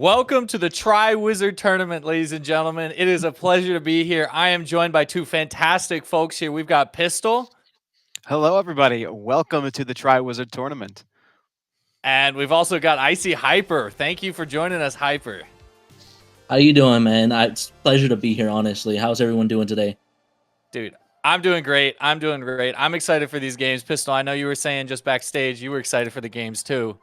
Welcome to the Triwizard Tournament, ladies and gentlemen. It is a pleasure to be here. I am joined by two fantastic folks here. We've got Pistol, Hello, everybody. Welcome to the Triwizard Tournament. and we've also got Icy Hyper. Thank you for joining us, Hyper. How you doing, man? It's a pleasure to be here, honestly. How's everyone doing today? Dude, I'm doing great. I'm excited for these games. Pistol, I know you were saying just backstage you were excited for the games too.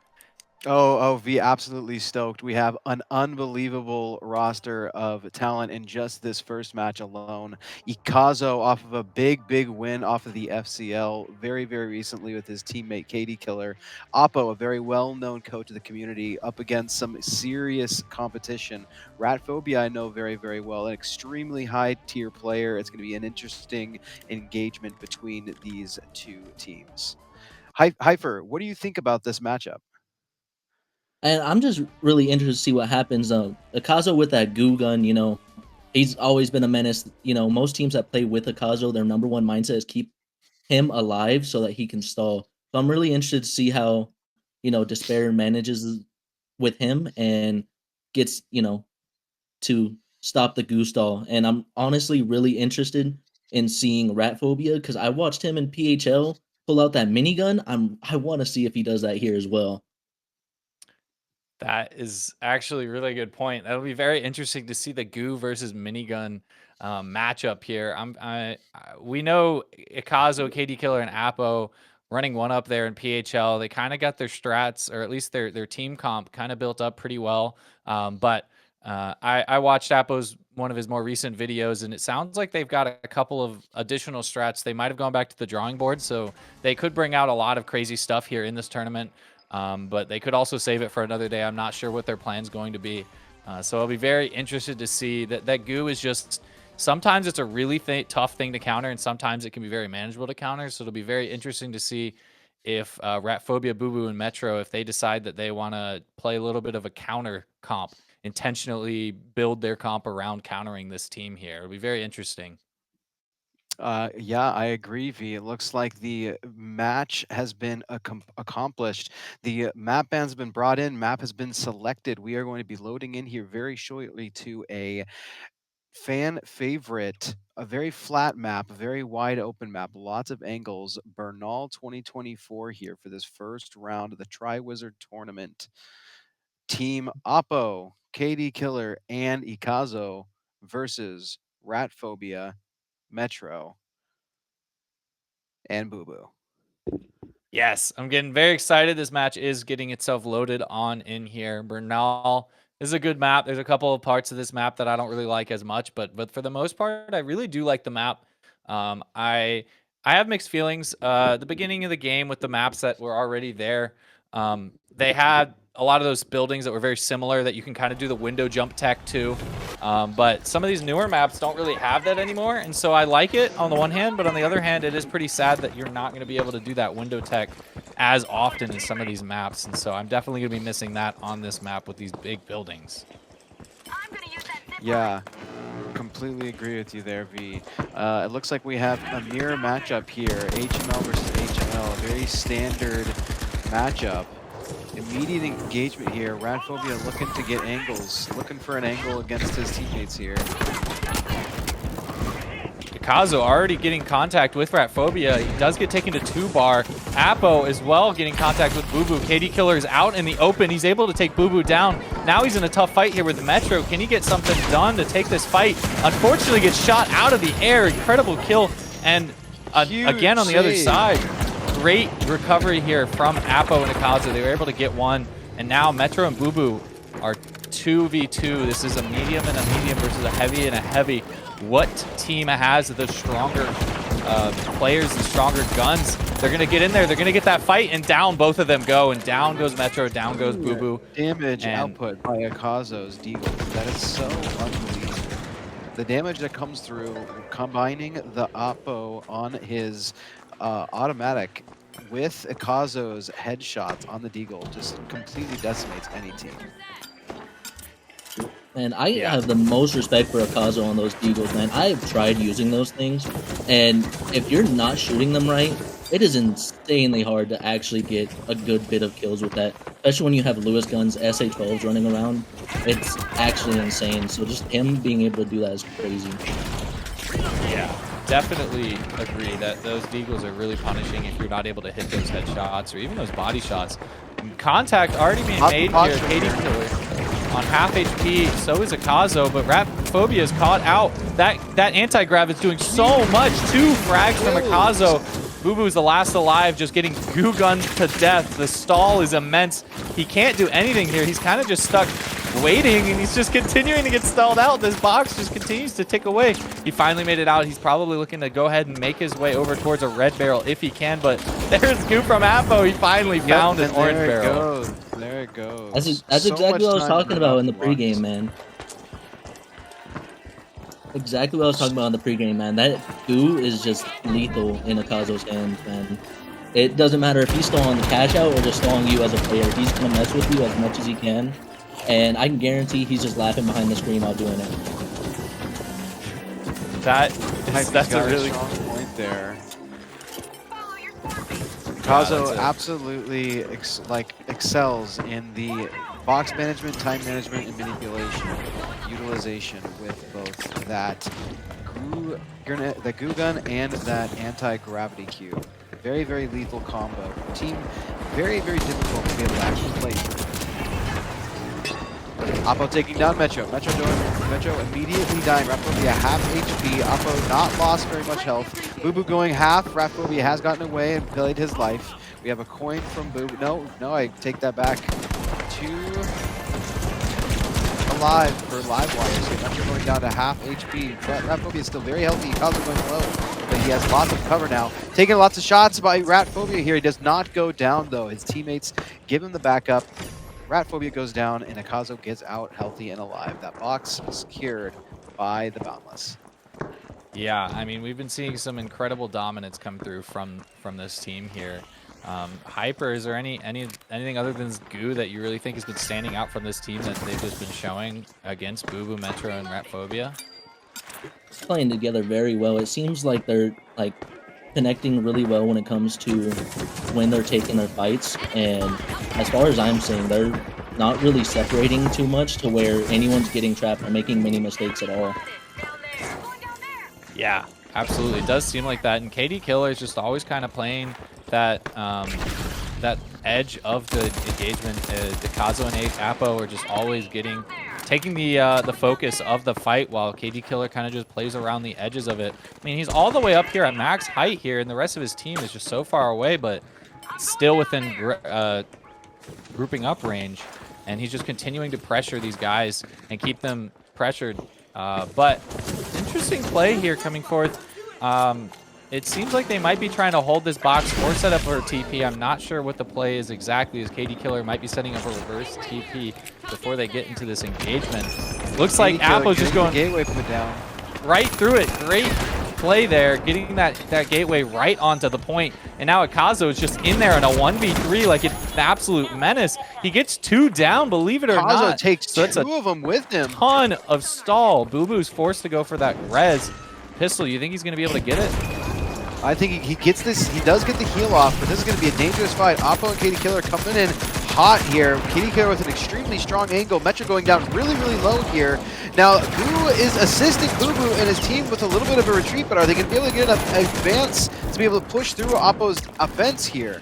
We absolutely stoked. We have an unbelievable roster of talent in just this first match alone. Ikazo off of a big win off of the FCL very recently with his teammate Katie Killer. Oppo, a very well-known coach of the community, up against some serious competition. Ratphobia, I know very well, an extremely high-tier player. It's going to be an interesting engagement between these two teams. Hyper, what do you think about this matchup? And I'm just really interested to see what happens. Akazo with that goo gun, he's always been a menace. Most teams that play with Akazo, their number one mindset is keep him alive so that he can stall. So I'm really interested to see how, Despair manages with him and gets, to stop the goo stall. And I'm honestly really interested in seeing Ratphobia because I watched him in PHL pull out that minigun. I want to see if he does that here as well. That is actually a really good point. That'll be very interesting to see the goo versus minigun matchup here. We know Ikazo, KD Killer, and Apo running one up there in PHL. They kind of got their strats, or at least their team comp, kind of built up pretty well. But I watched Apo's one of his more recent videos, and it sounds like they've got a couple of additional strats. They might have gone back to the drawing board, so they could bring out a lot of crazy stuff here in this tournament. But they could also save it for another day. I'm not sure what their plan's going to be. So I'll be very interested to see that goo is just, sometimes it's a really tough thing to counter, and sometimes it can be very manageable to counter. So it'll be very interesting to see if Ratphobia, Boo Boo, and Metro, if they decide that they want to play a little bit of a counter comp, intentionally build their comp around countering this team here. It'll be very interesting. Yeah, I agree, V. It looks like the match has been accomplished. The map bands have been brought in, map has been selected. We are going to be loading in here very shortly to a fan favorite, a very flat map, a very wide open map, lots of angles. Bernal 2024 here for this first round of the Triwizard Tournament. Team Oppo, KD Killer, and Ikazo versus Ratphobia, Metro, and Boo Boo. Yes, I'm getting very excited. This match is getting itself loaded on in here. Bernal is a good map. There's a couple of parts of this map that I don't really like as much, but for the most part, I really do like the map. I have mixed feelings. The beginning of the game with the maps that were already there, they had a lot of those buildings that were very similar that you can kind of do the window jump tech to. But some of these newer maps don't really have that anymore. And so I like it on the one hand, but on the other hand, it is pretty sad that you're not going to be able to do that window tech as often in some of these maps. And so I'm definitely going to be missing that on this map with these big buildings. Yeah, completely agree with you there, V. It looks like we have a mirror matchup here, HML versus HML, a very standard matchup. Immediate engagement here. Ratphobia looking to get angles, looking for an angle against his teammates here. Ikazo already getting contact with Ratphobia. He does get taken to 2-bar. Apo as well getting contact with Boo Boo. KD Killer is out in the open. He's able to take Boo Boo down. Now he's in a tough fight here with Metro. Can he get something done to take this fight? Unfortunately gets shot out of the air. Incredible kill. And again on the other side, great recovery here from Apo and Ikazo. They were able to get one. And now Metro and Boo Boo are 2v2. This is a medium and a medium versus a heavy and a heavy. What team has the stronger players and stronger guns? They're going to get in there. They're going to get that fight, and down both of them go. And down goes Metro, down goes Boo Boo. Damage output by Ikazo's Deagle. That is so unbelievable. The damage that comes through combining the Oppo on his automatic with Ikazo's headshots on the Deagle just completely decimates any team. And I have the most respect for Akazo on those Deagles, man. I have tried using those things, and if you're not shooting them right, It is insanely hard to actually get a good bit of kills with that, especially when you have Lewis guns, SA-12s running around. It's actually insane. So just him being able to do that is crazy. Yeah, definitely agree that those Deagles are really punishing if you're not able to hit those headshots or even those body shots. Contact already being made here. KD Killer on half HP, so is Akazo, but Ratphobia is caught out. That anti-grav is doing so much. 2 frags from Akazo. Boo is the last alive, just getting goo gunned to death. The stall is immense. He can't do anything here. He's kind of just stuck waiting, and he's just continuing to get stalled out. This box just continues to tick away. He finally made it out. He's probably looking to go ahead and make his way over towards a red barrel if he can, but there's goo from Apo. He finally found an orange barrel. There it goes. That's So exactly what I was much time talking for about in the Apo pregame, man. Exactly what I was talking about in the pregame, man. That goo is just lethal in Akazo's hands, man. It doesn't matter if he's stalling the cash out or just stalling you as a player. He's gonna mess with you as much as he can, and I can guarantee he's just laughing behind the screen while doing it. That's a really strong point there. Yeah, Akazo absolutely excels in the box management, time management, and manipulation, utilization with both that the goo gun and that anti-gravity cube. Very, very lethal combo. Team, very, very difficult to be able to actually play. Apo taking down Metro. Metro immediately dying. Ratphobia half HP. Apo not lost very much health. Boo going half. Ratphobia has gotten away and played his life. We have a coin from Boo. No, I take that back. 2 alive for live wires. So Metro going down to half HP. Ratphobia is still very healthy. Kazu going low, but he has lots of cover now. Taking lots of shots by Ratphobia here. He does not go down though. His teammates give him the backup. Ratphobia goes down, and Akazo gets out healthy and alive. That box is secured by the Boundless. Yeah, I mean, we've been seeing some incredible dominance come through from this team here. Hyper, is there anything other than goo that you really think has been standing out from this team that they've just been showing against Boo, Metro, and Ratphobia? Playing together very well. It seems like they're connecting really well when it comes to when they're taking their fights, and as far as I'm seeing, they're not really separating too much to where anyone's getting trapped or making many mistakes at all. Yeah, absolutely. It does seem like that, and KD Killer is just always kind of playing that that edge of the engagement. Akazo and Apo are just always taking the focus of the fight, while KD Killer kind of just plays around the edges of it. I mean, he's all the way up here at max height here, and the rest of his team is just so far away, but still within grouping up range. And he's just continuing to pressure these guys and keep them pressured. But interesting play here coming forth. It seems like they might be trying to hold this box or set up for a TP. I'm not sure what the play is exactly, as KD Killer might be setting up a reverse TP before they get into this engagement. Looks like Apo's just going gateway put down right through it. Great play there, getting that gateway right onto the point. And now Akazo is just in there in a 1v3 like an absolute menace. He gets 2 down, believe it or not. Akazo takes so 2 of them with him. Ton of stall. Boo Boo's forced to go for that res. Pistol, you think he's going to be able to get it? I think he gets this. He does get the heal off, but this is going to be a dangerous fight. Apo and KD Killer coming in hot here. KD Killer with an extremely strong angle. Metro going down really, really low here. Now, Goo is assisting Boo Boo and his team with a little bit of a retreat, but are they going to be able to get an advance to be able to push through Apo's offense here?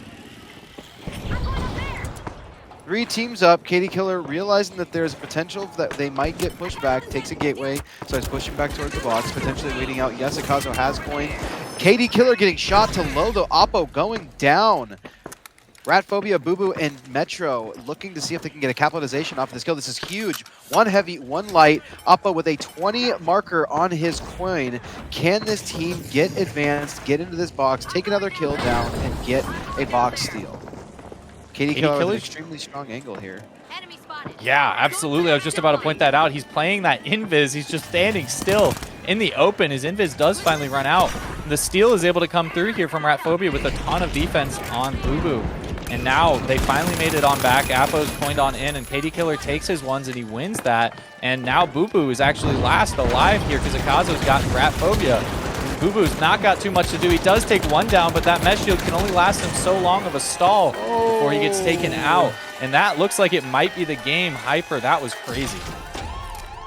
3 teams up. KD Killer realizing that there's potential that they might get pushed back, takes a gateway, starts pushing back towards the box, potentially waiting out. Yes, Akazo has coin. KD Killer getting shot to low, though. Apo going down. Ratphobia, Boo Boo, and Metro looking to see if they can get a capitalization off of this kill. This is huge. 1 heavy, 1 light. Apo with a 20 marker on his coin. Can this team get advanced, get into this box, take another kill down, and get a box steal? KD Killer with an extremely strong angle here. Yeah, absolutely. I was just about to point that out. He's playing that invis. He's just standing still in the open. His invis does finally run out. The steal is able to come through here from Ratphobia with a ton of defense on Boo Boo. And now they finally made it on back. Apo's coined on in, and KD Killer takes his ones, and he wins that. And now Boo Boo is actually last alive here because Akazo's gotten Ratphobia. Boo Boo's not got too much to do. He does take one down, but that mesh shield can only last him so long of a stall before he gets taken out. And that looks like it might be the game. Hyper, that was crazy.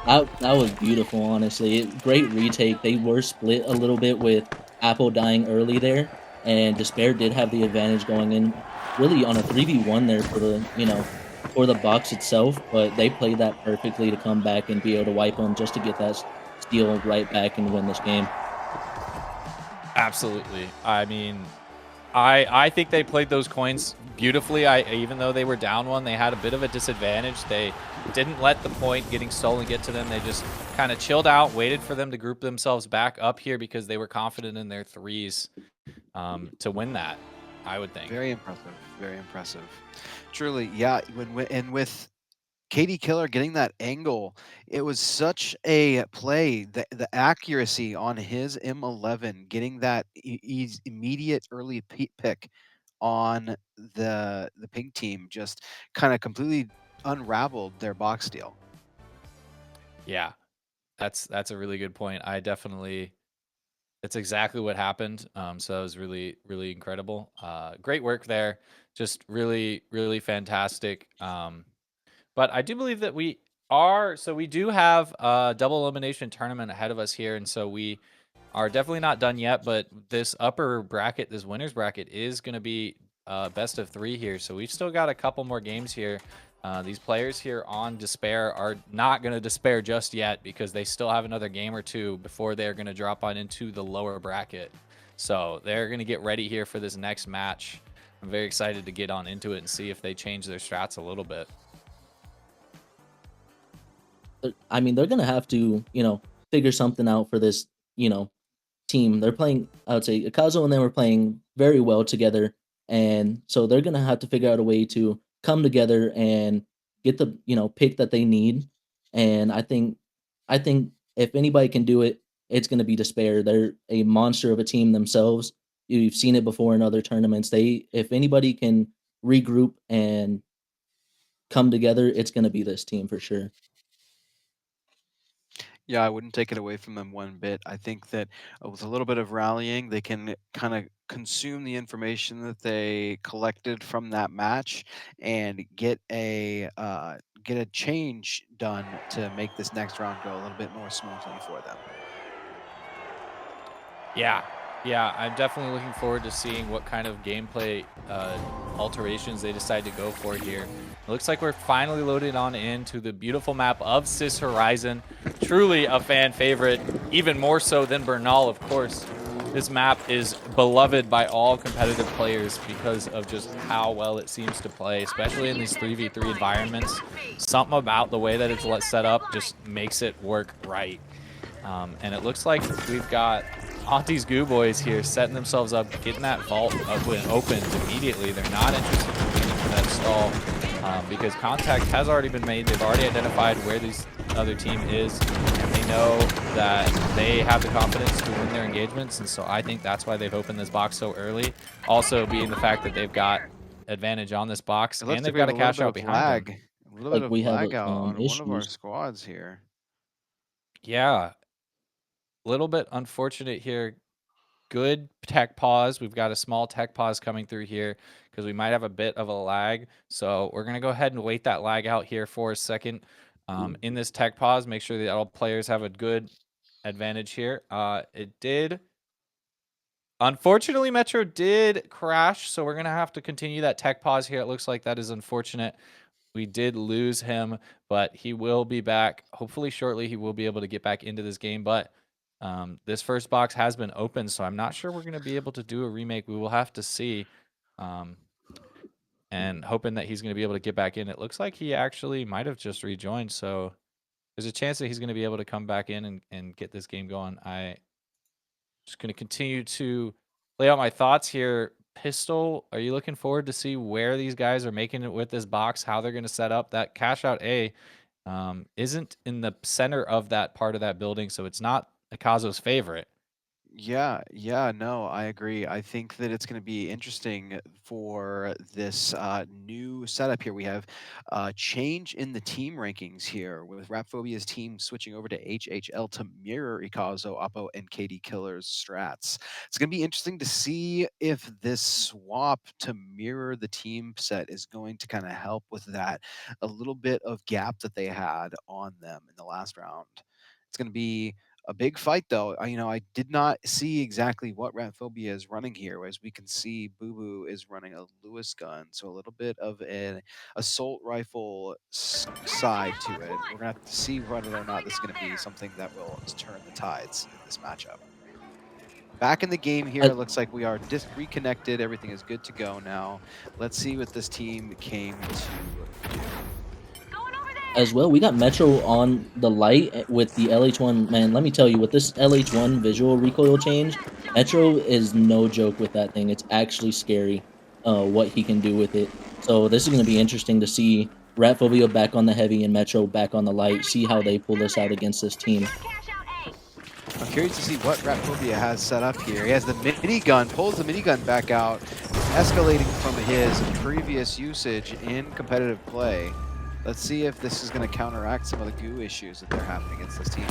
That was beautiful, honestly. Great retake. They were split a little bit with Apple dying early there, and Despair did have the advantage going in really on a 3v1 there for the, for the box itself, but they played that perfectly to come back and be able to wipe them just to get that steal right back and win this game. Absolutely. I mean, I think they played those coins beautifully. Even though they were down one, they had a bit of a disadvantage. They didn't let the point getting stolen get to them. They just kind of chilled out, waited for them to group themselves back up here because they were confident in their threes to win that, I would think. Very impressive. Very impressive. Truly, yeah. With KD Killer getting that angle, it was such a play. The accuracy on his M11, getting that immediate early pick on the pink team, just kind of completely unraveled their box steal. Yeah, that's a really good point. That's exactly what happened. So that was really, really incredible. Great work there. Just really, really fantastic. But I do believe that we do have a double elimination tournament ahead of us here. And so we are definitely not done yet, but this upper bracket, this winners bracket is going to be best of 3 here. So we've still got a couple more games here. These players here on Despair are not going to despair just yet because they still have another game or two before they're going to drop on into the lower bracket. So they're going to get ready here for this next match. I'm very excited to get on into it and see if they change their strats a little bit. I mean, they're gonna have to, figure something out for this, team. They're playing, I would say, Akazo and them were playing very well together, and so they're gonna have to figure out a way to come together and get the, pick that they need. And I think if anybody can do it, it's gonna be Despair. They're a monster of a team themselves. You've seen it before in other tournaments. If anybody can regroup and come together, it's gonna be this team for sure. Yeah, I wouldn't take it away from them one bit. I think that with a little bit of rallying, they can kind of consume the information that they collected from that match and get a change done to make this next round go a little bit more smoothly for them. Yeah, I'm definitely looking forward to seeing what kind of gameplay alterations they decide to go for here. It looks like we're finally loaded on into the beautiful map of Sis Horizon. Truly a fan favorite, even more so than Bernal, of course. This map is beloved by all competitive players because of just how well it seems to play, especially in these 3v3 environments. Something about the way that it's set up just makes it work right. And it looks like we've got Auntie's Goo Boys here setting themselves up, getting that vault opened immediately. They're not interested in waiting for that stall because contact has already been made. They've already identified where this other team is, and they know that they have the confidence to win their engagements. And so I think that's why they've opened this box so early. Also being the fact that they've got advantage on this box, and they've got a cash out behind them. A little bit of lag out on issues. one of our squads here. Yeah. Little bit unfortunate here. Good tech pause. We've got a small tech pause coming through here because we might have a bit of a lag. So we're going to go ahead and wait that lag out here for a second. In this tech pause, make sure that all players have a good advantage here. It did. Unfortunately, Metro did crash, so we're going to have to continue that tech pause here. It looks like that is unfortunate. We did lose him, but he will be back. Hopefully shortly he will be able to get back into this game, but this first box has been open, so I'm not sure we're going to be able to do a remake. We will have to see. And hoping that he's going to be able to get back in. It looks like he actually might have just rejoined, so there's a chance that he's going to be able to come back in and get this game going. I'm just going to continue to lay out my thoughts here. Pistol, are you looking forward to see where these guys are making it with this box, how they're going to set up? That cash out A isn't in the center of that part of that building, so it's not Akazo's favorite. Yeah, no, I agree. I think that it's going to be interesting for this new setup here. We have change in the team rankings here with Raphobia's team switching over to HHL to mirror Ikazo, Oppo, and KD Killer's strats. It's going to be interesting to see if this swap to mirror the team set is going to kind of help with that a little bit of gap that they had on them in the last round. It's going to be a big fight, though. I did not see exactly what Ratphobia is running here. As we can see, Boo Boo is running a Lewis gun, so a little bit of an assault rifle side to it. We're gonna have to see whether or not this is gonna be something that will turn the tides in this matchup. Back in the game here, it looks like we are reconnected. Everything is good to go now. Let's see what this team came to do. As well, we got Metro on the light with the LH1. Man, let me tell you, with this LH1 visual recoil change, Metro is no joke with that thing. It's actually scary what he can do with it. So this is going to be interesting to see Ratphobia back on the heavy and Metro back on the light, see how they pull this out against this team. I'm curious to see what Ratphobia has set up here. He has the minigun, pulls the minigun back out, escalating from his previous usage in competitive play. Let's see if this is going to counteract some of the goo issues that they're having against this team.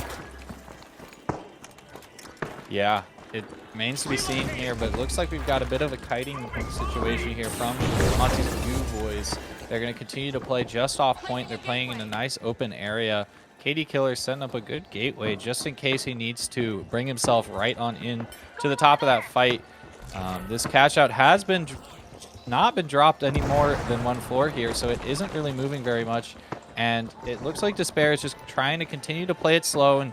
Yeah, it remains to be seen here, but it looks like we've got a bit of a kiting situation here from Monty's Goo Boys. They're going to continue to play just off point. They're playing in a nice open area. KD Killer setting up a good gateway just in case he needs to bring himself right on in to the top of that fight. This catch out has not been dropped any more than one floor here, so it isn't really moving very much. And it looks like Despair is just trying to continue to play it slow and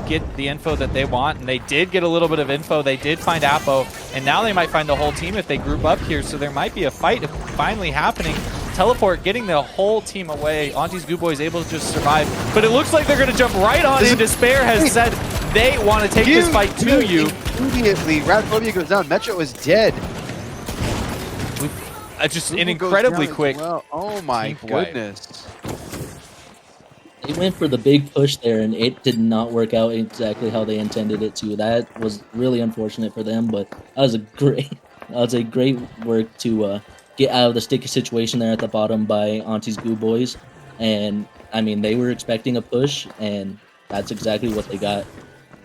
get the info that they want. And they did get a little bit of info. They did find Apo, and now they might find the whole team if they group up here. So there might be a fight finally happening. Teleport getting the whole team away. Auntie's Goo Boy is able to just survive. But it looks like they're going to jump right on in. Despair has said they want to take this fight to you. Immediately, Ratphobia goes down. Metro is dead. Just an incredibly quick. Well. Oh my goodness. They went for the big push there, and it did not work out exactly how they intended it to. That was really unfortunate for them, but that was a great work to get out of the sticky situation there at the bottom by Auntie's Goo Boys. And I mean, they were expecting a push, and that's exactly what they got.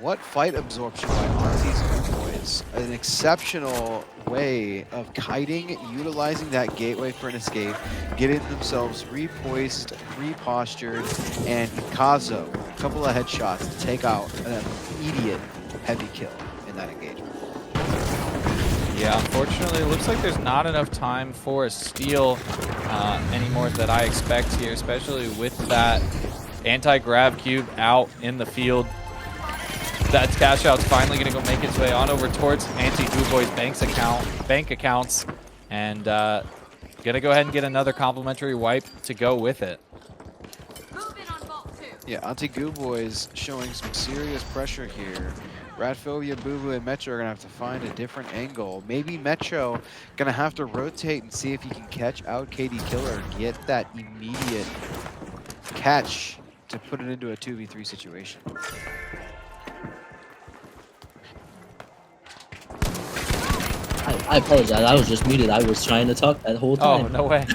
What fight absorption by Auntie's Goo Boys. An exceptional way of kiting, utilizing that gateway for an escape, getting themselves repoised, repostured, and Ikazo, a couple of headshots to take out an immediate heavy kill in that engagement. Yeah, unfortunately, it looks like there's not enough time for a steal anymore that I expect here, especially with that anti-grav cube out in the field. That cash out's finally going to go make its way on over towards Anti-Goo Boy's bank accounts, and going to go ahead and get another complimentary wipe to go with it. Yeah, Anti-Goo Boys showing some serious pressure here. Ratphobia, Boo Boo, and Metro are going to have to find a different angle. Maybe Metro going to have to rotate and see if he can catch out KD Killer and get that immediate catch to put it into a 2v3 situation. I apologize. I was just muted. I was trying to talk that whole time. Oh, no way.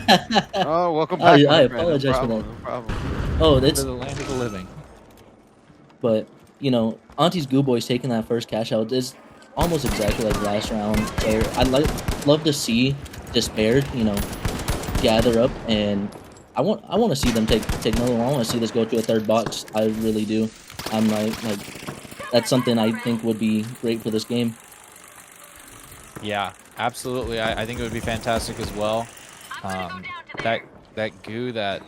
Oh, welcome back. I apologize for that. No problem. Oh, it's to the land of the living. But, you know, Auntie's Goo Boys taking that first cash out is almost exactly like last round. So I'd love to see Despair, you know, gather up, and I want to see them take another one. I want to see this go to a third box. I really do. I'm like that's something I think would be great for this game. Yeah, absolutely. I think it would be fantastic as well. That goo that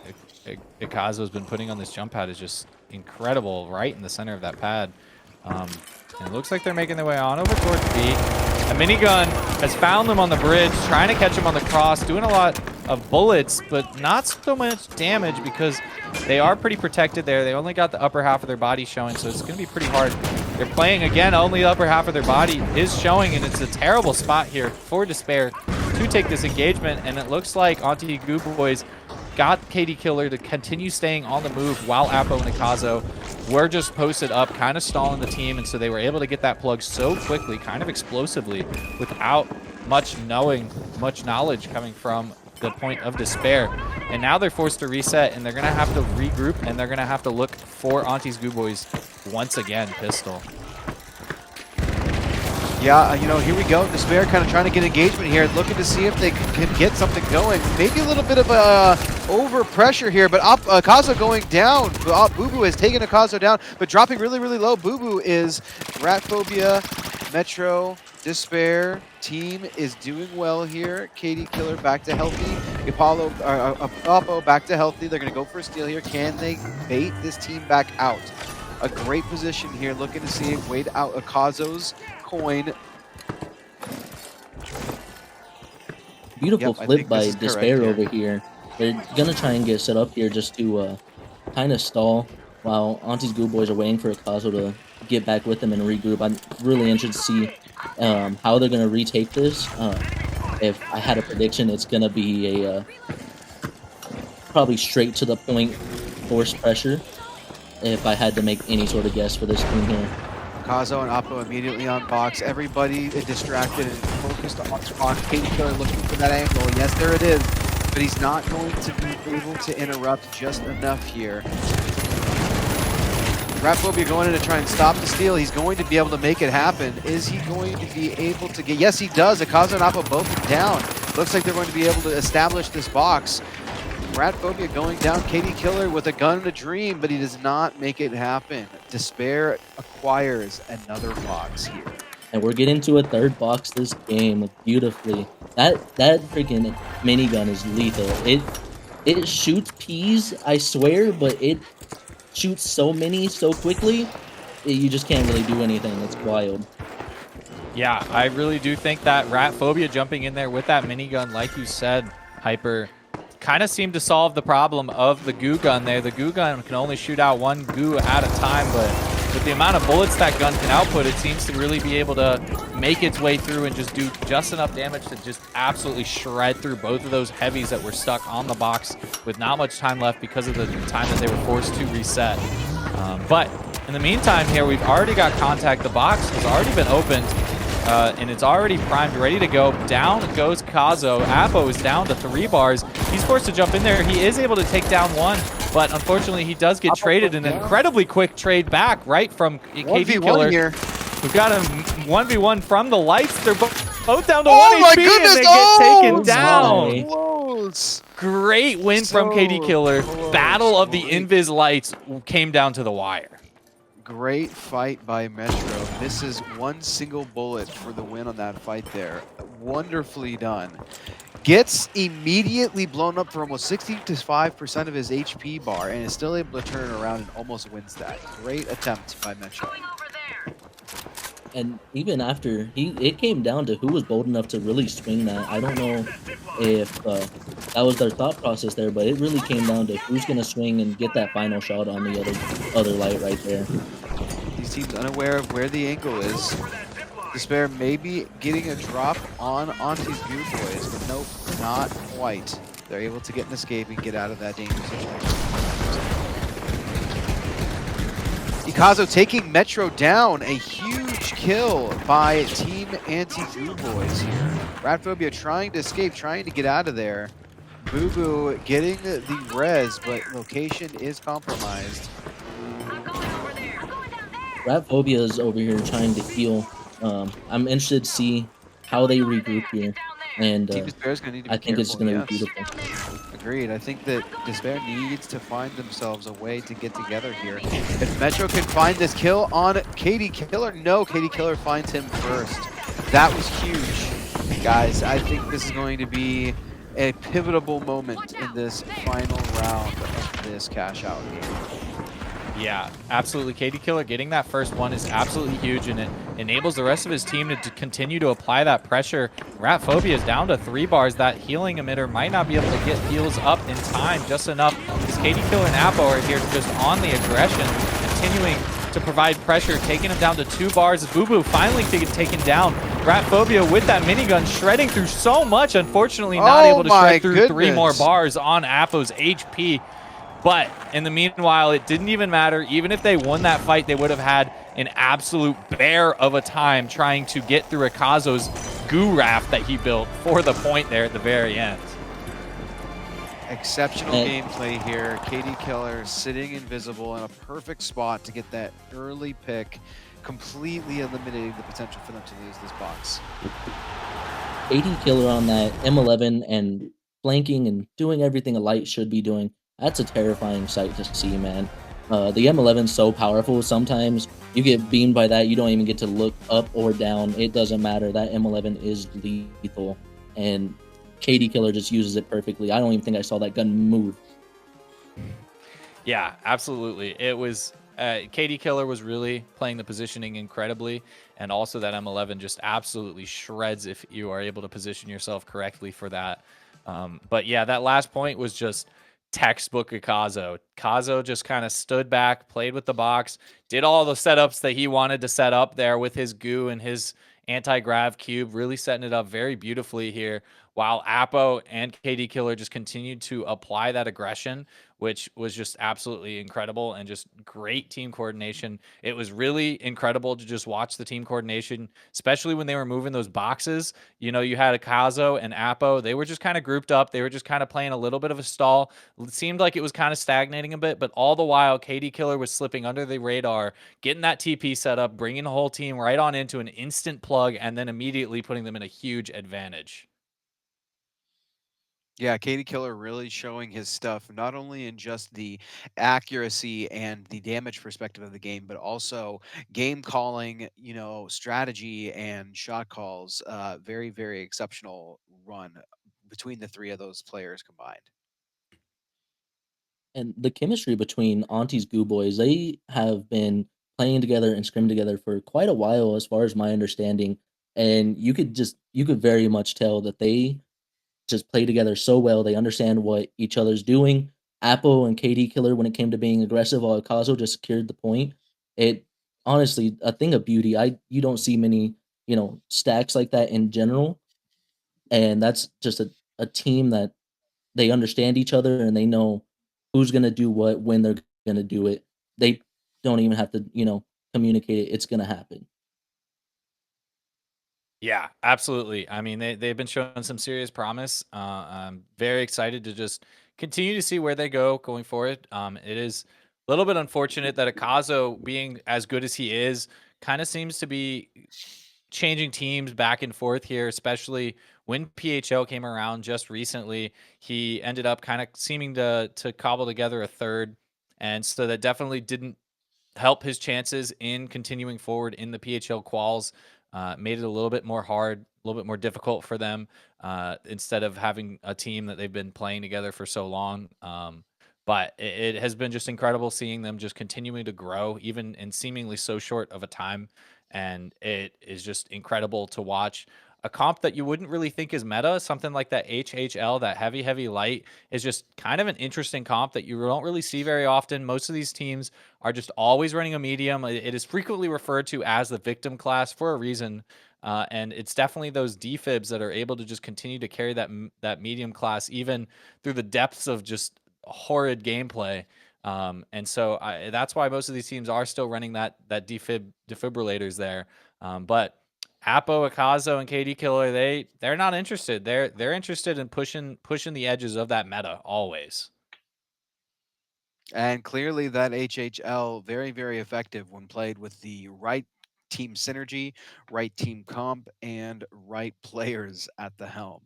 Ikazo's been putting on this jump pad is just incredible, right in the center of that pad. And it looks like they're making their way on over towards B. A minigun has found them on the bridge, trying to catch them on the cross, doing a lot of bullets, but not so much damage because they are pretty protected there. They only got the upper half of their body showing, so it's going to be pretty hard. They're playing again, only the upper half of their body is showing, and it's a terrible spot here for Despair to take this engagement, and it looks like Auntie Goo Boys got KD Killer to continue staying on the move while Apo and Ikazo were just posted up, kind of stalling the team, and so they were able to get that plug so quickly, kind of explosively, without much knowledge coming from the point of despair. And now they're forced to reset, and they're going to have to regroup, and they're going to have to look for Auntie's Goo Boys once again. Pistol. Yeah, you know, here we go. Despair kind of trying to get engagement here, looking to see if they can get something going. Maybe a little bit of over pressure here, but Akazo going down. Boo Boo has taken Akazo down, but dropping really, really low. Boo Boo is Ratphobia, Metro, Despair. Team is doing well here. KD Killer back to healthy. Apollo back to healthy. They're going to go for a steal here. Can they bait this team back out? A great position here, looking to see it wait out Akazo's coin. Beautiful flip by Despair over here. They're gonna try and get set up here just to kind of stall while Auntie's Goo Boys are waiting for Akazo to get back with them and regroup. I'm really interested to see how they're gonna retake this. If I had a prediction, it's gonna be a probably straight to the point force pressure. If I had to make any sort of guess for this team here. Akazo and Oppo immediately on box. Everybody is distracted and focused on box. KD Killer looking for that angle. Yes, there it is. But he's not going to be able to interrupt just enough here. Ratphobia going in to try and stop the steal. He's going to be able to make it happen. Is he going to be able to get... Yes, he does. Akazo and Oppo both down. Looks like they're going to be able to establish this box. Ratphobia going down, KD Killer with a gun and a dream, but he does not make it happen. Despair acquires another box here. And we're getting to a third box this game beautifully. That freaking minigun is lethal. It shoots peas, I swear, but it shoots so many so quickly, you just can't really do anything. It's wild. Yeah, I really do think that Ratphobia jumping in there with that minigun, like you said, Hyper, kind of seemed to solve the problem of the goo gun there. The goo gun can only shoot out one goo at a time, but with the amount of bullets that gun can output, it seems to really be able to make its way through and just do just enough damage to just absolutely shred through both of those heavies that were stuck on the box with not much time left because of the time that they were forced to reset. But in the meantime here, we've already got contact. The box has already been opened. And it's already primed, ready to go. Down goes Kazo. Apo is down to 3 bars. He's forced to jump in there. He is able to take down one, but unfortunately he does get traded, an incredibly quick trade back right from KD Killer. Here. We've got a 1v1 from the lights. They're both down to 1 my HP goodness! and they get taken down. Close. Great win from KD Killer. Close. Battle of the Invis Lights came down to the wire. Great fight by Metro. Misses one single bullet for the win on that fight there. Wonderfully done. Gets immediately blown up for almost 65% of his HP bar and is still able to turn it around and almost wins that. Great attempt by Metro. And even after, it came down to who was bold enough to really swing that. I don't know if that was their thought process there, but it really came down to who's going to swing and get that final shot on the other light right there. These teams unaware of where the angle is. Despair maybe getting a drop on Auntie's Goo Boys, but nope, not quite. They're able to get an escape and get out of that dangerous situation. Ikazo taking Metro down, a huge kill by Team Anti-Goo Boys here. Ratphobia trying to escape, trying to get out of there. Boo Boo getting the res, but location is compromised. Ratphobia is over here trying to heal. I'm interested to see how they regroup here. And Team Despair is going to need to be I think it's careful, going to be yes. beautiful. Agreed. I think that Despair needs to find themselves a way to get together here. If Metro can find this kill on KD Killer, no, KD Killer finds him first. That was huge. Guys, I think this is going to be a pivotal moment in this final round of this cash out game. Yeah, absolutely. KD Killer getting that first one is absolutely huge, and it enables the rest of his team to continue to apply that pressure. Ratphobia is down to 3 bars. That healing emitter might not be able to get heals up in time just enough, because KD Killer and Apo are here just on the aggression, continuing to provide pressure, taking him down to 2 bars. Boo Boo finally taken down. Ratphobia with that minigun shredding through so much, unfortunately not able to shred through 3 more bars on Apo's HP. But in the meanwhile, it didn't even matter. Even if they won that fight, they would have had an absolute bear of a time trying to get through Akazo's goo raft that he built for the point there at the very end. Exceptional And gameplay here. KD Killer sitting invisible in a perfect spot to get that early pick, completely eliminating the potential for them to lose this box. AD killer on that M11 and flanking and doing everything a light should be doing. That's a terrifying sight to see, man. The M11's so powerful. Sometimes you get beamed by that. You don't even get to look up or down. It doesn't matter. That M11 is lethal. And KD Killer just uses it perfectly. I don't even think I saw that gun move. Yeah, absolutely. It was KD Killer was really playing the positioning incredibly, and also that M11 just absolutely shreds if you are able to position yourself correctly for that. But yeah, that last point was just textbook of Kazo. Kazo just kind of stood back, played with the box, did all the setups that he wanted to set up there with his goo and his anti-grav cube, really setting it up very beautifully here. While Apo and KD Killer just continued to apply that aggression, which was just absolutely incredible and just great team coordination. It was really incredible to just watch the team coordination, especially when they were moving those boxes. You know, you had Akazo and Apo. They were just kind of grouped up. They were just kind of playing a little bit of a stall. It seemed like it was kind of stagnating a bit, but all the while, KD Killer was slipping under the radar, getting that TP set up, bringing the whole team right on into an instant plug, and then immediately putting them in a huge advantage. Yeah, KD Killer really showing his stuff, not only in just the accuracy and the damage perspective of the game, but also game calling, strategy and shot calls. Very, very exceptional run between the three of those players combined. And the chemistry between Auntie's Goo Boys, they have been playing together and scrimming together for quite a while, as far as my understanding. And you could very much tell that they just play together so well. They understand what each other's doing. Apple and KD Killer, when it came to being aggressive, while Akazo just secured the point. It honestly a thing of beauty. You don't see many stacks like that in general, and that's just a team that they understand each other and they know who's gonna do what when they're gonna do it. They don't even have to communicate it. It's gonna happen. Yeah, absolutely. I mean, they've been showing some serious promise. I'm very excited to just continue to see where they go going forward. It is a little bit unfortunate that Akazo, being as good as he is, kind of seems to be changing teams back and forth here, especially when PHL came around just recently. He ended up kind of seeming to cobble together a third, and so that definitely didn't help his chances in continuing forward in the PHL quals. Made it a little bit more hard, a little bit more difficult for them instead of having a team that they've been playing together for so long. But it has been just incredible seeing them just continuing to grow, even in seemingly so short of a time. And it is just incredible to watch a comp that you wouldn't really think is meta, something like that HHL, that heavy, heavy light, is just kind of an interesting comp that you don't really see very often. Most of these teams are just always running a medium. It is frequently referred to as the victim class for a reason. And it's definitely those defibs that are able to just continue to carry that medium class, even through the depths of just horrid gameplay. And so that's why most of these teams are still running that defibrillators there. But Apo, Akazo, and KD Killer, they're not interested. They're interested in pushing the edges of that meta always. And clearly, that HHL very, very effective when played with the right team synergy, right team comp, and right players at the helm.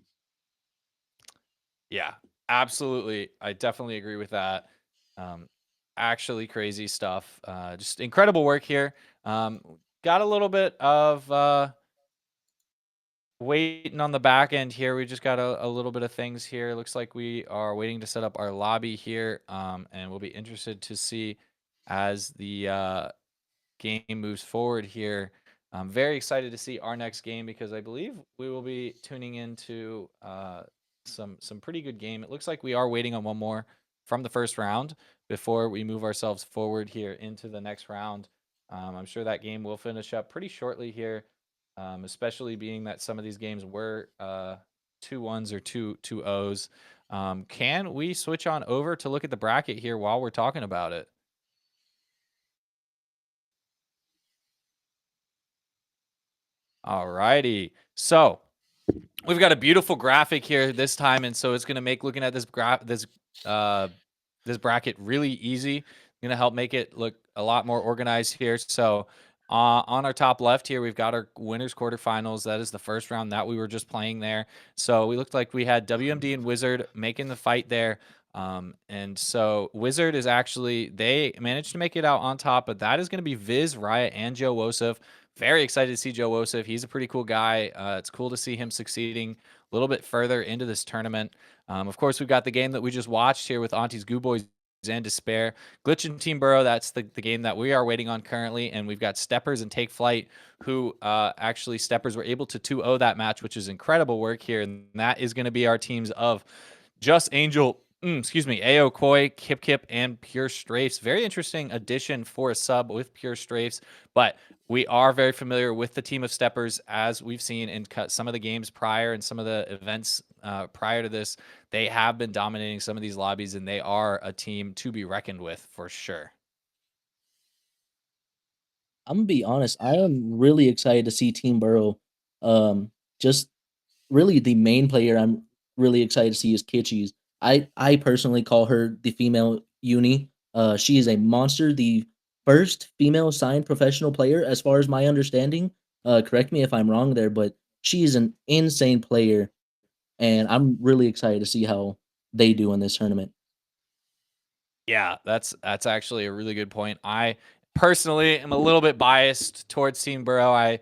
Yeah, absolutely. I definitely agree with that. Um, actually, crazy stuff. Just incredible work here. Got a little bit of waiting on the back end here. We just got a little bit of things here. Looks like we are waiting to set up our lobby here, and we'll be interested to see as the game moves forward here. I'm very excited to see our next game because I believe we will be tuning into some pretty good game. It looks like we are waiting on one more from the first round before we move ourselves forward here into the next round. I'm sure that game will finish up pretty shortly here, especially being that some of these games were 2-1s or two O's. Can we switch on over to look at the bracket here while we're talking about it? All righty. So we've got a beautiful graphic here this time, and so it's gonna make looking at uh this bracket really easy. Gonna help make it look a lot more organized here. So on our top left here, we've got our winners quarterfinals. That is the first round that we were just playing there. So we looked like we had WMD and Wizard making the fight there. And so Wizard is actually they managed to make it out on top, but that is going to be Viz, Riot, and Joe Wosef. Very excited to see Joe Wosef. He's a pretty cool guy. It's cool to see him succeeding a little bit further into this tournament. Of course, we've got the game that we just watched here with Auntie's Goo Boys and Despair. Glitch and Team Burrow, that's the game that we are waiting on currently. And we've got Steppers and Take Flight, who actually Steppers were able to 2-0 that match, which is incredible work here. And that is going to be our teams of Just Angel, excuse me, AO Koi, Kip Kip, and Pure Strafes. Very interesting addition for a sub with Pure Strafes, but we are very familiar with the team of Steppers as we've seen in some of the games prior and some of the events prior to this. They have been dominating some of these lobbies, and they are a team to be reckoned with for sure. I'm gonna be honest. I am really excited to see Team Burrow. Just really the main player I'm really excited to see is Kitschy's. I personally call her the female uni. She is a monster. The first female signed professional player, as far as my understanding. Correct me if I'm wrong there, but she is an insane player, and I'm really excited to see how they do in this tournament. Yeah, that's actually a really good point. I personally am a little bit biased towards Team Burrow. I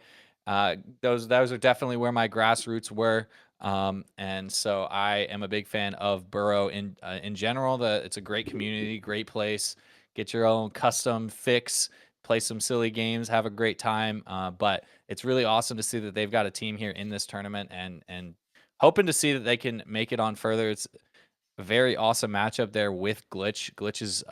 those are definitely where my grassroots were. And so I am a big fan of Burrow in general. It's a great community, great place. Get your own custom fix, play some silly games, have a great time. But it's really awesome to see that they've got a team here in this tournament, and hoping to see that they can make it on further. It's a very awesome matchup there with Glitch. Glitch is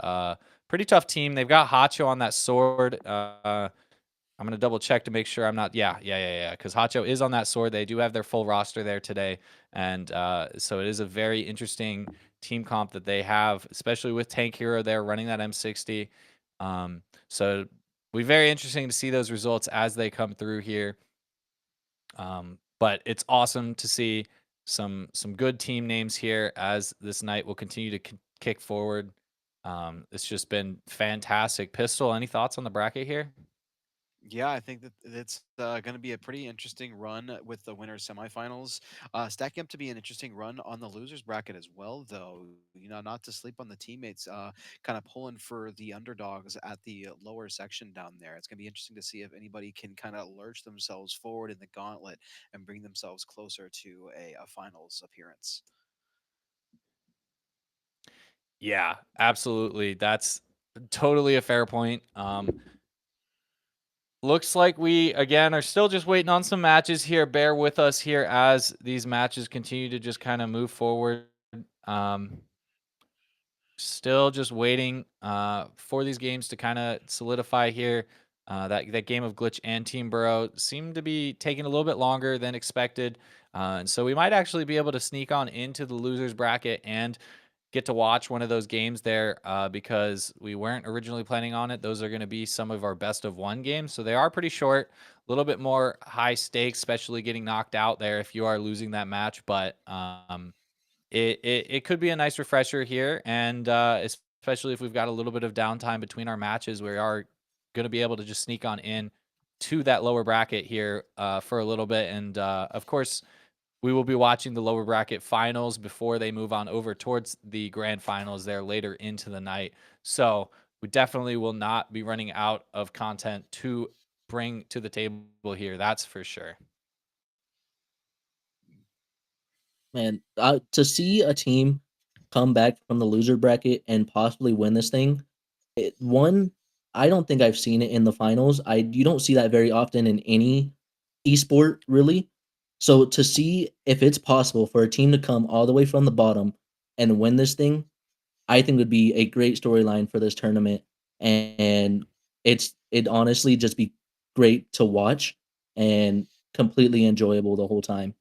pretty tough team. They've got Hacho on that sword. I'm gonna double check to make sure I'm not. Yeah. Because Hacho is on that sword. They do have their full roster there today, and so it is a very interesting team comp that they have, especially with Tank Hero there running that M60. So it'll be very interesting to see those results as they come through here. But it's awesome to see some good team names here as this night will continue to kick forward. It's just been fantastic. Pistol, any thoughts on the bracket here? Yeah, I think that it's going to be a pretty interesting run with the winners semifinals. Stacking up to be an interesting run on the losers bracket as well, though. You know, not to sleep on the teammates, kind of pulling for the underdogs at the lower section down there. It's going to be interesting to see if anybody can kind of lurch themselves forward in the gauntlet and bring themselves closer to a finals appearance. Yeah, absolutely. That's totally a fair point. Looks like we again are still just waiting on some matches here. Bear with us here as these matches continue to just kind of move forward. Um, Still just waiting for these games to kind of solidify here. That game of Glitch and Team Burrow seemed to be taking a little bit longer than expected. And so we might actually be able to sneak on into the losers bracket and get to watch one of those games there because we weren't originally planning on it. Those are going to be some of our best of one games. So they are pretty short, a little bit more high stakes, especially getting knocked out there if you are losing that match. But it could be a nice refresher here, and especially if we've got a little bit of downtime between our matches, we are going to be able to just sneak on in to that lower bracket here for a little bit, and of course we will be watching the lower bracket finals before they move on over towards the grand finals there later into the night. So we definitely will not be running out of content to bring to the table here. That's for sure. Man, to see a team come back from the loser bracket and possibly win this thing, one, I don't think I've seen it in the finals. You don't see that very often in any esport, really. So to see if it's possible for a team to come all the way from the bottom and win this thing, I think would be a great storyline for this tournament. And it honestly just be great to watch and completely enjoyable the whole time.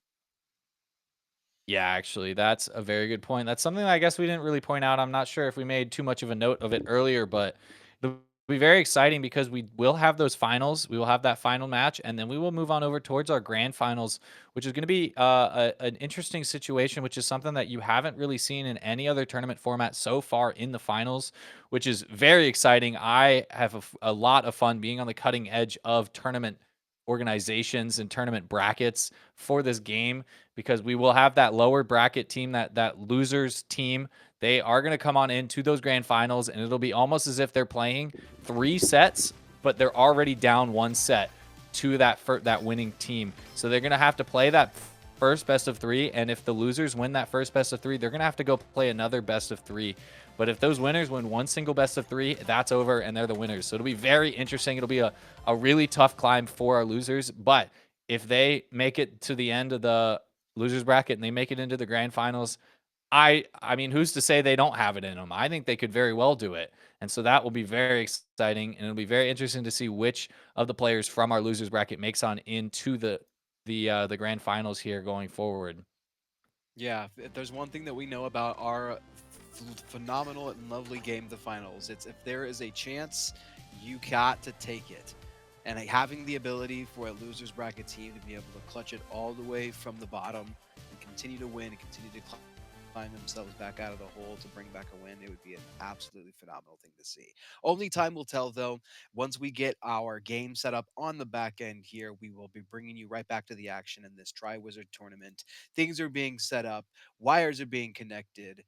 Yeah, actually, that's a very good point. That's something that I guess we didn't really point out. I'm not sure if we made too much of a note of it earlier, but it'll be very exciting because we will have those finals. We will have that final match, and then we will move on over towards our grand finals, which is going to be an interesting situation, which is something that you haven't really seen in any other tournament format so far in the finals, which is very exciting. I have a lot of fun being on the cutting edge of tournament organizations and tournament brackets for this game because we will have that lower bracket team, that losers team. They are going to come on into those grand finals, and it'll be almost as if they're playing 3 sets, but they're already down 1 set to that winning team. So they're going to have to play that first best of 3, and if the losers win that first best of 3, they're going to have to go play another best of 3. But if those winners win one single best of 3, that's over, and they're the winners. So it'll be very interesting. It'll be a really tough climb for our losers. But if they make it to the end of the losers bracket and they make it into the grand finals, I mean, who's to say they don't have it in them? I think they could very well do it. And so that will be very exciting, and it'll be very interesting to see which of the players from our losers bracket makes on into the grand finals here going forward. Yeah, if there's one thing that we know about our phenomenal and lovely game, the finals, it's if there is a chance, you got to take it. And having the ability for a losers bracket team to be able to clutch it all the way from the bottom and continue to win and continue to climb themselves back out of the hole to bring back a win, it would be an absolutely phenomenal thing to see. Only time will tell, though. Once we get our game set up on the back end here, we will be bringing you right back to the action in this Triwizard tournament. Things are being set up, wires are being connected.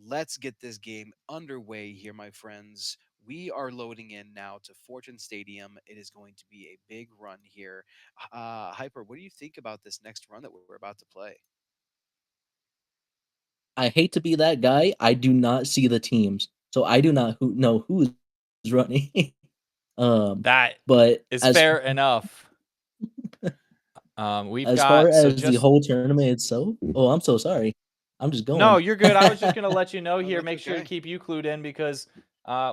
Let's get this game underway here, my friends. We are loading in now to Fortune Stadium. It is going to be a big run here. Hyper, what do you think about this next run that we're about to play? I hate to be that guy. I do not see the teams, so I do not know who's running. um, That but is fair enough. We've as far got so as the just whole tournament itself, oh, I'm so sorry. I'm just no, going. you're good. I was just gonna let you know No, here, that's make sure to okay. keep you clued in because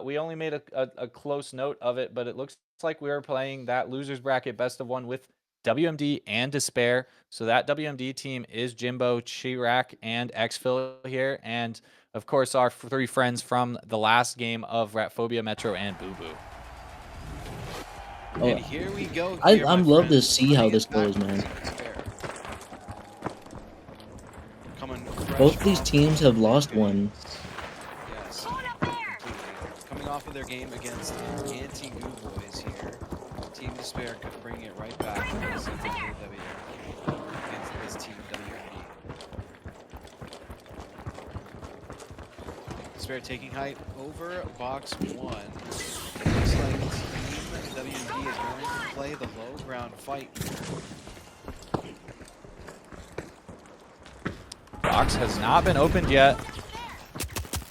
we only made a close note of it, but it looks like we are playing that losers bracket best of 1 with WMD and Despair. So that WMD team is Jimbo, Chirac, and Xfil here, and of course our 3 friends from the last game of Ratphobia, Metro, and Boo Boo. And Oh, here we go here, my I'm love to friends. see how Running this it back goes, man. to Despair. Coming fresh Both of these off teams of have their lost games. one. Yes, completely. Coming off of their game against anti-Goo Boys here. Team Despair could bring it right back to this W against this team WMD. Despair taking height over box 1. It looks like Team WMD is going to play the low ground fight here. Box has not been opened yet.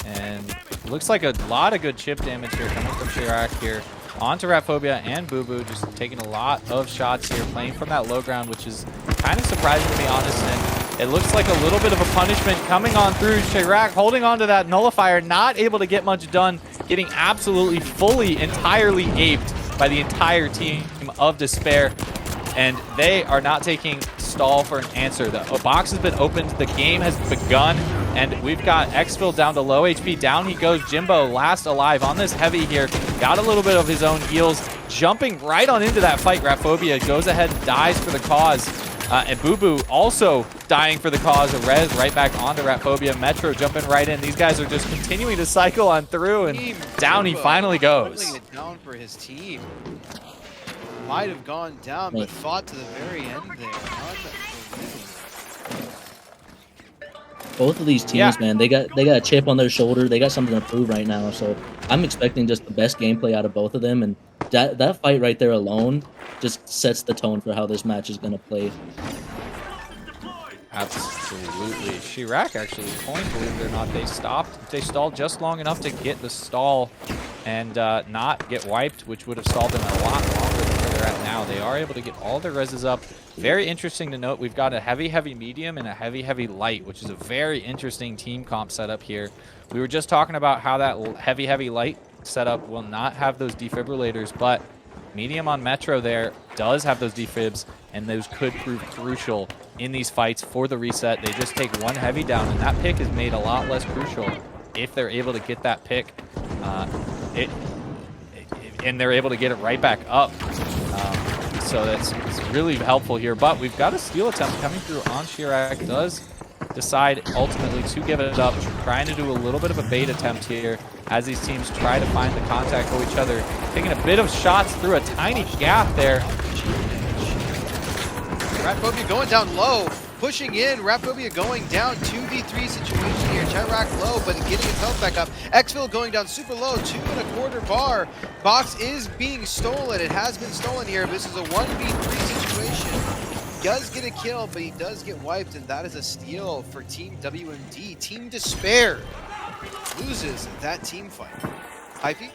And it looks like a lot of good chip damage here coming from Chirac here. Onto Ratphobia and Boo Boo, just taking a lot of shots here, playing from that low ground, which is kind of surprising to be honest. And it looks like a little bit of a punishment coming on through. Chirac holding on to that nullifier, not able to get much done, getting absolutely, fully, entirely aped by the entire team of Despair. And they are not taking stall for an answer. The box has been opened, the game has begun, and we've got Xfil down to low HP. Down he goes. Jimbo last alive on this heavy here. Got a little bit of his own heals, jumping right on into that fight. Ratphobia goes ahead and dies for the cause. And Boo Boo also dying for the cause. A res right back onto Ratphobia. Metro jumping right in. These guys are just continuing to cycle on through, and down he finally goes. Putting it down for his team. Might have gone down, but fought to the very end there. Both of these teams, man, they got a chip on their shoulder. They got something to prove right now. So I'm expecting just the best gameplay out of both of them, and that fight right there alone just sets the tone for how this match is gonna play. Absolutely. Chirac actually point, believe it or not. They stopped. They stalled just long enough to get the stall and not get wiped, which would have stalled them a lot longer than where they're at now. They are able to get all their reses up. Very interesting to note, we've got a heavy medium and a heavy light, which is a very interesting team comp setup here. We were just talking about how that heavy light setup will not have those defibrillators, but Medium on Metro there does have those defibs, and those could prove crucial in these fights for the reset. They just take one heavy down, and that pick is made a lot less crucial if they're able to get that pick. And they're able to get it right back up. So it's really helpful here. But we've got a steal attempt coming through on Chirac. Does decide ultimately to give it up, trying to do a little bit of a bait attempt here as these teams try to find the contact for each other. Taking a bit of shots through a tiny gap there. Ratphobia going down low, pushing in. Ratphobia going down, 2v3 situation here. Chirac low, but getting his health back up. Xville going down super low, 2.25 bar. Box is being stolen. It has been stolen here. This is a 1v3 situation. Does get a kill, but he does get wiped, and that is a steal for Team WMD. Team Despair loses that team fight. Hypey?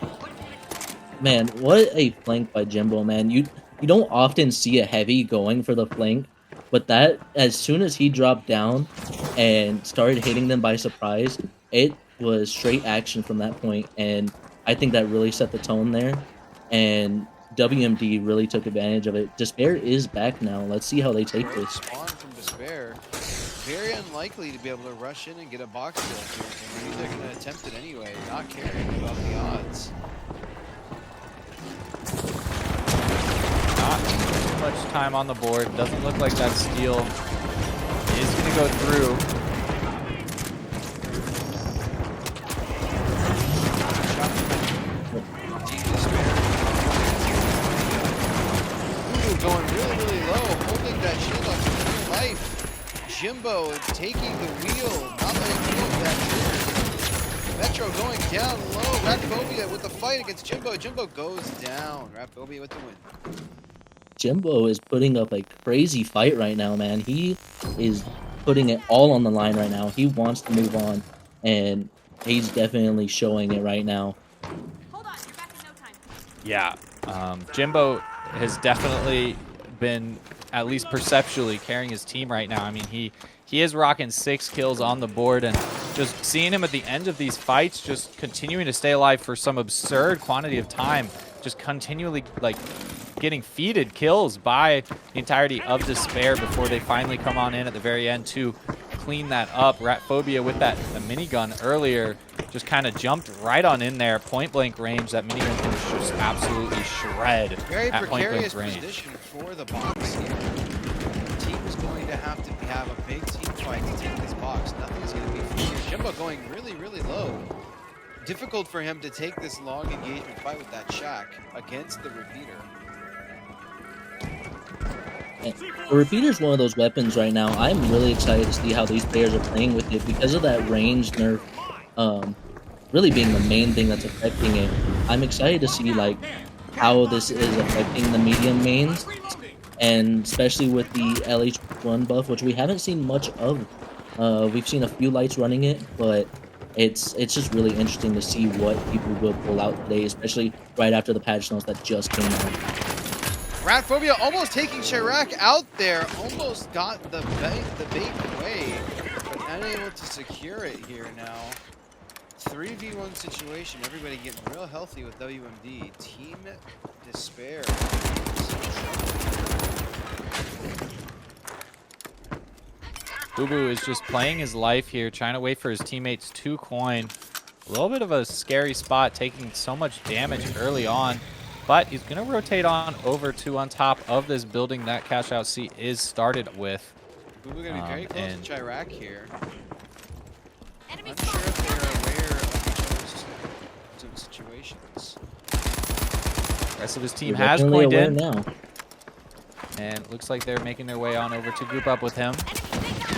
Man, what a flank by Jimbo, man. You don't often see a heavy going for the flank, but that, as soon as he dropped down and started hitting them by surprise, it was straight action from that point, and I think that really set the tone there, and WMD really took advantage of it. Despair is back now. Let's see how they take this. Spawn from Despair. Very unlikely to be able to rush in and get a box kill here. Maybe they're going to attempt it anyway, not caring about the odds. Not too much time on the board. Doesn't look like that steal is going to go through. Going really, really low, holding that shield on for life. Jimbo taking the wheel, not letting go of that trigger. Metro going down low. Ratphobia with the fight against Jimbo. Jimbo goes down. Ratphobia with the win. Jimbo is putting up a crazy fight right now, man. He is putting it all on the line right now. He wants to move on, and he's definitely showing it right now. Hold on, you're back in no time. Yeah, Jimbo has definitely been, at least perceptually, carrying his team right now. I mean, he is rocking 6 kills on the board, and just seeing him at the end of these fights, just continuing to stay alive for some absurd quantity of time, just continually, like, getting feeded kills by the entirety of Despair before they finally come on in at the very end to clean that up. Ratphobia with that minigun earlier just kind of jumped right on in there, point blank range. That minigun can just absolutely shred Very at point blank precarious range. position for the box here. The team is going to have a big team fight to take this box. Nothing's going to be free. Jimbo going really, really low. Difficult for him to take this long engagement fight with that shack against the repeater. And the repeater's one of those weapons right now. I'm really excited to see how these players are playing with it because of that range nerf really being the main thing that's affecting it. I'm excited to see like how this is affecting the medium mains, and especially with the LH1 buff, which we haven't seen much of. We've seen a few lights running it, but it's just really interesting to see what people will pull out today, especially right after the patch notes that just came out. Ratphobia almost taking Chirac out there, almost got the bait away, but unable to secure it here now. 3v1 situation, everybody getting real healthy with WMD. Team Despair. Boo is just playing his life here, trying to wait for his teammates to coin. A little bit of a scary spot, taking so much damage early on. But he's going to rotate on over to on top of this building that cash out seat is started with. Boo going to be very close to Chirac here. Enemy Unsure if they're aware of each other's situations. The rest of his team They're has definitely coined aware in. now. And it looks like they're making their way on over to group up with him.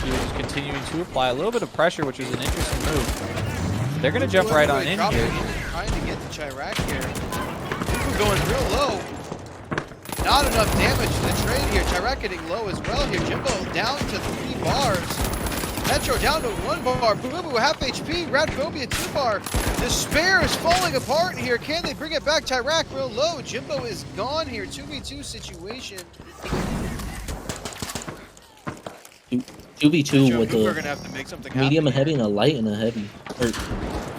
He was continuing to apply a little bit of pressure, which was an interesting move. They're going to jump right on in here. Trying to get to Chirac here. Going real low. Not enough damage to the trade here. Chirac getting low as well here. Jimbo down to 3 bars. Metro down to 1 bar. Boo half HP. Ratphobia 2 bar. Despair is falling apart here. Can they bring it back? Chirac real low. Jimbo is gone here. 2v2 situation. 2v2 with Boo are a gonna have to make something medium and happen heavy and a light and a heavy. Or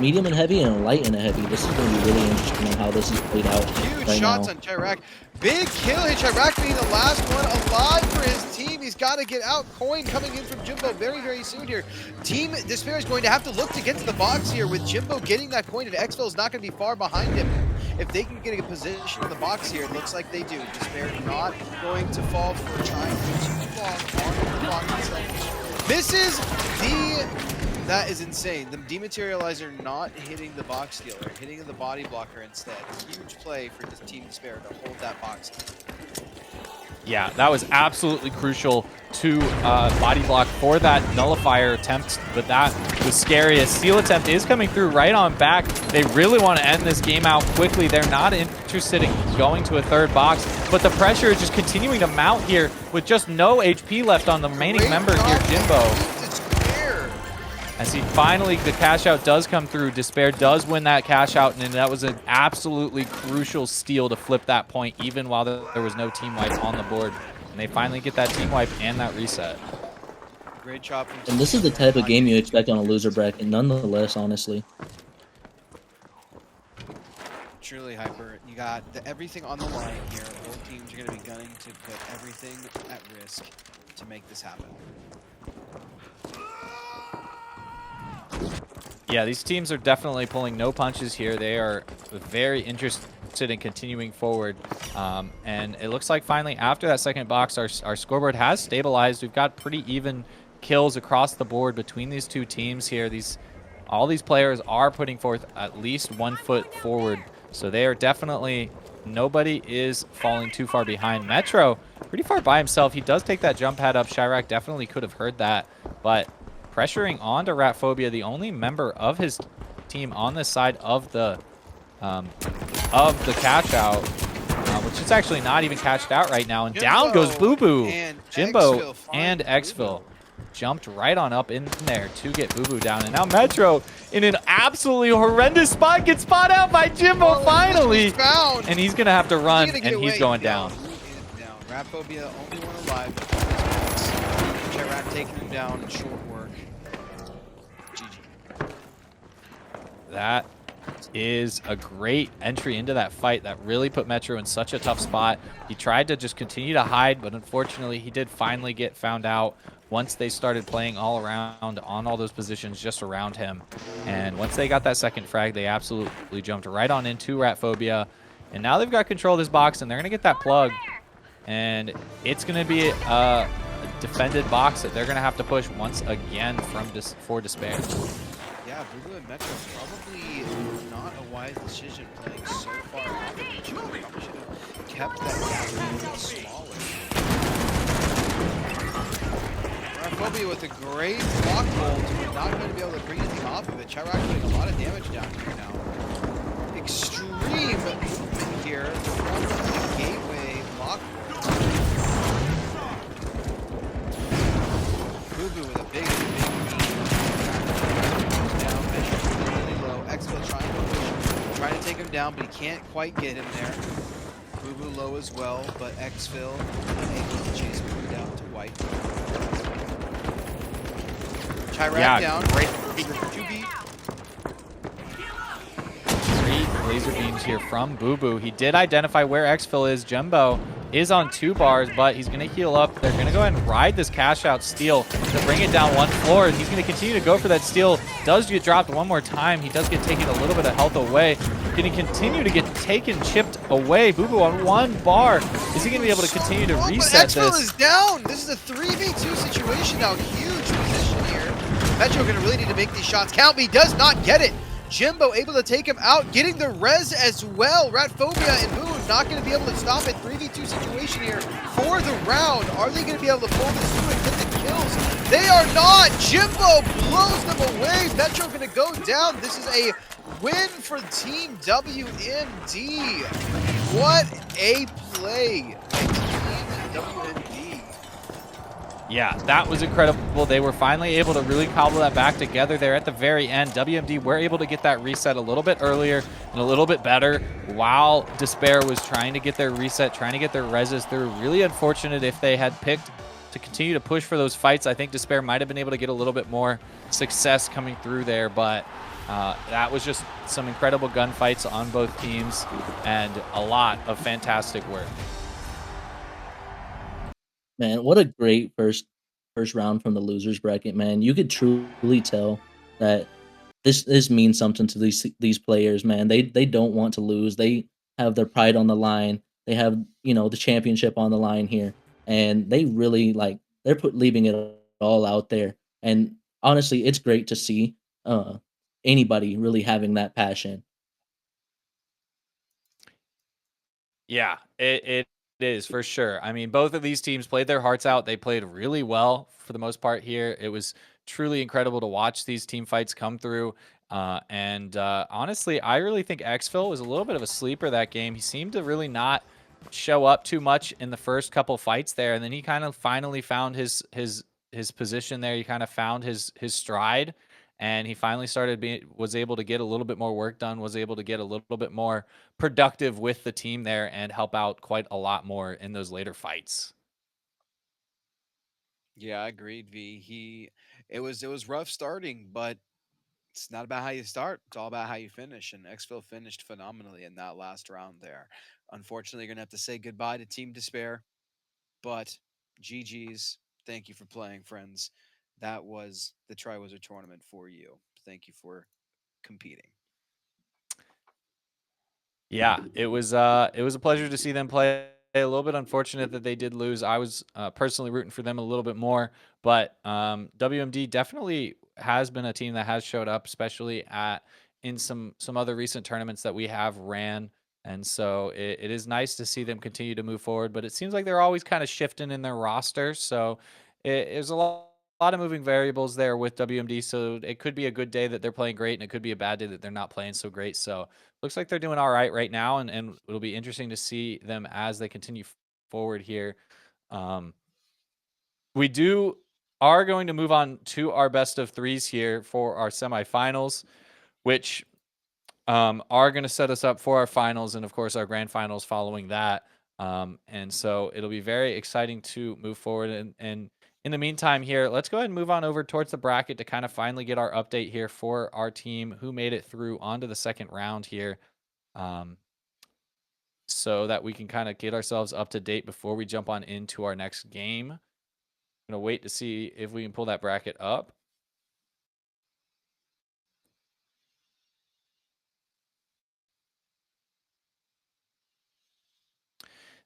medium and heavy and a light and a heavy. This is going to be really interesting on how this is played out Huge right shots now. on Chirac. Big kill here. Chirac being the last one alive for his team. He's got to get out. Coin coming in from Jimbo very, very soon here. Team Despair is going to have to look to get to the box here with Jimbo getting that coin, and Xfil is not going to be far behind him. If they can get a position in the box here, it looks like they do. Despair not going to fall for trying too long on the box. This is that is insane. The dematerializer not hitting the box stealer, hitting the body blocker instead. Huge play for this Team Despair to hold that box. Yeah, that was absolutely crucial to body block for that nullifier attempt, but that was scary. A steal attempt is coming through right on back. They really want to end this game out quickly. They're not interested in going to a third box, but the pressure is just continuing to mount here with just no HP left on the remaining member here, Jimbo. As he finally, the cash out does come through. Despair does win that cash out, and that was an absolutely crucial steal to flip that point, even while there was no team wipe on the board. And they finally get that team wipe and that reset. Great job. And this is the type of game you expect on a loser bracket, nonetheless, honestly. Truly, Hyper. You got everything on the line here. Both teams are going to be gunning to put everything at risk to make this happen. Yeah, these teams are definitely pulling no punches here. They are very interested in continuing forward. And it looks like finally after that second box, our scoreboard has stabilized. We've got pretty even kills across the board between these two teams here. All these players are putting forth at least 1 foot forward. So they are definitely, nobody is falling too far behind. Metro, pretty far by himself. He does take that jump pad up. Chirac definitely could have heard that, but pressuring onto Ratphobia, the only member of his team on this side of the catch out, which is actually not even catched out right now. And down goes Boo Boo. Jimbo and Xfil jumped right on up in there to get Boo Boo down. And now Metro, in an absolutely horrendous spot, gets spot out by Jimbo finally. And he's going to have to run, and he's going down. Ratphobia, only one alive. Chirac taking him down in short work. GG. That is a great entry into that fight that really put Metro in such a tough spot. He tried to just continue to hide, but unfortunately he did finally get found out once they started playing all around on all those positions just around him. And once they got that second frag, they absolutely jumped right on into Ratphobia. And now they've got control of this box, and they're going to get that plug. And it's going to be a defended box that they're going to have to push once again for Despair. Yeah, Boo Boo and Metro probably not a wise decision playing so far off of each other. Probably should have kept that gap a little bit smaller. Ratphobia with a great block hold, not going to be able to bring anything off of it. Chirac putting a lot of damage down here now. Extreme movement here from the gateway block hold. Boo Boo with a big down. Metro really low. Xfil trying to take him down, but he can't quite get him there. Boo Boo low as well, but Xfil unable to chase Boo Boo down to white. Chirac down. Great. 2B. Great laser beams here from Boo Boo. He did identify where Xfil is. Jumbo is on 2 bars, but he's going to heal up. They're going to go ahead and ride this cash out steal to bring it down 1 floor. He's going to continue to go for that steal. Does get dropped one more time. He does get taken a little bit of health away. Going to continue to get chipped away. Boo Boo on 1 bar. Is he going to be able to continue to reset Xfil this? is down. This is a 3v2 situation now. Huge position here. Metro going to really need to make these shots count, but he does not get it. Jimbo able to take him out, getting the res as well. Ratphobia and Boo not going to be able to stop it. 3v2 situation here for the round. Are they going to be able to pull this through and get the kills? They are not. Jimbo blows them away. Metro going to go down. This is a win for Team WMD. What a play by Team WMD. Yeah, that was incredible. They were finally able to really cobble that back together there at the very end. WMD were able to get that reset a little bit earlier and a little bit better while Despair was trying to get their reset, trying to get their reses through. Really unfortunate if they had picked to continue to push for those fights. I think Despair might have been able to get a little bit more success coming through there, but that was just some incredible gunfights on both teams and a lot of fantastic work. Man, what a great first round from the losers bracket, man. You could truly tell that this means something to these players, man. They don't want to lose. They have their pride on the line. They have, the championship on the line here. And they really like they're leaving it all out there. And honestly, it's great to see anybody really having that passion. Yeah, it is for sure. I mean, both of these teams played their hearts out. They played really well for the most part here. It was truly incredible to watch these team fights come through. And honestly, I really think Xfil was a little bit of a sleeper that game. He seemed to really not show up too much in the first couple fights there, and then he kind of finally found his position there. He kind of found his stride, and he finally started being was able to get a little bit more work done. Was able to get a little bit more productive with the team there and help out quite a lot more in those later fights. Yeah, I agreed, V. It was rough starting, but it's not about how you start. It's all about how you finish. And Xville finished phenomenally in that last round there. Unfortunately, you're gonna have to say goodbye to Team Despair, but GG's. Thank you for playing, friends. That was the Triwizard tournament for you. Thank you for competing. Yeah, it was a pleasure to see them play. A little bit unfortunate that they did lose. I was personally rooting for them a little bit more, but WMD definitely has been a team that has showed up, especially at in some other recent tournaments that we have ran. And so it is nice to see them continue to move forward. But it seems like they're always kind of shifting in their roster, so there's a lot of moving variables there with WMD. So it could be a good day that they're playing great, and it could be a bad day that they're not playing so great. So looks like they're doing all right now, and it'll be interesting to see them as they continue forward here. Um, we do are going to move on to our best of threes here for our semifinals, which are going to set us up for our finals and, of course, our grand finals following that. And so it'll be very exciting to move forward. And in the meantime, here, let's go ahead and move on over towards the bracket to kind of finally get our update here for our team who made it through onto the second round here. Um, so that we can kind of get ourselves up to date before we jump on into our next game. I'm going to wait to see if we can pull that bracket up.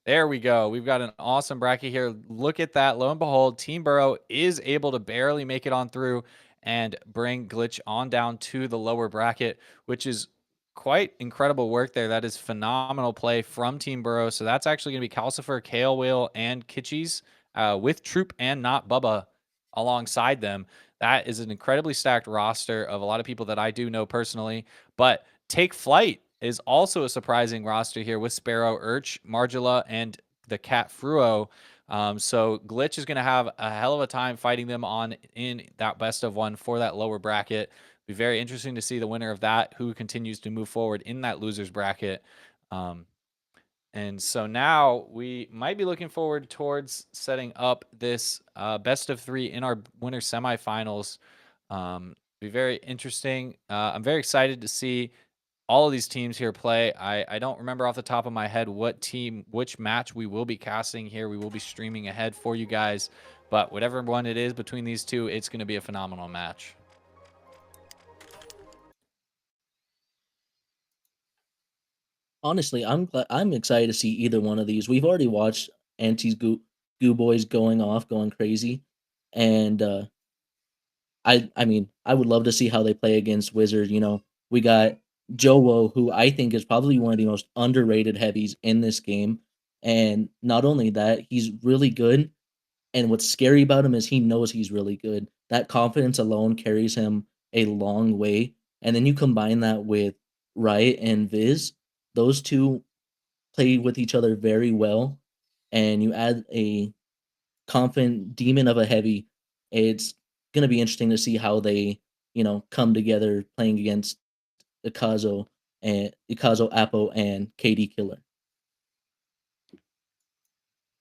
There we go. We've got an awesome bracket here. Look at that. Lo and behold, Team Burrow is able to barely make it on through and bring Glitch on down to the lower bracket, which is quite incredible work there. That is phenomenal play from Team Burrow. So that's actually going to be Calcifer, Kale Whale, and Kitchies with Troop and Not Bubba alongside them. That is an incredibly stacked roster of a lot of people that I do know personally. But Take Flight is also a surprising roster here with Sparrow, Urch, Margula, and the Cat Fruo. So Glitch is going to have a hell of a time fighting them on in that best of one for that lower bracket. Be very interesting to see the winner of that, who continues to move forward in that losers bracket. And so now we might be looking forward towards setting up this best of three in our winter semifinals. Be very interesting. I'm very excited to see all of these teams here play. I don't remember off the top of my head which match we will be casting here. We will be streaming ahead for you guys, but whatever one it is between these two, it's going to be a phenomenal match. Honestly, I'm excited to see either one of these. We've already watched Auntie's Goo Boys going off, going crazy, and I mean, I would love to see how they play against Wizard. We got Jowo, who I think is probably one of the most underrated heavies in this game, and not only that, he's really good. And what's scary about him is he knows he's really good. That confidence alone carries him a long way. And then you combine that with Riot and Viz; those two play with each other very well, and you add a confident demon of a heavy. It's gonna be interesting to see how they, come together playing against Ikazo Appo and KD Killer.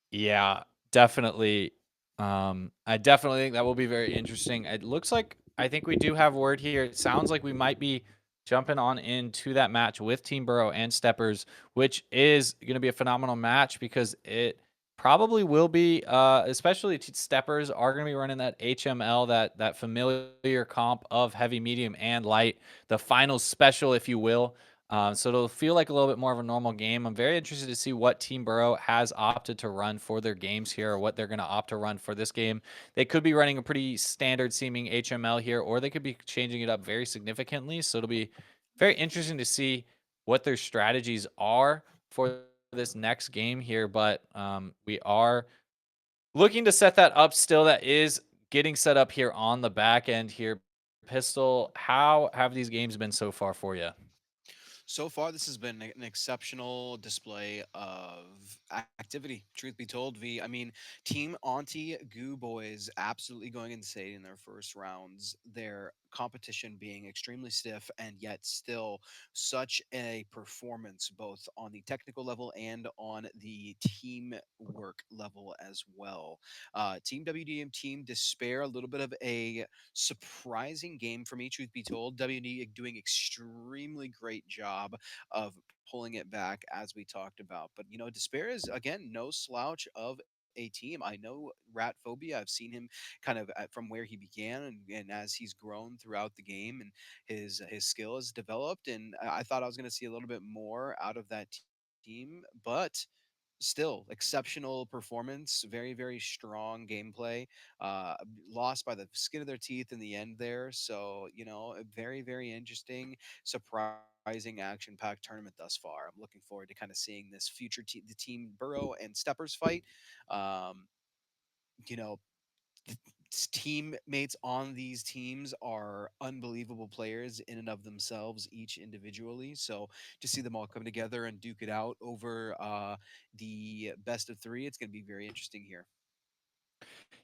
Yeah, definitely. I definitely think that will be very interesting. It looks like I think we do have word here. It sounds like we might be jumping on into that match with Team Burrow and Steppers, which is going to be a phenomenal match because it probably will be, especially Steppers are going to be running that HML, that familiar comp of heavy, medium, and light, the final special, if you will. So it'll feel like a little bit more of a normal game. I'm very interested to see what Team Burrow has opted to run for their games here, or what they're going to opt to run for this game. They could be running a pretty standard seeming HML here, or they could be changing it up very significantly. So it'll be very interesting to see what their strategies are for this next game here. But we are looking to set that up still. That is getting set up here on the back end here. Pistol, how have these games been so far for you? So far, this has been an exceptional display of activity. Truth be told, V. I mean, Team Auntie Goo Boys absolutely going insane in their first rounds. Their competition being extremely stiff, and yet still such a performance, both on the technical level and on the teamwork level as well. Team WDM, Team Despair, a little bit of a surprising game for me, truth be told. WD doing extremely great job of pulling it back as we talked about. But Despair is again no slouch of a team. I know Rat Phobia. I've seen him kind of from where he began, and as he's grown throughout the game, and his skill has developed. And I thought I was going to see a little bit more out of that team, but still exceptional performance, very very strong gameplay, uh lost by the skin of their teeth in the end there. So a very very interesting, surprising, action packed tournament thus far. I'm looking forward to kind of seeing this future the team Burrow and Steppers fight. um you know Teammates on these teams are unbelievable players in and of themselves, each individually. So to see them all come together and duke it out over the best of three, it's going to be very interesting here.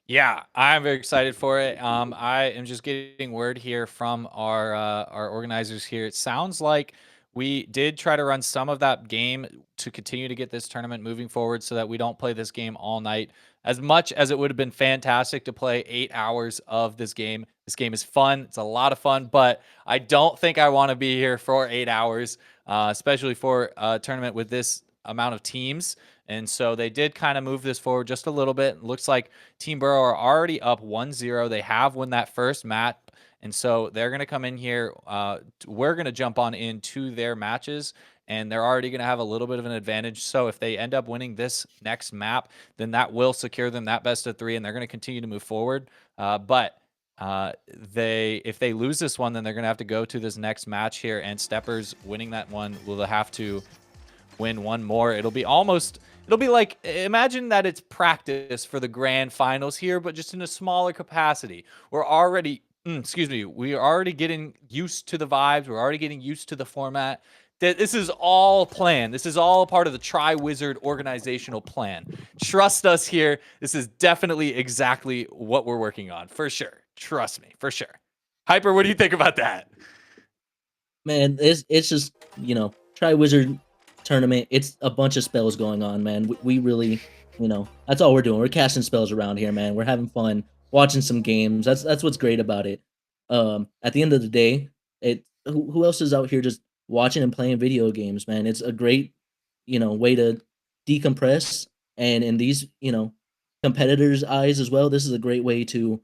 Yeah, I'm very excited for it. I am just getting word here from our organizers here. It sounds like we did try to run some of that game to continue to get this tournament moving forward, so that we don't play this game all night. As much as it would have been fantastic to play 8 hours of this game, is fun. It's a lot of fun, but I don't think I want to be here for 8 hours, especially for a tournament with this amount of teams. And so they did kind of move this forward just a little bit. Looks like Team Burrow are already up 1-0. They have won that first map. And so they're going to come in here. We're going to jump on into their matches, and they're already going to have a little bit of an advantage. So if they end up winning this next map, then that will secure them that best of three, and they're going to continue to move forward. But if they lose this one, then they're going to have to go to this next match here, and Steppers winning that one will have to win one more. It'll be like, imagine that it's practice for the grand finals here, but just in a smaller capacity. We're already, excuse me, we are already getting used to the vibes. We're already getting used to the format. This is all planned. This is all part of the Triwizard organizational plan. Trust us here. This is definitely exactly what we're working on, for sure. Trust me, for sure. Hyper, what do you think about that? Man, it's just Triwizard Tournament. It's a bunch of spells going on, man. We really, that's all we're doing. We're casting spells around here, man. We're having fun, watching some games. That's what's great about it. At the end of the day, who else is out here just watching and playing video games, man? It's a great, way to decompress. And in these, competitors' eyes as well, this is a great way to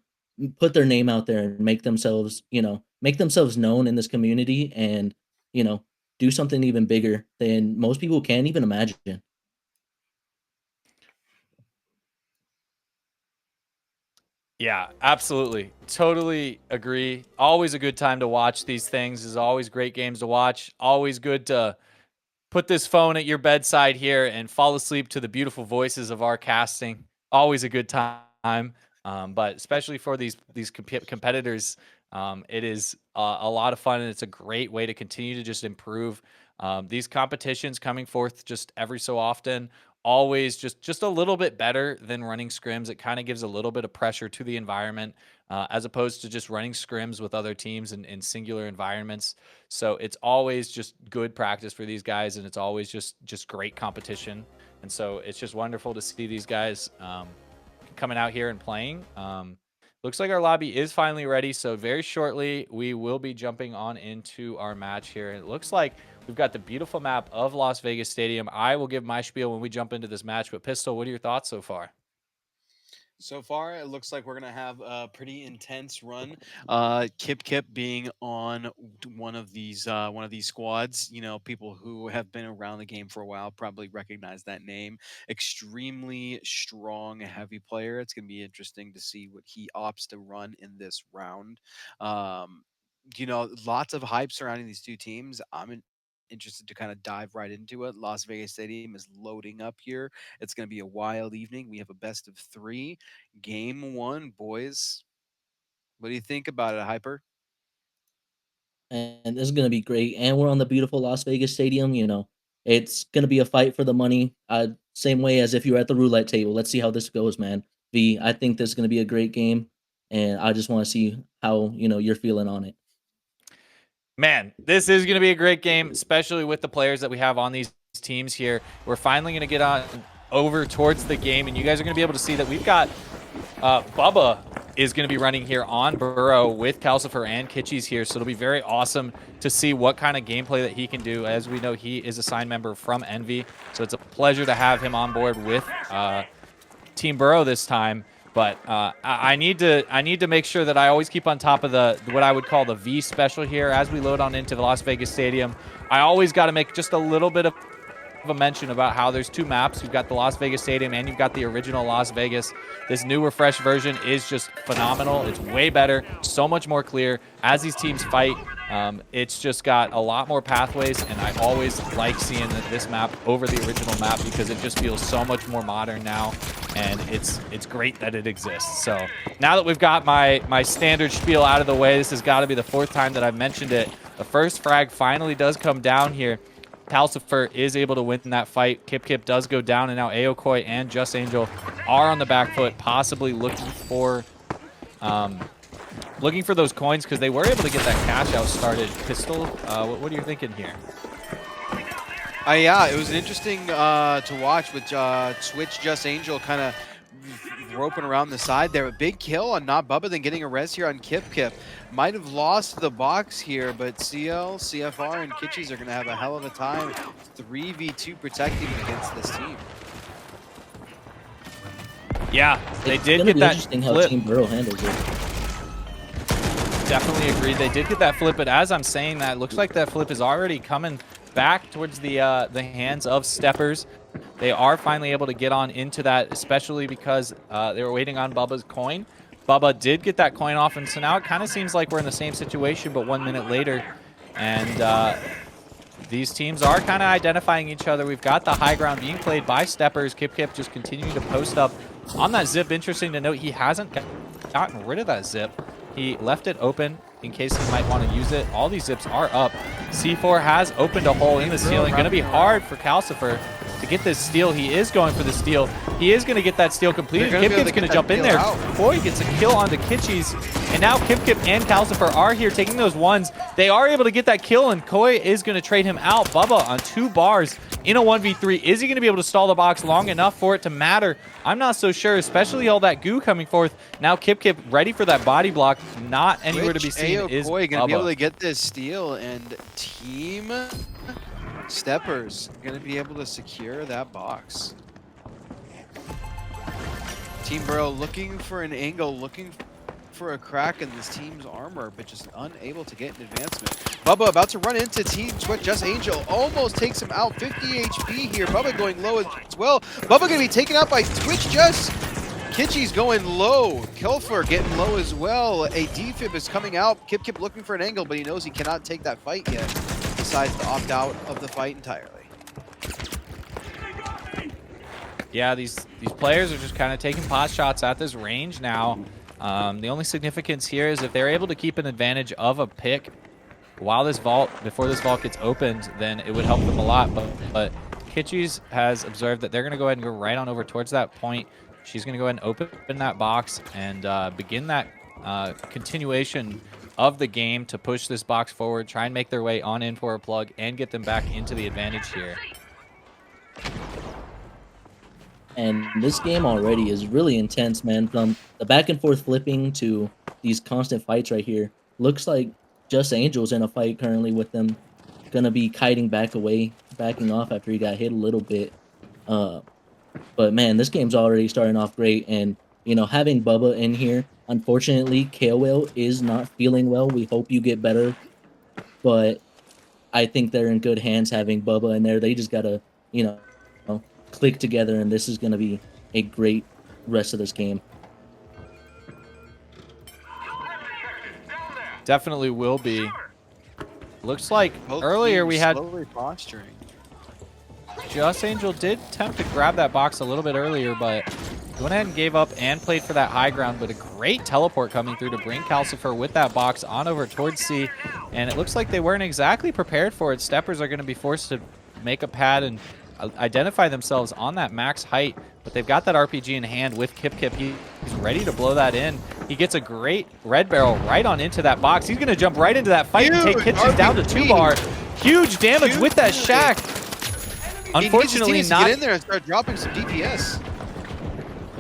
put their name out there and make themselves known in this community, and you know do something even bigger than most people can even imagine. Yeah, absolutely. Totally agree. Always a good time to watch these things. Is always great games to watch. Always good to put this phone at your bedside here and fall asleep to the beautiful voices of our casting. Always a good time. But especially for these competitors, it is a lot of fun, and it's a great way to continue to just improve. These competitions coming forth just every so often, always just a little bit better than running scrims. It kind of gives a little bit of pressure to the environment, as opposed to just running scrims with other teams in singular environments. So it's always just good practice for these guys, and it's always just great competition. And so it's just wonderful to see these guys coming out here and playing. Looks like our lobby is finally ready, so very shortly we will be jumping on into our match here. And it looks like we've got the beautiful map of Las Vegas Stadium. I will give my spiel when we jump into this match, but Pistol, what are your thoughts so far? So far, it looks like we're gonna have a pretty intense run. Kip being on one of these squads. You know, people who have been around the game for a while probably recognize that name. Extremely strong, heavy player. It's gonna be interesting to see what he opts to run in this round. Um, lots of hype surrounding these two teams. Interested to kind of dive right into it. Las Vegas Stadium is loading up here. It's going to be a wild evening. We have a best of 3. Game 1, boys. What do you think about it, Hyper? And this is gonna be great. And we're on the beautiful Las Vegas Stadium. It's gonna be a fight for the money. Same way as if you were at the roulette table. Let's see how this goes, man. V, I think this is gonna be a great game, and I just want to see how you're feeling on it. Man, this is going to be a great game, especially with the players that we have on these teams here. We're finally going to get on over towards the game, and you guys are going to be able to see that we've got Bubba is going to be running here on Burrow with Calcifer and Kitchies here, so it'll be very awesome to see what kind of gameplay that he can do. As we know, he is a signed member from Envy, so it's a pleasure to have him on board with Team Burrow this time. But I need to make sure that I always keep on top of what I would call the V special here as we load on into the Las Vegas Stadium. I always got to make just a little bit of a mention about how there's 2 maps. You've got the Las Vegas Stadium and you've got the original Las Vegas. This new refreshed version is just phenomenal. It's way better, so much more clear. As these teams fight, it's just got a lot more pathways, and I always like seeing this map over the original map because it just feels so much more modern now, and it's great that it exists. So now that we've got my standard spiel out of the way, this has got to be the 4th time that I've mentioned it. The first frag finally does come down here. Calcifer is able to win that fight. Kip does go down, and now Aokoi and Just Angel are on the back foot, possibly looking for those coins because they were able to get that cash out started. Pistol, what are you thinking here? Yeah, it was interesting to watch with Switch Just Angel kind of roping around the side there. A big kill on Not Bubba, then getting a res here on Kip. Might have lost the box here, but CL, CFR, and Kitchies are going to have a hell of a time 3v2 protecting against this team. Yeah, they It's did gonna get be that interesting how flip. Team Burrow handles it. Definitely agreed. They did get that flip, but as I'm saying that, it looks like that flip is already coming back towards the hands of Steppers. They are finally able to get on into that, especially because they were waiting on Bubba's coin. Bubba did get that coin off, and so now it kind of seems like we're in the same situation, but 1 minute later. And these teams are kind of identifying each other. We've got the high ground being played by Steppers. Kip just continuing to post up on that zip. Interesting to note, he hasn't gotten rid of that zip. He left it open in case he might want to use it. All these zips are up. C4 has opened a hole in the ceiling. Going to be hard for Calcifer to get this steal. He is going for the steal. He is going to get that steal completed. Kip's going to jump in there. Koi gets a kill onto Kitchies. And now Kip and Calcifer are here taking those ones. They are able to get that kill, and Koi is going to trade him out. Bubba on 2 bars in a 1v3. Is he going to be able to stall the box long enough for it to matter? I'm not so sure, especially all that goo coming forth. Now Kip ready for that body block. Not anywhere to be seen is Koi Bubba. going to be able to get this steal, and Team Steppers going to be able to secure that box. Team Burrow looking for an angle, looking for a crack in this team's armor, but just unable to get an advancement. Bubba about to run into Team Switch Just Angel, almost takes him out, 50 HP here. Bubba going low as well. Bubba going to be taken out by Twitch Just. Kitchi's going low. Kilfer getting low as well. A defib is coming out. Kip looking for an angle, but he knows he cannot take that fight yet. Decides to opt out of the fight entirely. Yeah, these players are just kind of taking pot shots at this range now. The only significance here is if they're able to keep an advantage of a pick while before this vault gets opened, then it would help them a lot. But Kitchies has observed that they're going to go ahead and go right on over towards that point. She's going to go ahead and open that box and begin that continuation of the game to push this box forward, try and make their way on in for a plug, and get them back into the advantage here. And this game already is really intense, man. From the back and forth flipping to these constant fights right here. Looks like Just Angel's in a fight currently with them. Gonna be kiting back away, backing off after he got hit a little bit. Uh, but man, this game's already starting off great. And, you know, having Bubba in here, unfortunately, KOL is not feeling well. We hope you get better. But I think they're in good hands having Bubba in there. They just gotta, you know, click together, and this is gonna be a great rest of this game. Definitely will be. Looks like Both earlier teams we had slowly posturing. Just Angel did attempt to grab that box a little bit earlier, but went ahead and gave up and played for that high ground. But a great teleport coming through to bring Calcifer with that box on over towards C. And it looks like they weren't exactly prepared for it. Steppers are going to be forced to make a pad and identify themselves on that max height. But they've got that RPG in hand with Kip. He's ready to blow that in. He gets a great red barrel right on into that box. He's going to jump right into that fight and take Kitchens down to 2-bar. Huge damage with that shack. Unfortunately, not not get in there and start dropping some DPS.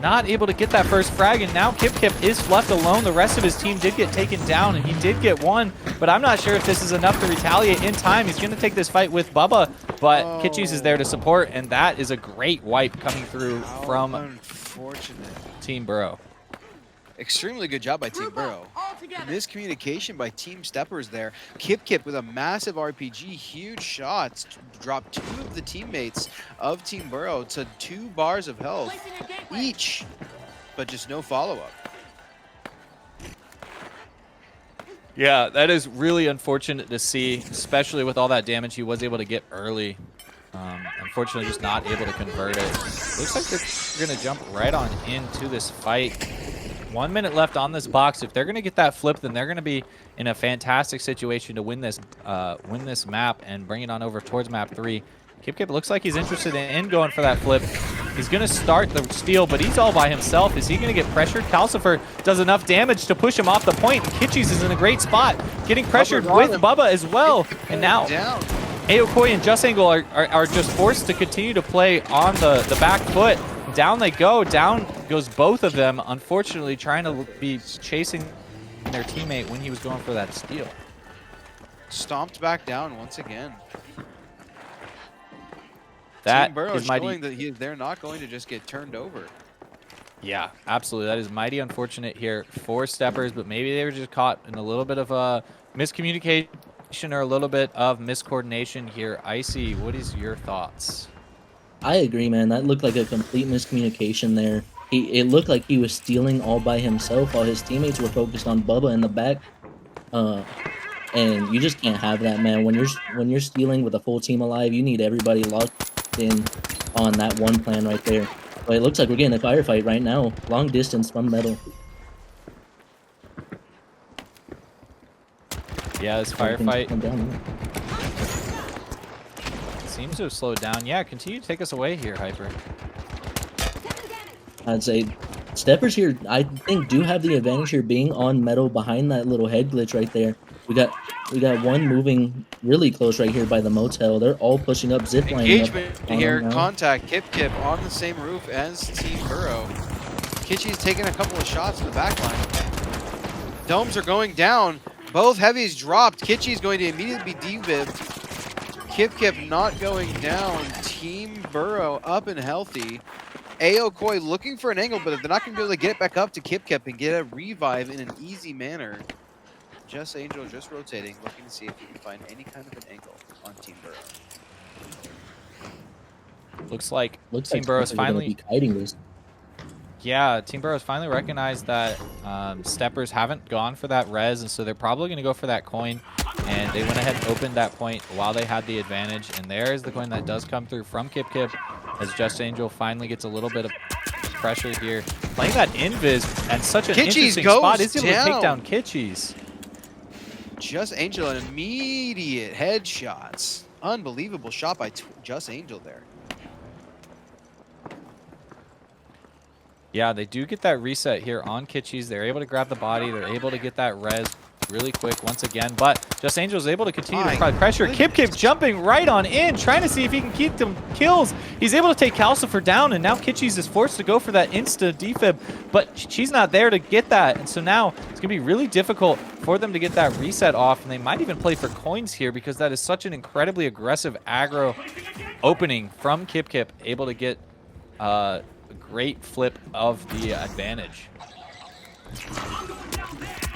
not able to get that first frag, and now Kip is left alone. The rest of his team did get taken down, and he did get one, but I'm not sure if this is enough to retaliate in time. He's going to take this fight with Bubba, but Kitchis is there to support, and that is a great wipe coming through from Unfortunate. Team Burrow. Extremely good job by Team Burrow. Miscommunication by Team Steppers there. Kip with a massive RPG, huge shots, dropped 2 of the teammates of Team Burrow to 2 bars of health each, but just no follow-up. Yeah, that is really unfortunate to see, especially with all that damage he was able to get early. Unfortunately, just not able to convert it. Looks like they're going to jump right on into this fight. 1 minute left on this box. If they're going to get that flip, then they're going to be in a fantastic situation to win this map and bring it on over towards map 3. Kip looks like he's interested in going for that flip. He's going to start the steal, but he's all by himself. Is he going to get pressured? Calcifer does enough damage to push him off the point, and Kitchis is in a great spot, getting pressured with Bubba as well. And now Aokoi and Just Angle are just forced to continue to play on the back foot. Down they go. Down goes both of them, unfortunately trying to be chasing their teammate when he was going for that steal. Stomped back down once again. That Team Burrow is mighty. showing that they're not going to just get turned over. Yeah, absolutely. That is mighty unfortunate here for Steppers, but maybe they were just caught in a little bit of a miscommunication or a little bit of miscoordination here. Icy, what is your thoughts? I agree, man. That looked like a complete miscommunication there. It looked like he was stealing all by himself while his teammates were focused on Bubba in the back. And you just can't have that, man. When you're stealing with a full team alive, you need everybody locked in on that one plan right there. But it looks like we're getting a firefight right now. Long distance from metal. Yeah, this firefight seems to have slowed down. Yeah, continue to take us away here, Hyper. I'd say Steppers here, I think, do have the advantage here being on metal behind that little head glitch right there. We got one moving really close right here by the motel. They're all pushing up, ziplining Engagement up here, contact, Kip on the same roof as Team Burrow. Kitchi's taking a couple of shots in the back line. Domes are going down. Both heavies dropped. Kitchi's going to immediately be devibbed. Kip not going down. Team Burrow up and healthy. Aokoi looking for an angle, but if they're not going to be able to get it back up to Kip and get a revive in an easy manner. Just Angel just rotating, looking to see if he can find any kind of an angle on Team Burrow. Looks like Team Burrow's finally kiting this. Yeah, Team Burrow's finally recognized that Steppers haven't gone for that res, and so they're probably going to go for that coin. And they went ahead and opened that point while they had the advantage. And there's the coin that does come through from Kip as Just Angel finally gets a little bit of pressure here. Playing that invis at such an interesting spot. Is able to take down Kitchis. Just Angel, an immediate headshots. Unbelievable shot by Just Angel there. Yeah, they do get that reset here on Kitchis. They're able to grab the body. They're able to get that res. really quick once again, but Just Angel is able to continue to My apply pressure. Kip goodness. jumping right on in, trying to see if he can keep them kills. He's able to take Calcifer down, and now Kitschy's is forced to go for that insta defib, but she's not there to get that, and so now it's going to be really difficult for them to get that reset off, and they might even play for coins here because that is such an incredibly aggressive aggro opening from Kip, able to get a great flip of the advantage.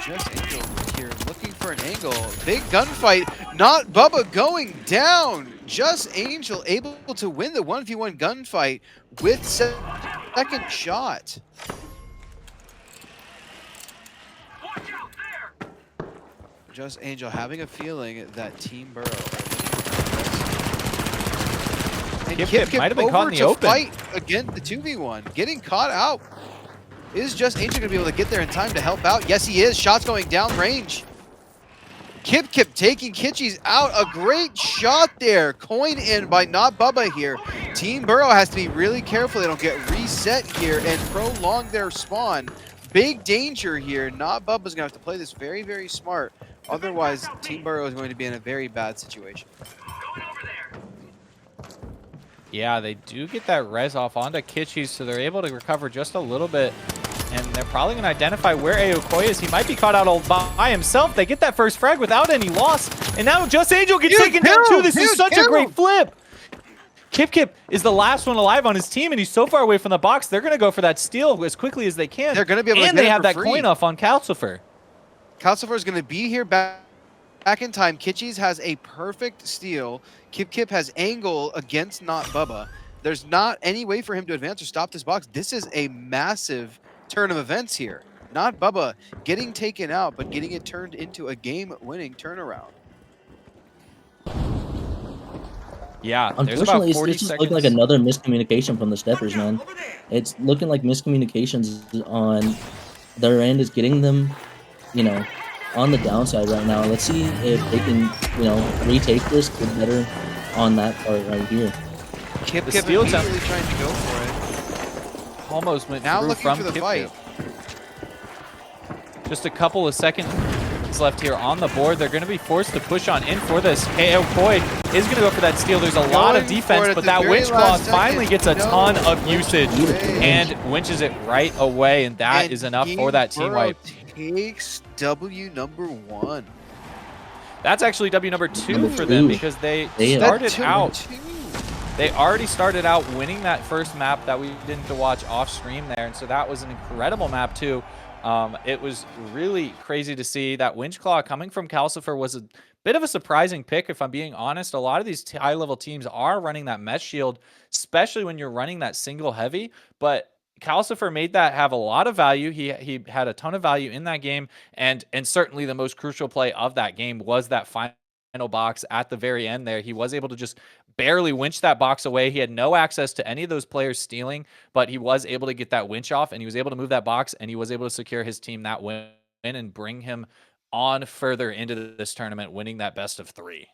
Just Angel here looking for an angle. Big gunfight. Not Bubba going down. Just Angel able to win the 1v1 gunfight with second shot. Just Angel having a feeling that Team Burrow. And Kip might have been caught in the open. Fight against the 2v1. Getting caught out. Is Just Angel going to be able to get there in time to help out? Yes, he is. Shots going down range. Kip taking Kitschy's out. A great shot there. Coin in by Not Bubba here. Team Burrow has to be really careful they don't get reset here and prolong their spawn. Big danger here. Not Bubba's going to have to play this very, very smart. Otherwise, Team Burrow is going to be in a very bad situation. Yeah, they do get that res off onto Kitschy's, so they're able to recover just a little bit. And they're probably going to identify where Aokoi is. He might be caught out all by himself. They get that first frag without any loss. And now Just Angel gets taken down too. This is such a great flip. Kip is the last one alive on his team, and he's so far away from the box. They're going to go for that steal as quickly as they can. They're going to be able to and get they it have for that free. coin off on Calcifer. Calcifer is going to be here back in time. Kitschy's has a perfect steal. Kip has angle against Not Bubba. There's not any way for him to advance or stop this box. This is a massive turn of events here. Not Bubba getting taken out, but getting it turned into a game-winning turnaround. Yeah, there's about Unfortunately, 40 it's just seconds. looking like another miscommunication from the Steppers, man. It's looking like miscommunications on their end is getting them, you know, on the downside right now. Let's see if they can, you know, retake this to better on that part right here. Kip The steal attempt immediately trying to go for it. almost went Now through looking from for the Kip. fight. Just a couple of seconds left here on the board. They're going to be forced to push on in for this. Aokoi is going to go for that steal. There's a lot of defense, but that Winch Claw finally gets a ton of usage and winches it right away, and that is enough for that team wipe. Takes W number 1. That's actually W number 2 Number for them two. because they Damn. started out. They already started out winning that first map that we didn't get to watch off stream there, and so that was an incredible map too. It was really crazy to see that Winch Claw coming from Calcifer was a bit of a surprising pick, if I'm being honest. A lot of these high-level teams are running that mesh shield, especially when you're running that single heavy, but Calcifer made that have a lot of value. He had a ton of value in that game, and certainly the most crucial play of that game was that final box at the very end there. He was able to just barely winch that box away. He had no access to any of those players stealing, but he was able to get that winch off, and he was able to move that box, and he was able to secure his team that win and bring him on further into this tournament, winning that best of 3.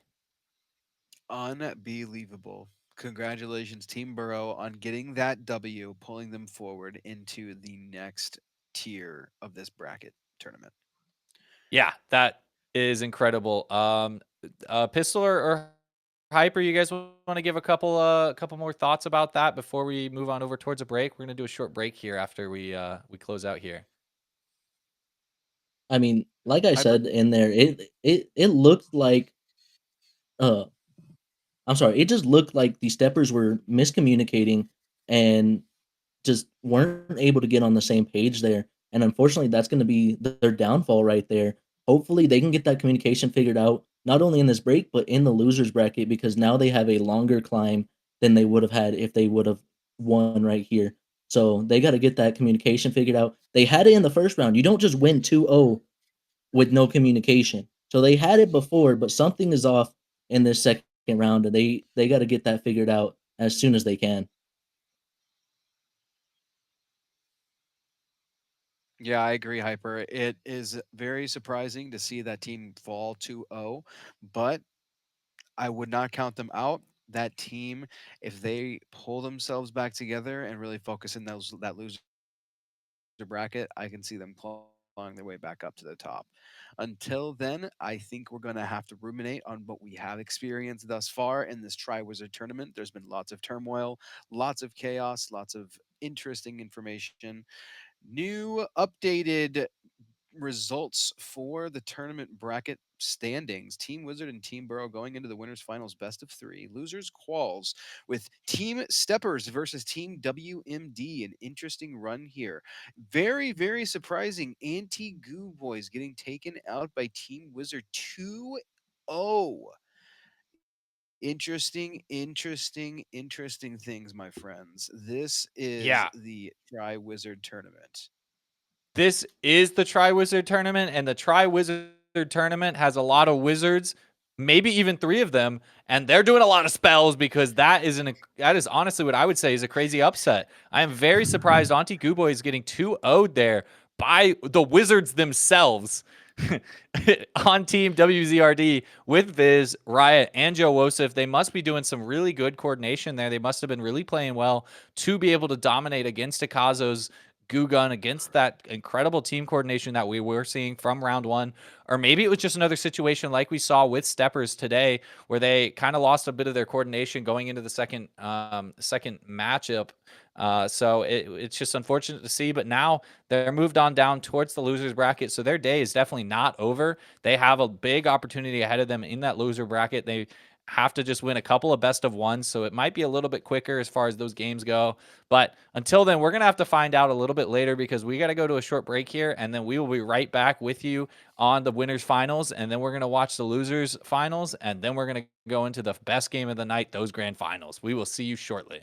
Unbelievable. Congratulations, Team Burrow, on getting that W, pulling them forward into the next tier of this bracket tournament. Yeah, that is incredible. Pistol or Hyper, you guys want to give a couple more thoughts about that before we move on over towards a break? We're going to do a short break here after we close out here. I mean, like I said in there, it looked like I'm sorry, it just looked like the Steppers were miscommunicating and just weren't able to get on the same page there. And unfortunately, that's going to be their downfall right there. Hopefully, they can get that communication figured out, not only in this break, but in the losers bracket, because now they have a longer climb than they would have had if they would have won right here. So they got to get that communication figured out. They had it in the first round. You don't just win 2-0 with no communication. So they had it before, but something is off in this second round, and they got to get that figured out as soon as they can. Yeah, I agree, Hyper. It is very surprising to see that team fall 2-0, but I would not count them out. That team, if they pull themselves back together and really focus in that loser bracket, I can see them clawing their way back up to the top. Until then, I think we're going to have to ruminate on what we have experienced thus far in this Triwizard tournament. There's been lots of turmoil, lots of chaos, lots of interesting information. New updated results for the tournament bracket standings. Team Wizard and Team Burrow going into the winners finals best of 3. Losers quals with Team Steppers versus Team WMD. An interesting run here. Very, very surprising. Anti-Goo Boys getting taken out by Team Wizard 2-0. Interesting things, my friends. This is Yeah. the Triwizard tournament. This is the Triwizard Tournament, and the Triwizard Tournament has a lot of wizards, maybe even 3 of them, and they're doing a lot of spells because that is honestly what I would say is a crazy upset. I am very surprised Auntie Gooboy is getting 2-0'd there by the wizards themselves. On Team WZRD with Viz, Riot, and Joe Wosif. They must be doing some really good coordination there. They must have been really playing well to be able to dominate against Akazo's Goo Gun, against that incredible team coordination that we were seeing from round 1. Or maybe it was just another situation like we saw with Steppers today, where they kind of lost a bit of their coordination going into the second matchup. So it's just unfortunate to see, but now they're moved on down towards the losers bracket. So their day is definitely not over. They have a big opportunity ahead of them in that loser bracket. They have to just win a couple of best of ones. So it might be a little bit quicker as far as those games go. But until then, we're going to have to find out a little bit later because we got to go to a short break here. And then we will be right back with you on the winners finals. And then we're going to watch the losers finals. And then we're going to go into the best game of the night, those grand finals. We will see you shortly.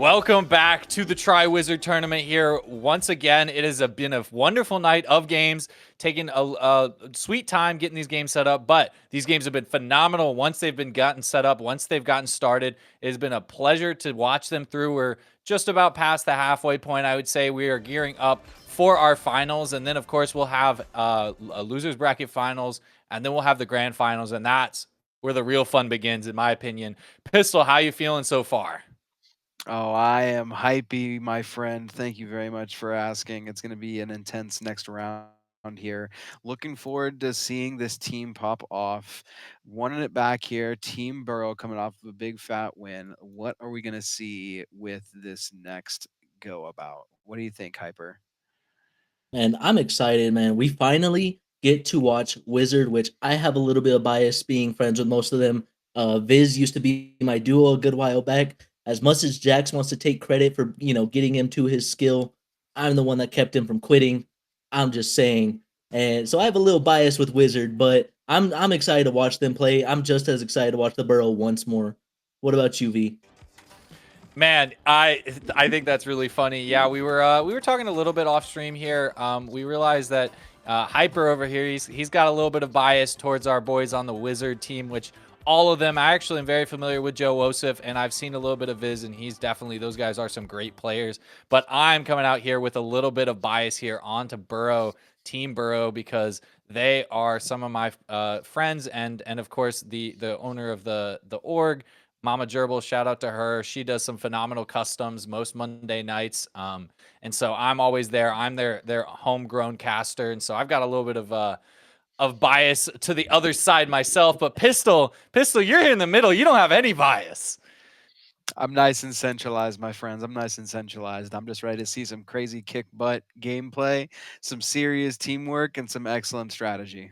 Welcome back to the Triwizard Tournament here. Once again, it has been a wonderful night of games, taking a sweet time getting these games set up, but these games have been phenomenal once they've been gotten set up, once they've gotten started. It has been a pleasure to watch them through. We're just about past the halfway point, I would say. We are gearing up for our finals, and then, of course, we'll have a losers bracket finals, and then we'll have the grand finals, and that's where the real fun begins, in my opinion. Pistol, how you feeling so far? Oh, I am hypey, my friend. Thank you very much for asking. It's going to be an intense next round here. Looking forward to seeing this team pop off. Wanting it back here. Team Burrow coming off of a big fat win. What are we going to see with this next go about? What do you think, Hyper? And I'm excited, man. We finally get to watch Wizard, which I have a little bit of bias being friends with most of them. Viz used to be my duo a good while back. As much as Jax wants to take credit for, getting him to his skill, I'm the one that kept him from quitting. I'm just saying. And so I have a little bias with Wizard, but I'm excited to watch them play. I'm just as excited to watch the Burrow once more. What about you, V? Man, I think that's really funny. Yeah, we were talking a little bit off stream here. We realized that Hyper over here, he's got a little bit of bias towards our boys on the Wizard team, which all of them, I actually am very familiar with Joe Osif, and I've seen a little bit of Viz, and he's definitely, those guys are some great players. But I'm coming out here with a little bit of bias here onto Burrow, Team Burrow, because they are some of my friends, and of course the owner of the org, Mama Gerbil, shout out to her. She does some phenomenal customs most Monday nights. And so I'm always there. I'm their homegrown caster. And so I've got a little bit of bias to the other side myself. But Pistol, you're here in the middle. You don't have any bias. I'm nice and centralized, my friends. I'm nice and centralized. I'm just ready to see some crazy kick butt gameplay, some serious teamwork, and some excellent strategy.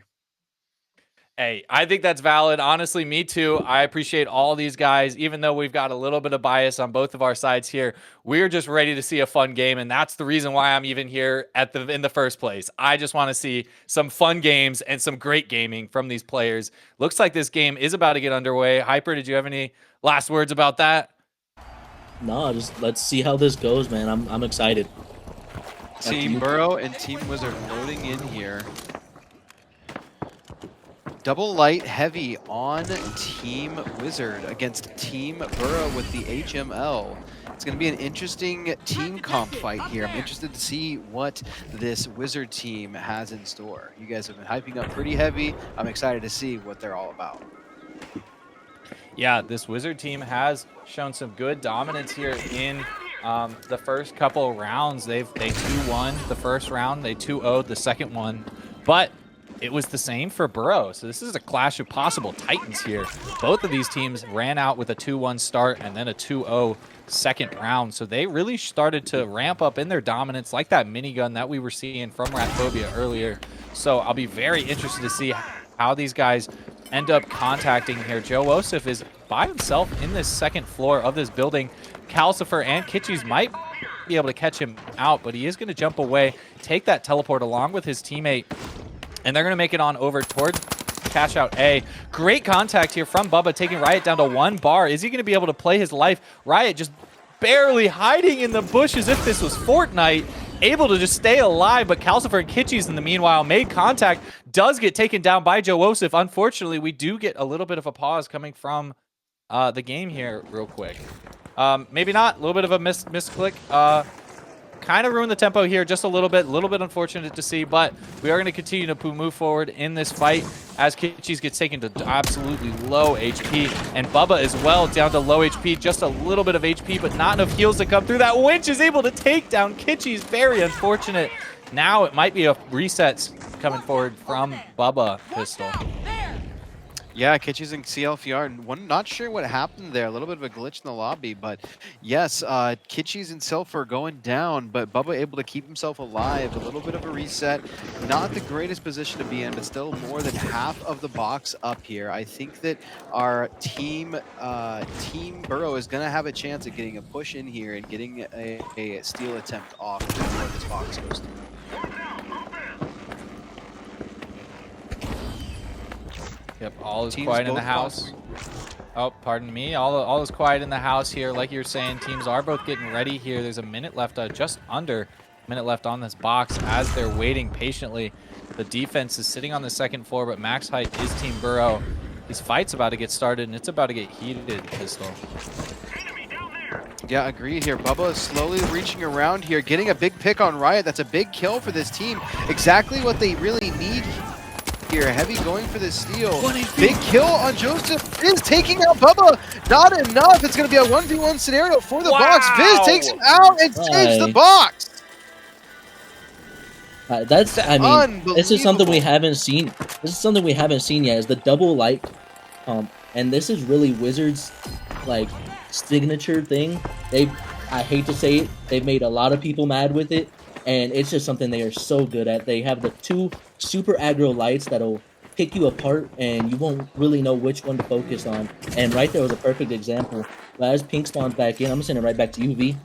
Hey, I think that's valid. Honestly, me too. I appreciate all these guys, even though we've got a little bit of bias on both of our sides here. We're just ready to see a fun game, and that's the reason why I'm even here in the first place. I just want to see some fun games and some great gaming from these players. Looks like this game is about to get underway. Hyper, did you have any last words about that? No, just let's see how this goes, man. I'm excited. Team Burrow and Team Wizard loading in here. Double light heavy on Team Wizard against Team Burrow with the HML. It's going to be an interesting team comp fight here. I'm interested to see what this Wizard team has in store. You guys have been hyping up pretty heavy. I'm excited to see what they're all about. Yeah, this Wizard team has shown some good dominance here in the first couple rounds. They 2-1 the first round. They 2-0'd the second one. But it was the same for Burrow. So this is a clash of possible titans here. Both of these teams ran out with a 2-1 start and then a 2-0 second round. So they really started to ramp up in their dominance, like that minigun that we were seeing from Ratphobia earlier. So I'll be very interested to see how these guys end up contacting here. Joe Osif is by himself in this second floor of this building. Calcifer and Kitchies might be able to catch him out, but he is going to jump away, take that teleport along with his teammate, and they're going to make it on over towards cash out A. Great contact here from Bubba, taking Riot down to 1 bar. Is he going to be able to play his life? Riot just barely hiding in the bush as if this was Fortnite, able to just stay alive, but Calcifer and Kitchies in the meanwhile made contact, does get taken down by Joe Osif. Unfortunately, we do get a little bit of a pause coming from the game here real quick. Maybe not, a little bit of a misclick. Kind of ruined the tempo here just a little bit unfortunate to see, but we are going to continue to move forward in this fight as Kitchies gets taken to absolutely low HP, and Bubba as well down to low HP, just a little bit of HP, but not enough heals to come through. That winch is able to take down Kitchies, very unfortunate. Now it might be a reset coming forward from Bubba Pistol. Yeah, Kitchies and CLFR. Not sure what happened there. A little bit of a glitch in the lobby, but yes, Kitchies and Selfer going down, but Bubba able to keep himself alive. A little bit of a reset. Not the greatest position to be in, but still more than half of the box up here. I think that our team Burrow is going to have a chance at getting a push in here and getting a steal attempt off before this box goes through. Yep, all is quiet in the house. Oh, pardon me. All is quiet in the house here. Like you're saying, teams are both getting ready here. There's a minute left, just under a minute left on this box as they're waiting patiently. The defense is sitting on the second floor, but max height is Team Burrow. This fight's about to get started, and it's about to get heated, Pistol. Yeah, agreed here. Bubba is slowly reaching around here, getting a big pick on Riot. That's a big kill for this team. Exactly what they really need here. Heavy going for the steal. Big kill on Joseph. Is taking out Bubba. Not enough. It's going to be a 1v1 scenario for the box. Viz takes him out and saves the box. I mean, this is something we haven't seen. This is something we haven't seen yet. Is the double light pump, and this is really Wizards' like signature thing. I hate to say it, they've made a lot of people mad with it, and it's just something they are so good at. They have the 2 super aggro lights that'll pick you apart, and you won't really know which one to focus on. And right there was a perfect example. But as Pink spawns back in, I'm gonna send it right back to you, V.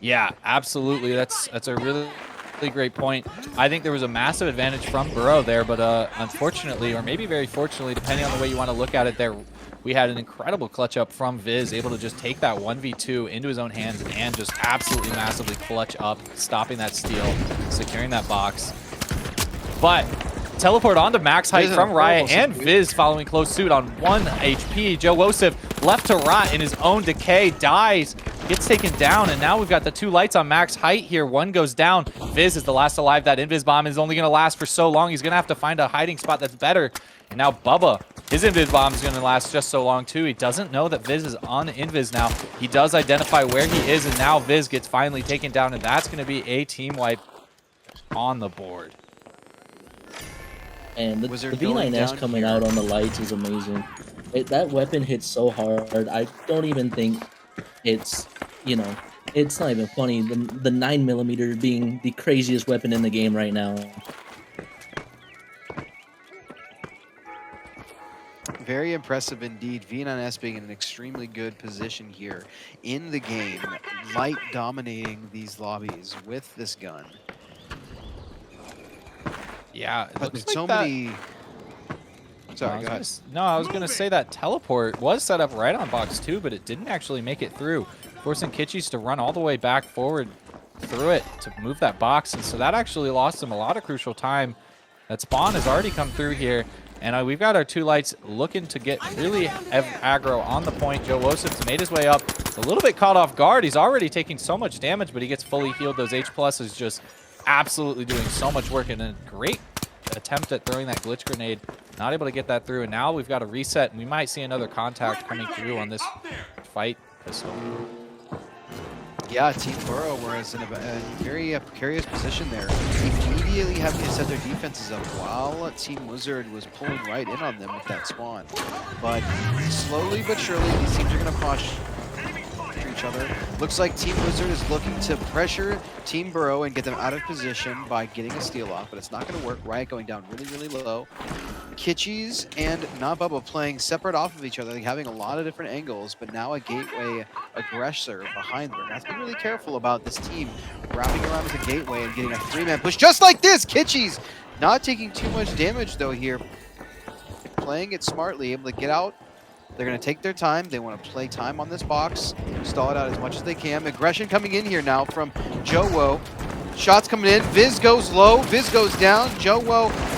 Yeah, absolutely. That's a really great point. I think there was a massive advantage from Burrow there, but unfortunately, or maybe very fortunately, depending on the way you want to look at it there, we had an incredible clutch up from Viz, able to just take that 1v2 into his own hands and just absolutely massively clutch up, stopping that steal, securing that box. But teleport onto max height from Riot and Viz following close suit on 1 HP. Joseph left to rot in his own decay, dies, gets taken down, and now we've got the 2 lights on max height here. One goes down. Viz is the last alive. That Invis bomb is only going to last for so long. He's going to have to find a hiding spot that's better. And now Bubba, his Invis bomb is going to last just so long too. He doesn't know that Viz is on Invis now. He does identify where he is, and now Viz gets finally taken down, and that's going to be a team wipe on the board. And the V9S coming out on the lights is amazing. That weapon hits so hard. I don't even think it's, you know, it's not even funny. The 9mm being the craziest weapon in the game right now. Very impressive indeed. V9S being in an extremely good position here in the game. Light dominating these lobbies with this gun. Yeah, it looks like so that... many. Sorry, go ahead. No, I was gonna say that teleport was set up right on box 2, but it didn't actually make it through, forcing Kitschys to run all the way back forward through it to move that box, and so that actually lost him a lot of crucial time. That spawn has already come through here, and we've got our 2 lights looking to get really aggro on the point. Joseph's made his way up. It's a little bit caught off guard. He's already taking so much damage, but he gets fully healed. Those H+ is just absolutely doing so much work, and a great attempt at throwing that glitch grenade. Not able to get that through, and now we've got a reset, and we might see another contact coming through on this fight. Pistol. Yeah, Team Burrow was in a very precarious position there. Immediately having to set their defenses up while Team Wizard was pulling right in on them with that spawn. But slowly but surely, these teams are going to push each other. Looks like Team Wizard is looking to pressure Team Burrow and get them out of position by getting a steal off, but it's not going to work. Riot going down really, really low. Kitschys and Bubba playing separate off of each other, like having a lot of different angles, but now a gateway aggressor behind them. That's been really careful about this team wrapping around with a gateway and getting a 3-man push just like this. Kitschys not taking too much damage though here, playing it smartly, able to get out. They're going to take their time. They want to play time on this box, stall it out as much as they can. Aggression coming in here now from Joe. Shots coming in. Viz goes low. Viz goes down. Joe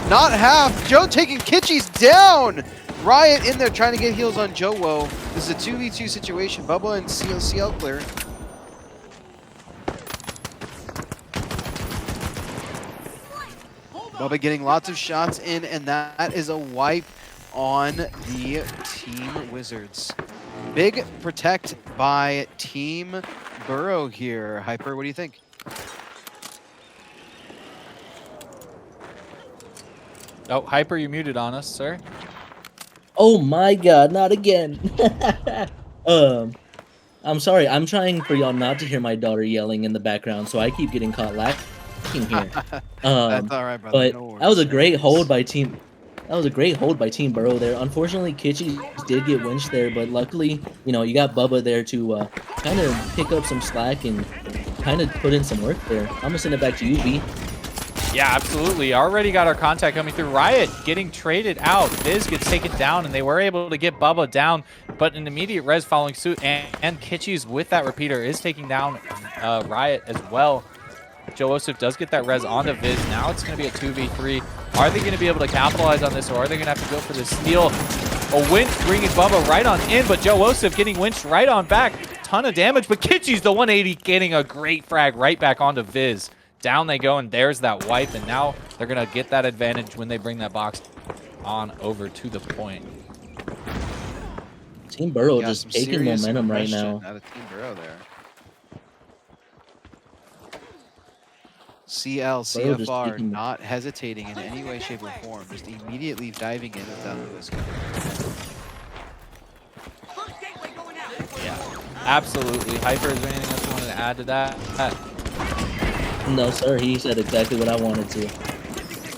not half. Joe taking Kitschys down. Riot in there trying to get heals on Joe. This is a 2v2 situation. Bubba and CL clear. Bubba getting lots of shots in, and that is a wipe on the Team Wizards. Big protect by Team Burrow here. Hyper, what do you think? Oh, Hyper, you muted on us, sir. Oh my god, not again. I'm sorry. I'm trying for y'all not to hear my daughter yelling in the background, so I keep getting caught laughing here. That's all right, brother. But No worries. that was a great hold by Team. That was a great hold by Team Burrow there. Unfortunately, Kitschys did get winched there, but luckily, you know, you got Bubba there to kind of pick up some slack and kind of put in some work there. I'm gonna send it back to you, V. Yeah, absolutely. Already got our contact coming through. Riot getting traded out. Viz gets taken down, and they were able to get Bubba down, but an immediate res following suit, and Kitchies with that repeater is taking down Riot as well. Joseph does get that res onto Viz. Now it's going to be a 2v3. Are they going to be able to capitalize on this, or are they going to have to go for the steal? A winch bringing Bubba right on in, but Joseph getting winched right on back. Ton of damage, but Kitchies, the 180, getting a great frag right back onto Viz. Down they go, and there's that wipe, and now they're going to get that advantage when they bring that box on over to the point. Team Burrow Got just some taking serious momentum right aggression now. out of Team Burrow there. CL, Burrow just CFR taking. not hesitating in any way, shape, or form, just immediately diving in with that Lewis gun. Yeah, absolutely. Hyper, is there anything else you wanted to add to that? No, sir. He said exactly what I wanted to.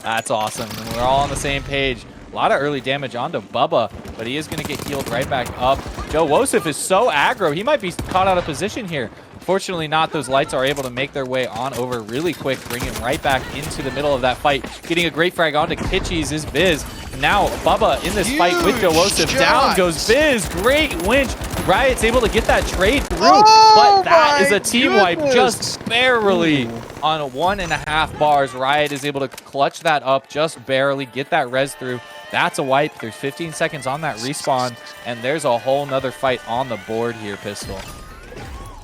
That's awesome. And we're all on the same page. A lot of early damage onto Bubba, but he is going to get healed right back up. Joseph is so aggro. He might be caught out of position here. Fortunately not. Those lights are able to make their way on over really quick, bringing him right back into the middle of that fight. Getting a great frag onto Kitchies is Viz. Now Bubba in this fight with Joseph. Down goes Viz. Great winch. Riot's able to get that trade through, but that is a team wipe just barely. On 1.5 bars. Riot is able to clutch that up just barely, get that res through. That's a wipe. There's 15 seconds on that respawn, and there's a whole nother fight on the board here, Pistol.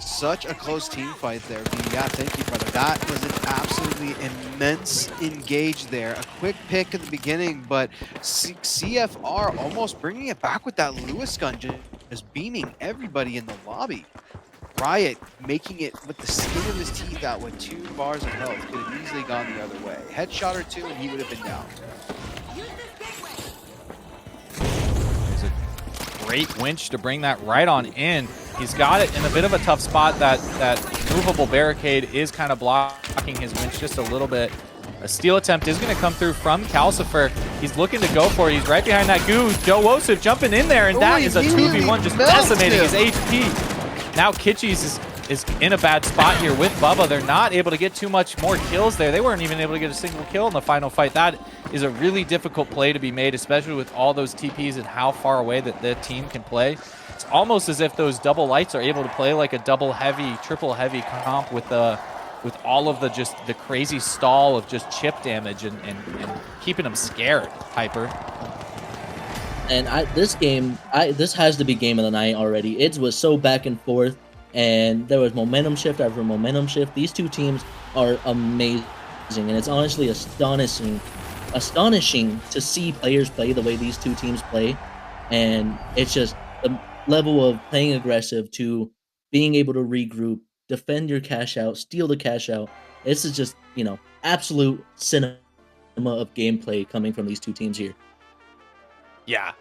Such a close team fight there, V. Yeah, thank you, brother. That was an absolutely immense engage there. A quick pick at the beginning, but CFR almost bringing it back with that Lewis gun, just beaming everybody in the lobby. Riot making it with the skin of his teeth out with 2 bars of health. Could have easily gone the other way. Headshot or 2 and he would have been down. It's a great winch to bring that right on in. He's got it in a bit of a tough spot. That movable barricade is kind of blocking his winch just a little bit. A steal attempt is going to come through from Calcifer. He's looking to go for it. He's right behind that goo. Joseph jumping in there, and that is a 2v1 just decimating his HP. Now Kitchies is in a bad spot here with Bubba. They're not able to get too much more kills there. They weren't even able to get a single kill in the final fight. That is a really difficult play to be made, especially with all those TPs and how far away that the team can play. It's almost as if those double lights are able to play like a double heavy, triple heavy comp with all of the crazy stall of just chip damage and keeping them scared, Hyper. And this has to be game of the night already. It was so back and forth, and there was momentum shift after momentum shift. These two teams are amazing, and it's honestly astonishing to see players play the way these two teams play. And it's just the level of playing aggressive to being able to regroup, defend your cash out, steal the cash out. This is just, absolute cinema of gameplay coming from these two teams here. Yeah,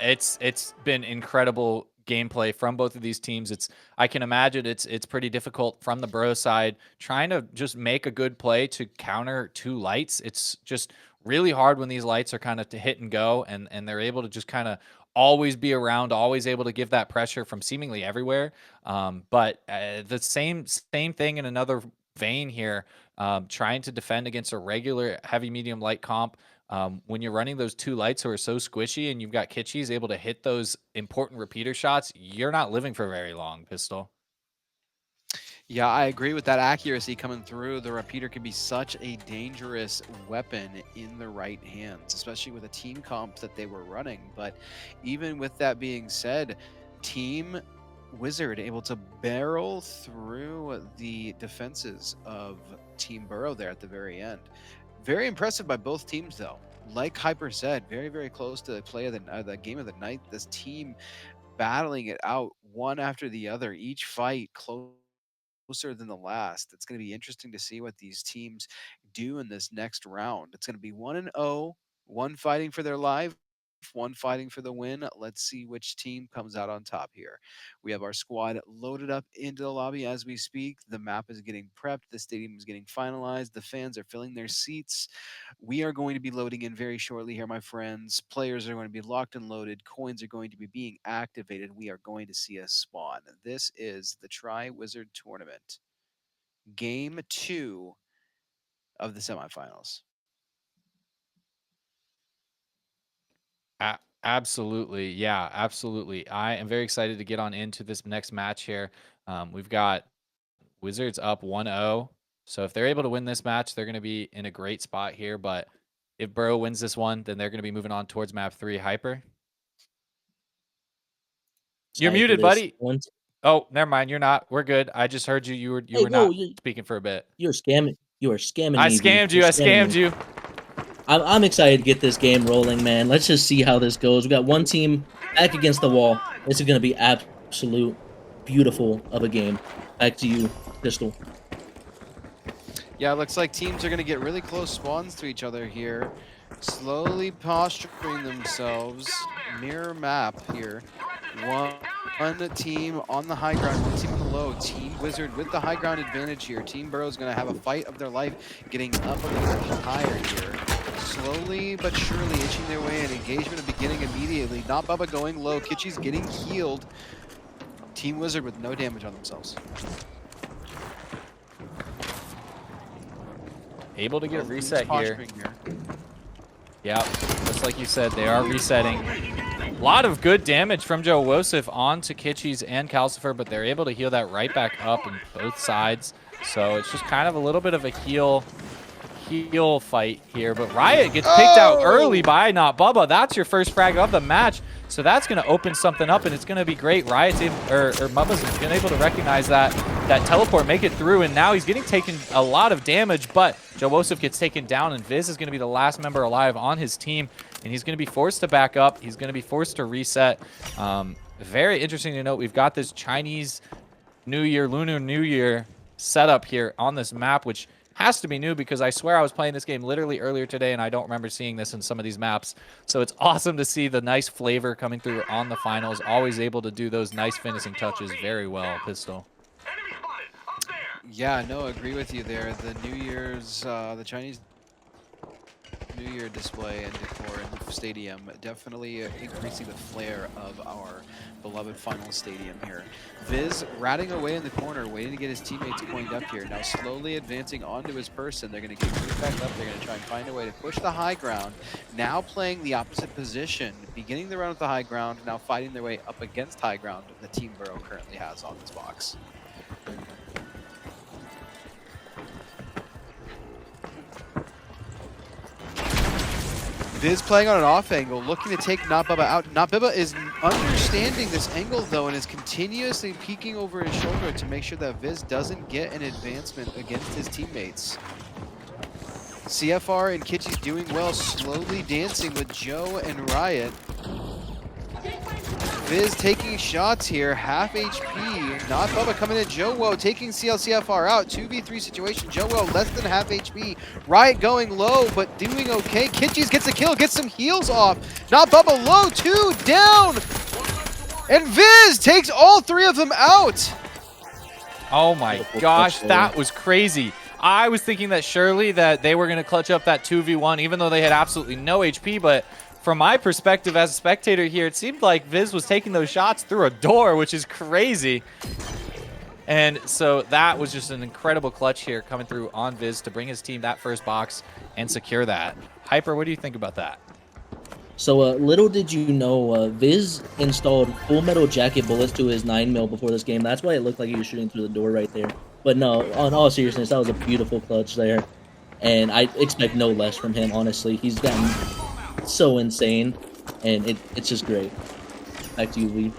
it's been incredible gameplay from both of these teams. I can imagine it's pretty difficult from the Bro side trying to just make a good play to counter 2 lights. It's just really hard when these lights are kind of to hit and go, and they're able to just kind of always be around, always able to give that pressure from seemingly everywhere. But the same thing in another vein here, trying to defend against a regular heavy medium light comp. When you're running those 2 lights who are so squishy and you've got Kitchies able to hit those important repeater shots, you're not living for very long, Pistol. Yeah, I agree with that accuracy coming through. The repeater can be such a dangerous weapon in the right hands, especially with a team comp that they were running. But even with that being said, Team Wizard able to barrel through the defenses of Team Burrow there at the very end. Very impressive by both teams, though. Like Hyper said, very, very close to the play of the game of the night. This team battling it out one after the other, each fight closer than the last. It's going to be interesting to see what these teams do in this next round. It's going to be 1-0, one fighting for their life, one fighting for the win. Let's see which team comes out on top here. We have our squad loaded up into the lobby as we speak. The map is getting prepped. The stadium is getting finalized. The fans are filling their seats. We are going to be loading in very shortly here, my friends. Players are going to be locked and loaded. Coins are going to be being activated. We are going to see a spawn. This is the Triwizard Tournament. Game 2 of the semifinals. Absolutely. Yeah, absolutely. I am very excited to get on into this next match here. We've got Wizards up 1-0. So if they're able to win this match, they're going to be in a great spot here. But if Burrow wins this one, then they're going to be moving on towards map 3. Hyper? You're Excited for muted, this buddy. one. Oh, never mind. You're not. We're good. I just heard you. You were Hey, were no, not speaking for a bit. you're scamming. You are scamming I me. scammed V. you. You're I scamming scammed me. you. I'm excited to get this game rolling, man. Let's just see how this goes. We got one team back against the wall. This is going to be absolute beautiful of a game. Back to you, Pistol. Yeah, it looks like teams are going to get really close spawns to each other here. Slowly posturing themselves. Mirror map here. One team on the high ground, one team on the low. Team Wizard with the high ground advantage here. Team Burrow's going to have a fight of their life, getting up a little bit higher here. Slowly but surely inching their way in. Engagement beginning immediately. Not Bubba going low. Kitschy's getting healed. Team Wizard with no damage on themselves. Able to get a reset here. Posturing here. Yep, just like you said, they are resetting. A lot of good damage from Joe Wosif onto Kitschy's and Calcifer, but they're able to heal that right back up in both sides. So it's just kind of a little bit of a heal fight here. But Riot gets picked out early by Not Bubba. That's your first frag of the match. So that's going to open something up, and it's going to be great. Riot's able, or Bubba's been able to recognize that teleport, make it through, and now he's getting taken a lot of damage, but Joe Wosif gets taken down, and Viz is going to be the last member alive on his team, and he's going to be forced to back up. He's going to be forced to reset. Very interesting to note, we've got this Chinese New Year, Lunar New Year setup here on this map, which has to be new because I swear I was playing this game literally earlier today and I don't remember seeing this in some of these maps. So it's awesome to see the nice flavor coming through on the finals. Always able to do those nice finishing touches very well, Pistol. Yeah, no, agree with you there. The New Year's, the Chinese New Year display and decor in the stadium definitely increasing the flair of our beloved final stadium here. Viz ratting away in the corner, waiting to get his teammates coined up here. Now slowly advancing onto his person. They're going to get moved back up. They're going to try and find a way to push the high ground. Now playing the opposite position, beginning the run with the high ground, now fighting their way up against high ground the Team Burrow currently has on this box. Viz playing on an off angle, looking to take Not Bubba out. Not Bubba is understanding this angle though and is continuously peeking over his shoulder to make sure that Viz doesn't get an advancement against his teammates. CFR and Kitschy's doing well, slowly dancing with Joe and Riot. Viz taking shots here, half HP. Not Bubba coming in. Joe Woe taking CLCFR out. 2v3 situation. Joe Woe less than half HP. Riot going low, but doing okay. Kitschy's gets a kill, gets some heals off. Not Bubba low, 2 down. And Viz takes all 3 of them out. Oh my gosh, that was crazy. I was thinking that surely that they were going to clutch up that 2v1, even though they had absolutely no HP, but from my perspective as a spectator here, it seemed like Viz was taking those shots through a door, which is crazy. And so that was just an incredible clutch here coming through on Viz to bring his team that first box and secure that. Hyper, what do you think about that? So little did you know, Viz installed full metal jacket bullets to his 9mm before this game. That's why it looked like he was shooting through the door right there. But no, on all seriousness, that was a beautiful clutch there. And I expect no less from him, honestly. He's gotten so insane, and it's just great. Back to you, Lee.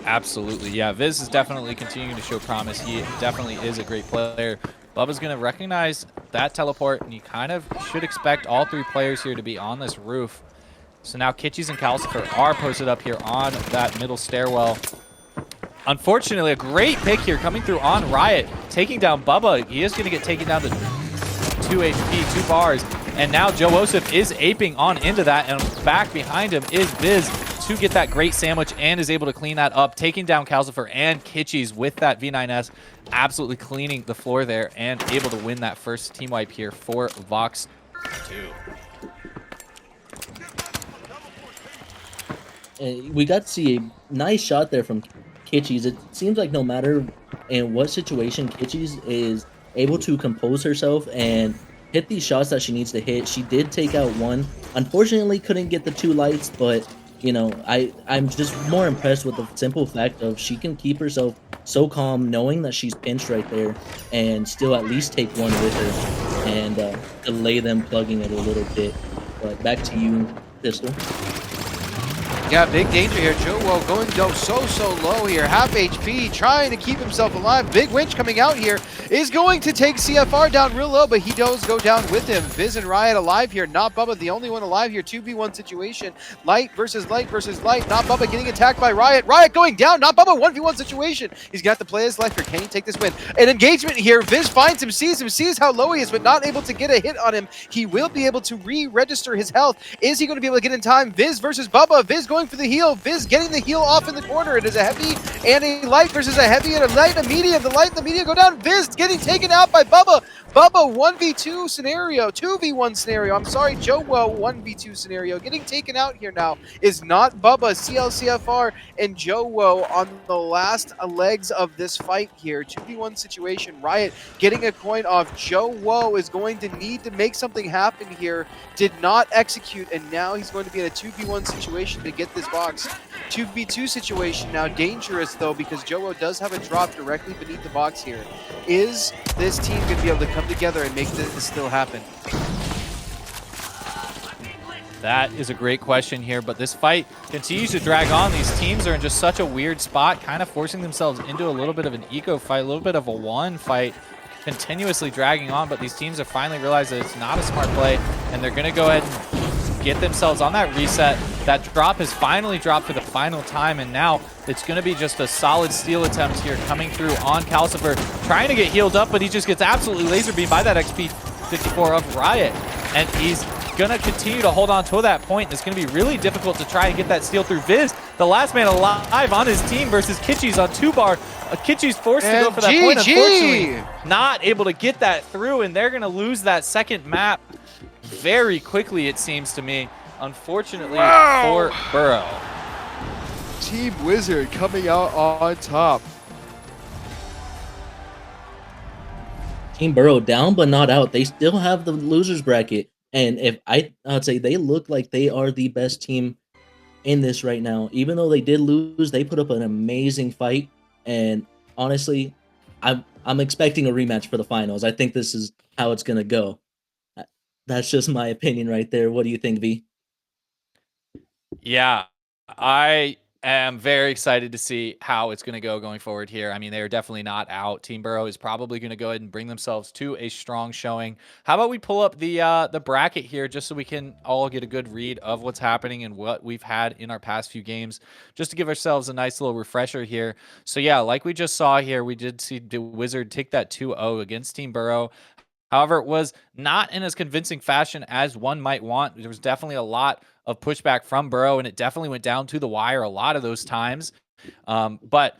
Absolutely, yeah. Viz is definitely continuing to show promise. He definitely is a great player. Bubba's going to recognize that teleport, and you kind of should expect all 3 players here to be on this roof. So now Kitschy's and Calcifer are posted up here on that middle stairwell. Unfortunately, a great pick here coming through on Riot, taking down Bubba. He is going to get taken down to 2 HP, 2 bars. And now Joe Wosif is aping on into that, and back behind him is Viz to get that great sandwich and is able to clean that up, taking down Calcifer and Kitschy's with that V9S, absolutely cleaning the floor there and able to win that first team wipe here for Vox 2. We got to see a nice shot there from Kitschy's. It seems like no matter in what situation, Kitschy's is able to compose herself and hit these shots that she needs to hit. She did take out one. Unfortunately, couldn't get the two lights, but I'm just more impressed with the simple fact of she can keep herself so calm, knowing that she's pinched right there, and still at least take one with her and delay them plugging it a little bit. But back to you, Pistol. Yeah, big danger here. Joe going down so low here. Half HP, trying to keep himself alive. Big winch coming out here is going to take CFR down real low, but he does go down with him. Viz and Riot alive here. Not Bubba, the only one alive here. 2v1 situation. Light versus light versus light. Not Bubba getting attacked by Riot. Riot going down. Not Bubba, 1v1 situation. He's got to play his life here. Can he take this win? An engagement here. Viz finds him, sees how low he is, but not able to get a hit on him. He will be able to re-register his health. Is he going to be able to get in time? Viz versus Bubba. Viz going for the heal. Viz getting the heal off in the corner. It is a heavy and a light versus a heavy and a light and a medium. The light and the medium go down. Viz getting taken out by Bubba. Bubba 1v2 scenario, 2v1 scenario. I'm sorry, Joe 1v2 scenario. Getting taken out here now is not Bubba, CLCFR, and Joe on the last legs of this fight here. 2v1 situation. Riot getting a coin off. Joe is going to need to make something happen here. Did not execute, and now he's going to be in a 2v1 situation to get this box. 2v2 situation now, dangerous though, because Joe does have a drop directly beneath the box here. Is this team going to be able to come together and make this still happen? That is a great question here, but this fight continues to drag on. These teams are in just such a weird spot, kind of forcing themselves into a little bit of an eco fight, a little bit of a one fight, continuously dragging on, but these teams have finally realized that it's not a smart play, and they're going to go ahead and get themselves on that reset. That drop has finally dropped for the final time, and now it's going to be just a solid steal attempt here coming through on Calcifer, trying to get healed up, but he just gets absolutely laser beamed by that XP 54 of Riot, and he's going to continue to hold on to that point. It's going to be really difficult to try and get that steal through. Viz, the last man alive on his team versus Kitschy's on 2-bar. Kitschy's forced to go for that point, unfortunately. Not able to get that through, and they're going to lose that second map very quickly, it seems to me, unfortunately for Burrow. Team Wizard coming out on top. Team Burrow down but not out. They still have the losers bracket. And I'd say they look like they are the best team in this right now. Even though they did lose, they put up an amazing fight. And honestly, I'm expecting a rematch for the finals. I think this is how it's gonna go. That's just my opinion right there. What do you think, V? Yeah, I am very excited to see how it's going to go going forward here. I mean, they are definitely not out. Team Burrow is probably going to go ahead and bring themselves to a strong showing. How about we pull up the bracket here just so we can all get a good read of what's happening and what we've had in our past few games, just to give ourselves a nice little refresher here. So yeah, like we just saw here, we did see the Wizard take that 2-0 against Team Burrow. However, it was not in as convincing fashion as one might want. There was definitely a lot of pushback from Burrow, and it definitely went down to the wire a lot of those times. But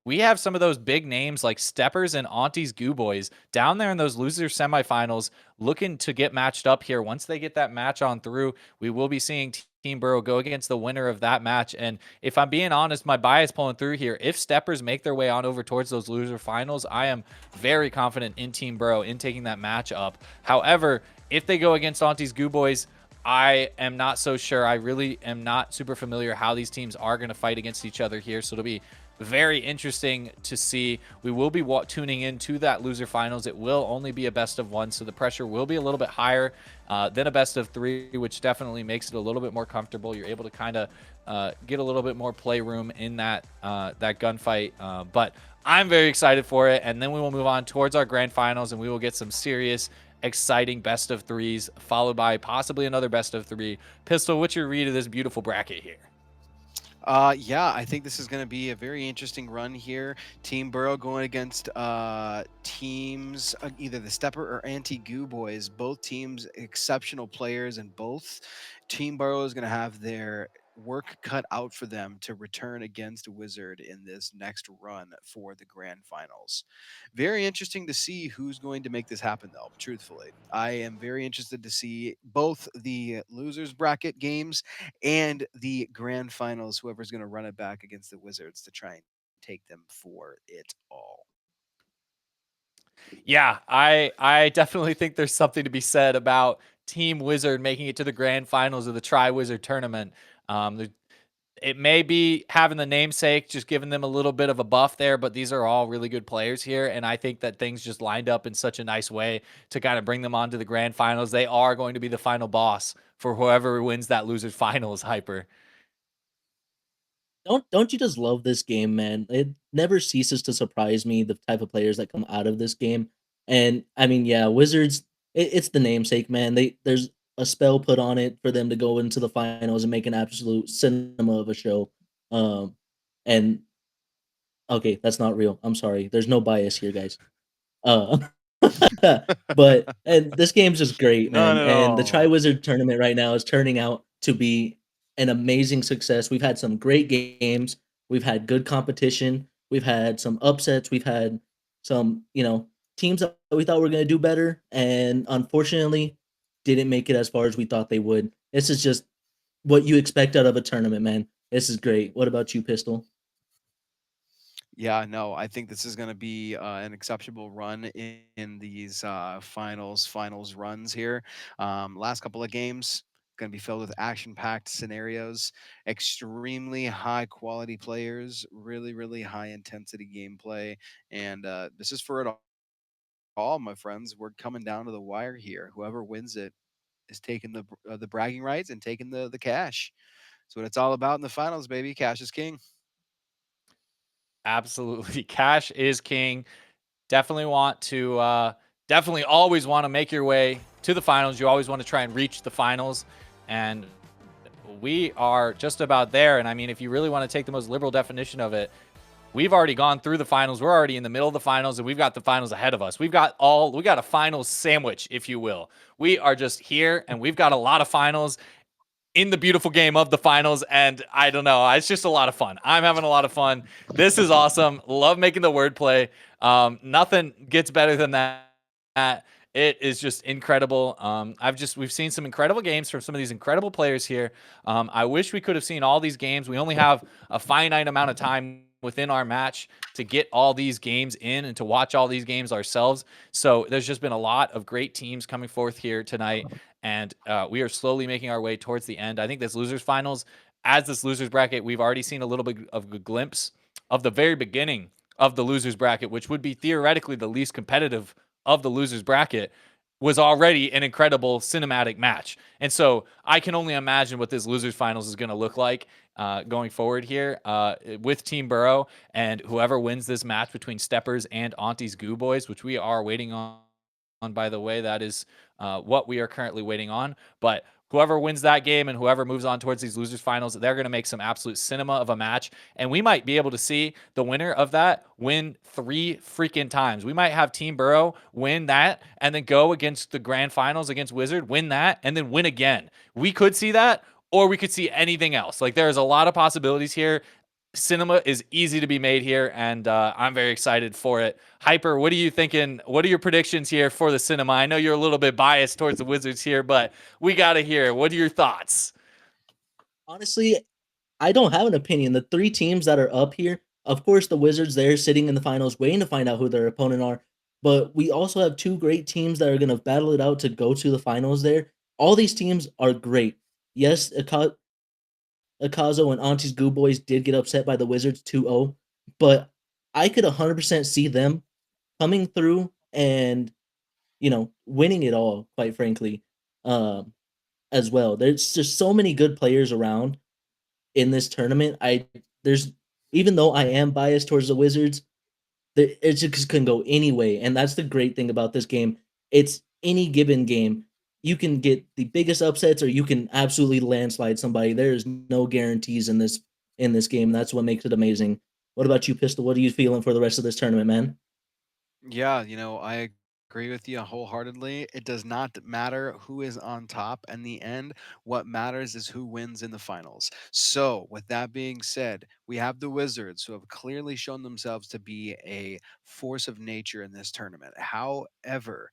we have some of those big names like Steppers and Auntie's Goo Boys down there in those loser semifinals looking to get matched up here. Once they get that match on through, we will be seeing Team Burrow go against the winner of that match. And if I'm being honest, my bias pulling through here, if Steppers make their way on over towards those loser finals, I am very confident in Team Burrow in taking that match up. However, if they go against Auntie's Goo Boys, I am not so sure. I really am not super familiar how these teams are going to fight against each other here. So it'll be very interesting to see. We will be tuning into that loser finals. It will only be a best of one, so the pressure will be a little bit higher than a best of three, which definitely makes it a little bit more comfortable. You're able to kind of get a little bit more playroom in that gunfight. But I'm very excited for it, and then we will move on towards our grand finals, and we will get some serious, exciting best of threes, followed by possibly another best of three. Pistol, what's your read of this beautiful bracket here? Yeah, I think this is going to be a very interesting run here. Team Burrow going against teams, either the Stepper or Anti-Goo Boys. Both teams exceptional players, and both Team Burrow is going to have their work cut out for them to return against Wizard in this next run for the grand finals. Very interesting to see who's going to make this happen, though, truthfully. I am very interested to see both the losers bracket games and the grand finals, whoever's going to run it back against the Wizards to try and take them for it all. Yeah, I definitely think there's something to be said about Team Wizard making it to the grand finals of the Triwizard Tournament. The It may be having the namesake, just giving them a little bit of a buff there, but these are all really good players here, and I think that things just lined up in such a nice way to kind of bring them on to the grand finals. They are going to be the final boss for whoever wins that losers finals, Hyper. Don't you just love this game, man? It never ceases to surprise me the type of players that come out of this game. And I mean, yeah, Wizards. It's the namesake, man. There's a spell put on it for them to go into the finals and make an absolute cinema of a show. Um, and okay, that's not real. I'm sorry. There's no bias here, guys. Uh, but and this game's just great, None man. at And the all. Triwizard tournament right now is turning out to be an amazing success. We've had some great games. We've had good competition. We've had some upsets. We've had some, teams that we thought were going to do better, and unfortunately, didn't make it as far as we thought they would. This is just what you expect out of a tournament, man. This is great. What about you, Pistol? Yeah, no, I think this is going to be an exceptional run in these finals runs here. Last couple of games going to be filled with action-packed scenarios, extremely high quality players, really, really high intensity gameplay, and this is for it all, my friends. We're coming down to the wire here. Whoever wins it is taking the bragging rights and taking the cash. That's what it's all about in the finals, baby. Cash is king. Absolutely. Cash is king. Definitely want to definitely always want to make your way to the finals. You always want to try and reach the finals. And we are just about there. And I mean, if you really want to take the most liberal definition of it, we've already gone through the finals. We're already in the middle of the finals, and we've got the finals ahead of us. We got a finals sandwich, if you will. We are just here, and we've got a lot of finals in the beautiful game of the finals. And I don't know, it's just a lot of fun. I'm having a lot of fun. This is awesome. Love making the wordplay. Nothing gets better than that. It is just incredible. We've seen some incredible games from some of these incredible players here. I wish we could have seen all these games. We only have a finite amount of time within our match to get all these games in and to watch all these games ourselves. So there's just been a lot of great teams coming forth here tonight, and we are slowly making our way towards the end. I think this losers finals, as this losers bracket, we've already seen a little bit of a glimpse of the very beginning of the losers bracket, which would be theoretically the least competitive of the losers bracket, was already an incredible cinematic match. And so I can only imagine what this losers finals is going to look like going forward here with Team Burrow, and whoever wins this match between Steppers and Auntie's Goo Boys, which we are waiting on, by the way. That is what we are currently waiting on. But whoever wins that game and whoever moves on towards these losers finals, they're going to make some absolute cinema of a match. And we might be able to see the winner of that win 3 freaking times. We might have Team Burrow win that and then go against the grand finals against Wizard, win that, and then win again. We could see that, or we could see anything else. Like, there's a lot of possibilities here. Cinema is easy to be made here, and I'm very excited for it. Hyper, what are you thinking? What are your predictions here for the cinema? I know you're a little bit biased towards the Wizards here, but we got to hear. What are your thoughts? Honestly, I don't have an opinion. The three teams that are up here, of course, the Wizards, they're sitting in the finals waiting to find out who their opponent are. But we also have two great teams that are going to battle it out to go to the finals there. All these teams are great. Yes, Akazo and Auntie's Goo Boys did get upset by the Wizards 2-0, but I could 100% see them coming through and, winning it all, quite frankly, um, as well. There's just so many good players around in this tournament. There's Even though I am biased towards the Wizards, it just can go any way, and that's the great thing about this game. It's any given game. You can get the biggest upsets, or you can absolutely landslide somebody. There is no guarantees in this game. That's what makes it amazing. What about you, Pistol? What are you feeling for the rest of this tournament, man? Yeah, I agree with you wholeheartedly. It does not matter who is on top in the end. What matters is who wins in the finals. So, with that being said, we have the Wizards who have clearly shown themselves to be a force of nature in this tournament. However,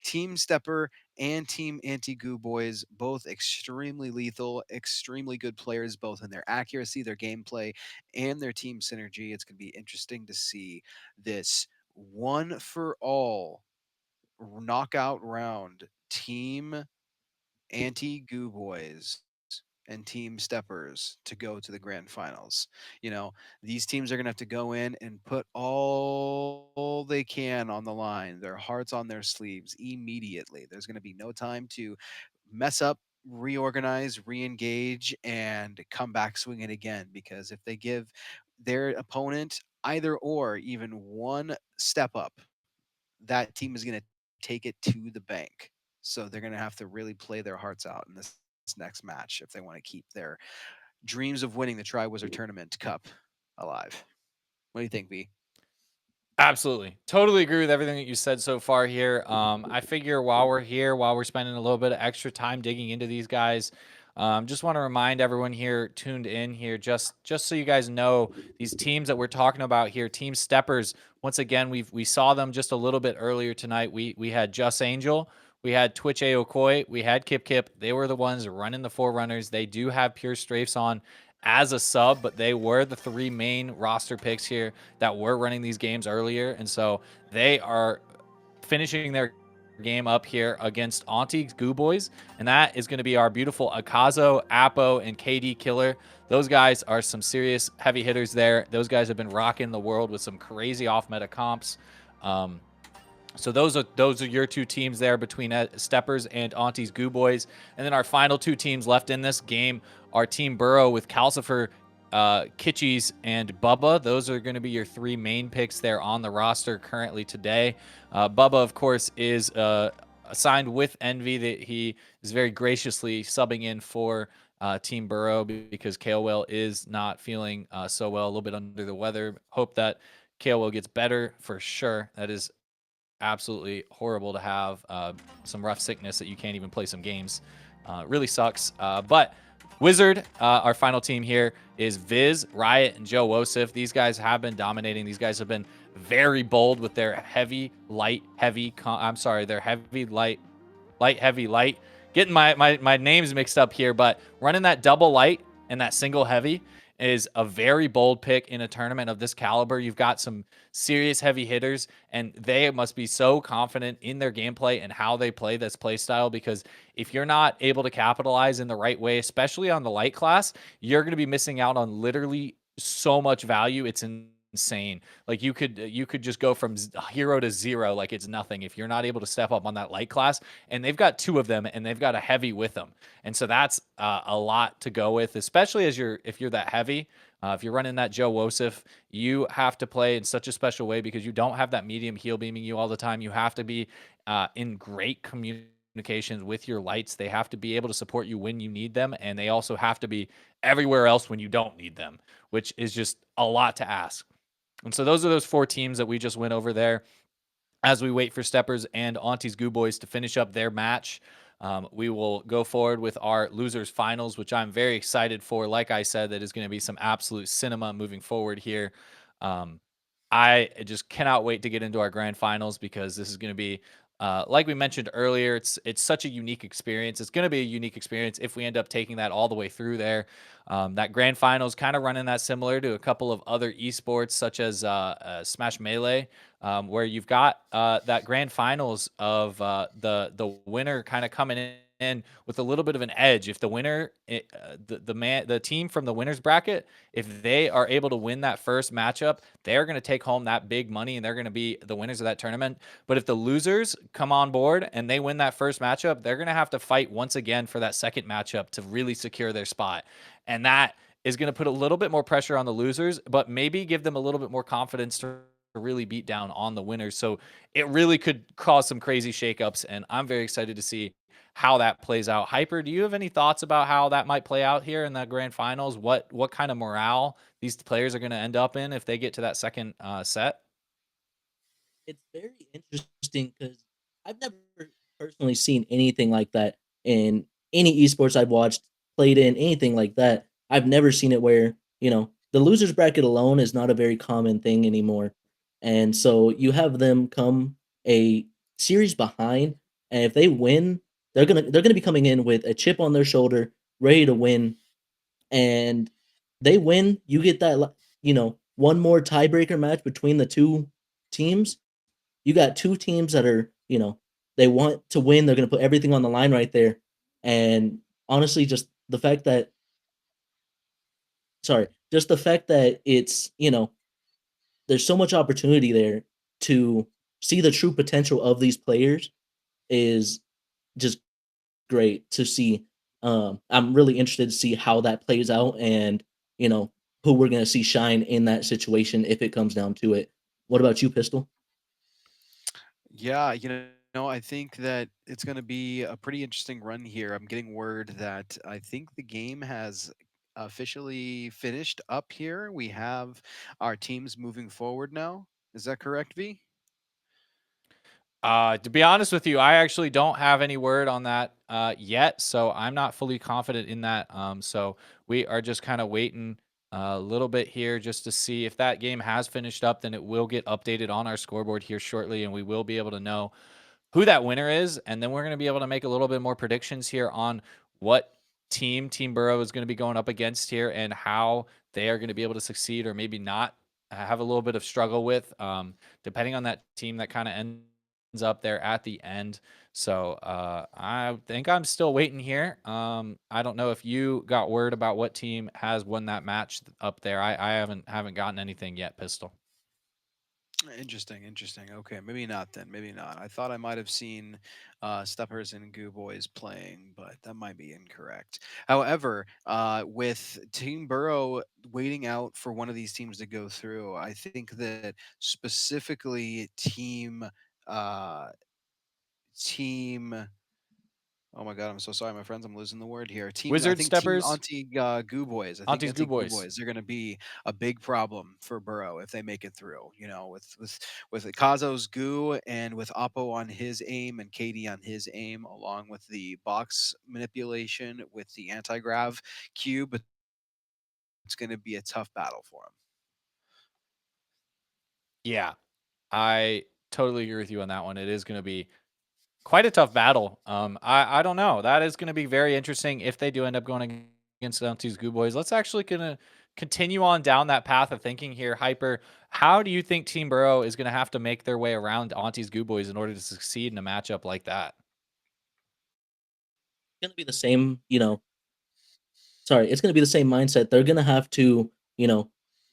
Team Stepper and Team Anti Goo Boys, both extremely lethal, extremely good players, both in their accuracy, their gameplay, and their team synergy. It's going to be interesting to see this one for all knockout round, team anti-goo boys and team steppers to go to the grand finals. You know, these teams are going to have to go in and put all they can on the line, their hearts on their sleeves immediately. There's going to be no time to mess up, reorganize, re-engage, and come back swinging again, because if they give their opponent either or even one step up, that team is going to take it to the bank. So they're going to have to really play their hearts out in this next match if they want to keep their dreams of winning the Triwizard Tournament Cup alive. What do you think, V? Absolutely. Totally agree with everything that you said so far here. I figure while we're here, while we're spending a little bit of extra time digging into these guys, just want to remind everyone here tuned in here, just so you guys know, these teams that we're talking about here, Team Steppers. Once again, we saw them just a little bit earlier tonight. We had Just Angel, we had Twitch Aokoi, we had Kip Kip. They were the ones running the Forerunners. They do have Pure Strafes on as a sub, but they were the three main roster picks here that were running these games earlier. And so they are finishing their game up here against Auntie's Goo Boys. And that is going to be our beautiful Akazo, Apo, and KD Killer. Those guys are some serious heavy hitters there. Those guys have been rocking the world with some crazy off-meta comps. So those are your two teams there between Steppers and Auntie's Goo Boys. And then our final two teams left in this game are Team Burrow with Calcifer, Kitchies, and Bubba. Those are going to be your three main picks there on the roster currently today. Bubba, of course, is assigned with Envy. That he is very graciously subbing in for Team Burrow because KOL is not feeling so well, a little bit under the weather. Hope that KOL gets better for sure. That is absolutely horrible to have some rough sickness that you can't even play some games. Really sucks. But Wizard, our final team here, is Viz, Riot, and Joe Wosif. These guys have been dominating. These guys have been very bold with their heavy, light, heavy. Their heavy, light, light, heavy, light. Getting my names mixed up here, but running that double light and that single heavy is a very bold pick in a tournament of this caliber. You've got some serious heavy hitters, and they must be so confident in their gameplay and how they play this play style, because if you're not able to capitalize in the right way, especially on the light class, you're going to be missing out on literally so much value. It's insane. Like you could just go from hero to zero like it's nothing if you're not able to step up on that light class. And they've got two of them, and they've got a heavy with them, and so that's a lot to go with, especially if you're that heavy. If you're running that Joe Wosif, you have to play in such a special way because you don't have that medium heal beaming you all the time. You have to be in great communications with your lights. They have to be able to support you when you need them, and they also have to be everywhere else when you don't need them, which is just a lot to ask. And so those are those four teams that we just went over there. As we wait for Steppers and Auntie's Goo Boys to finish up their match, we will go forward with our losers finals, which I'm very excited for. Like I said, that is going to be some absolute cinema moving forward here. I just cannot wait to get into our grand finals because this is going to be, like we mentioned earlier, it's such a unique experience. It's going to be a unique experience if we end up taking that all the way through there. That grand finals kind of running that similar to a couple of other esports such as Smash Melee, where you've got that grand finals of the winner kind of coming in with a little bit of an edge. If the winner, the team from the winners bracket, if they are able to win that first matchup, they're going to take home that big money and they're going to be the winners of that tournament. But if the losers come on board and they win that first matchup, they're going to have to fight once again for that second matchup to really secure their spot. And that is going to put a little bit more pressure on the losers, but maybe give them a little bit more confidence to really beat down on the winners. So it really could cause some crazy shakeups, and I'm very excited to see how that plays out. Hyper, do you have any thoughts about how that might play out here in the grand finals? What kind of morale these players are going to end up in if they get to that second set? It's very interesting because I've never personally seen anything like that in any esports I've watched, played in, anything like that. I've never seen it where, the losers bracket alone is not a very common thing anymore. And so you have them come a series behind, and if they win, they're gonna be coming in with a chip on their shoulder, ready to win. And they win, you get that one more tiebreaker match between the two teams, you got two teams that are, they want to win. They're going to put everything on the line right there. And honestly, just the fact that, sorry, just the fact that it's, there's so much opportunity there to see the true potential of these players is just great to see. I'm really interested to see how that plays out and, you know, who we're going to see shine in that situation if it comes down to it. What about you, Pistol? Yeah, I think that it's going to be a pretty interesting run here. I'm getting word that I think the game has officially finished up here. We have our teams moving forward now. Is that correct, V? To be honest with you, I actually don't have any word on that yet, so I'm not fully confident in that. So we are just kind of waiting a little bit here just to see if that game has finished up. Then it will get updated on our scoreboard here shortly, and we will be able to know who that winner is, and then we're going to be able to make a little bit more predictions here on what Team Burrow is going to be going up against here and how they are going to be able to succeed or maybe not have a little bit of struggle with, depending on that team that kind of ends up there at the end. So I think I'm still waiting here. I don't know if you got word about what team has won that match up there. I haven't gotten anything yet, Pistol. Interesting, interesting. Okay, maybe not then. Maybe not. I thought I might have seen Steppers and Goo Boys playing, but that might be incorrect. However, with Team Burrow waiting out for one of these teams to go through, I think that specifically uh, team Oh my god, I'm so sorry, my friends. I'm losing the word here. I Wizard think Team Steppers, Anti Goo Boys. I think Auntie's Goo Anti Goo Boys. Boys. They're going to be a big problem for Burrow if they make it through. With Kazo's Goo and with Oppo on his aim and Katie on his aim, along with the box manipulation with the anti grav cube, it's going to be a tough battle for him. Yeah, I totally agree with you on that one. It is going to be quite a tough battle. I don't know. That is going to be very interesting if they do end up going against Auntie's Goo Boys. Let's actually gonna continue on down that path of thinking here. Hyper, how do you think Team Burrow is going to have to make their way around Auntie's Goo Boys in order to succeed in a matchup like that? It's going to be the same, sorry, it's going to be the same mindset. They're going to have to, you know,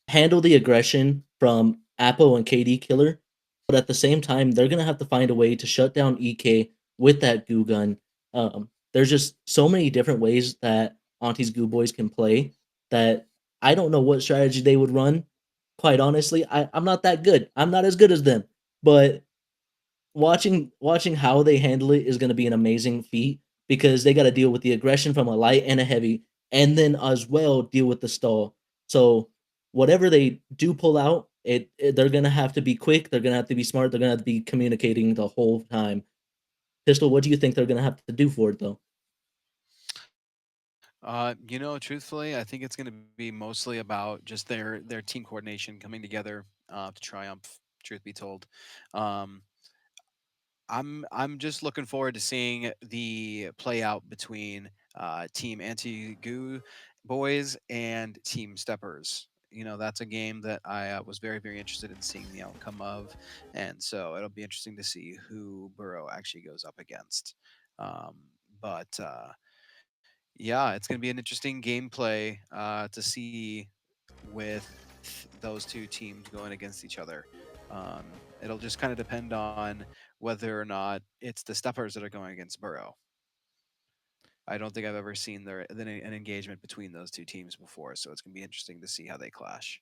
handle the aggression from Apple and KD Killer, but at the same time, they're going to have to find a way to shut down EK with that goo gun. There's just so many different ways that Auntie's Goo Boys can play that I don't know what strategy they would run. Quite honestly, I'm not that good. I'm not as good as them, but watching how they handle it is going to be an amazing feat because they got to deal with the aggression from a light and a heavy, and then as well deal with the stall. So whatever they do pull out, they're going to have to be quick. They're going to have to be smart. They're going to have to be communicating the whole time. Pistol, what do you think they're going to have to do for it though? Truthfully, I think it's going to be mostly about just their team coordination coming together to triumph. Truth be told, um, I'm just looking forward to seeing the play out between Team Anti Goo Boys and Team Steppers. That's a game that I was very, very interested in seeing the outcome of, and so it'll be interesting to see who Burrow actually goes up against. Um, but yeah, it's going to be an interesting gameplay to see with those two teams going against each other. Um, it'll just kind of depend on whether or not it's the Steppers that are going against Burrow. I don't think I've ever seen an engagement between those two teams before, so it's going to be interesting to see how they clash.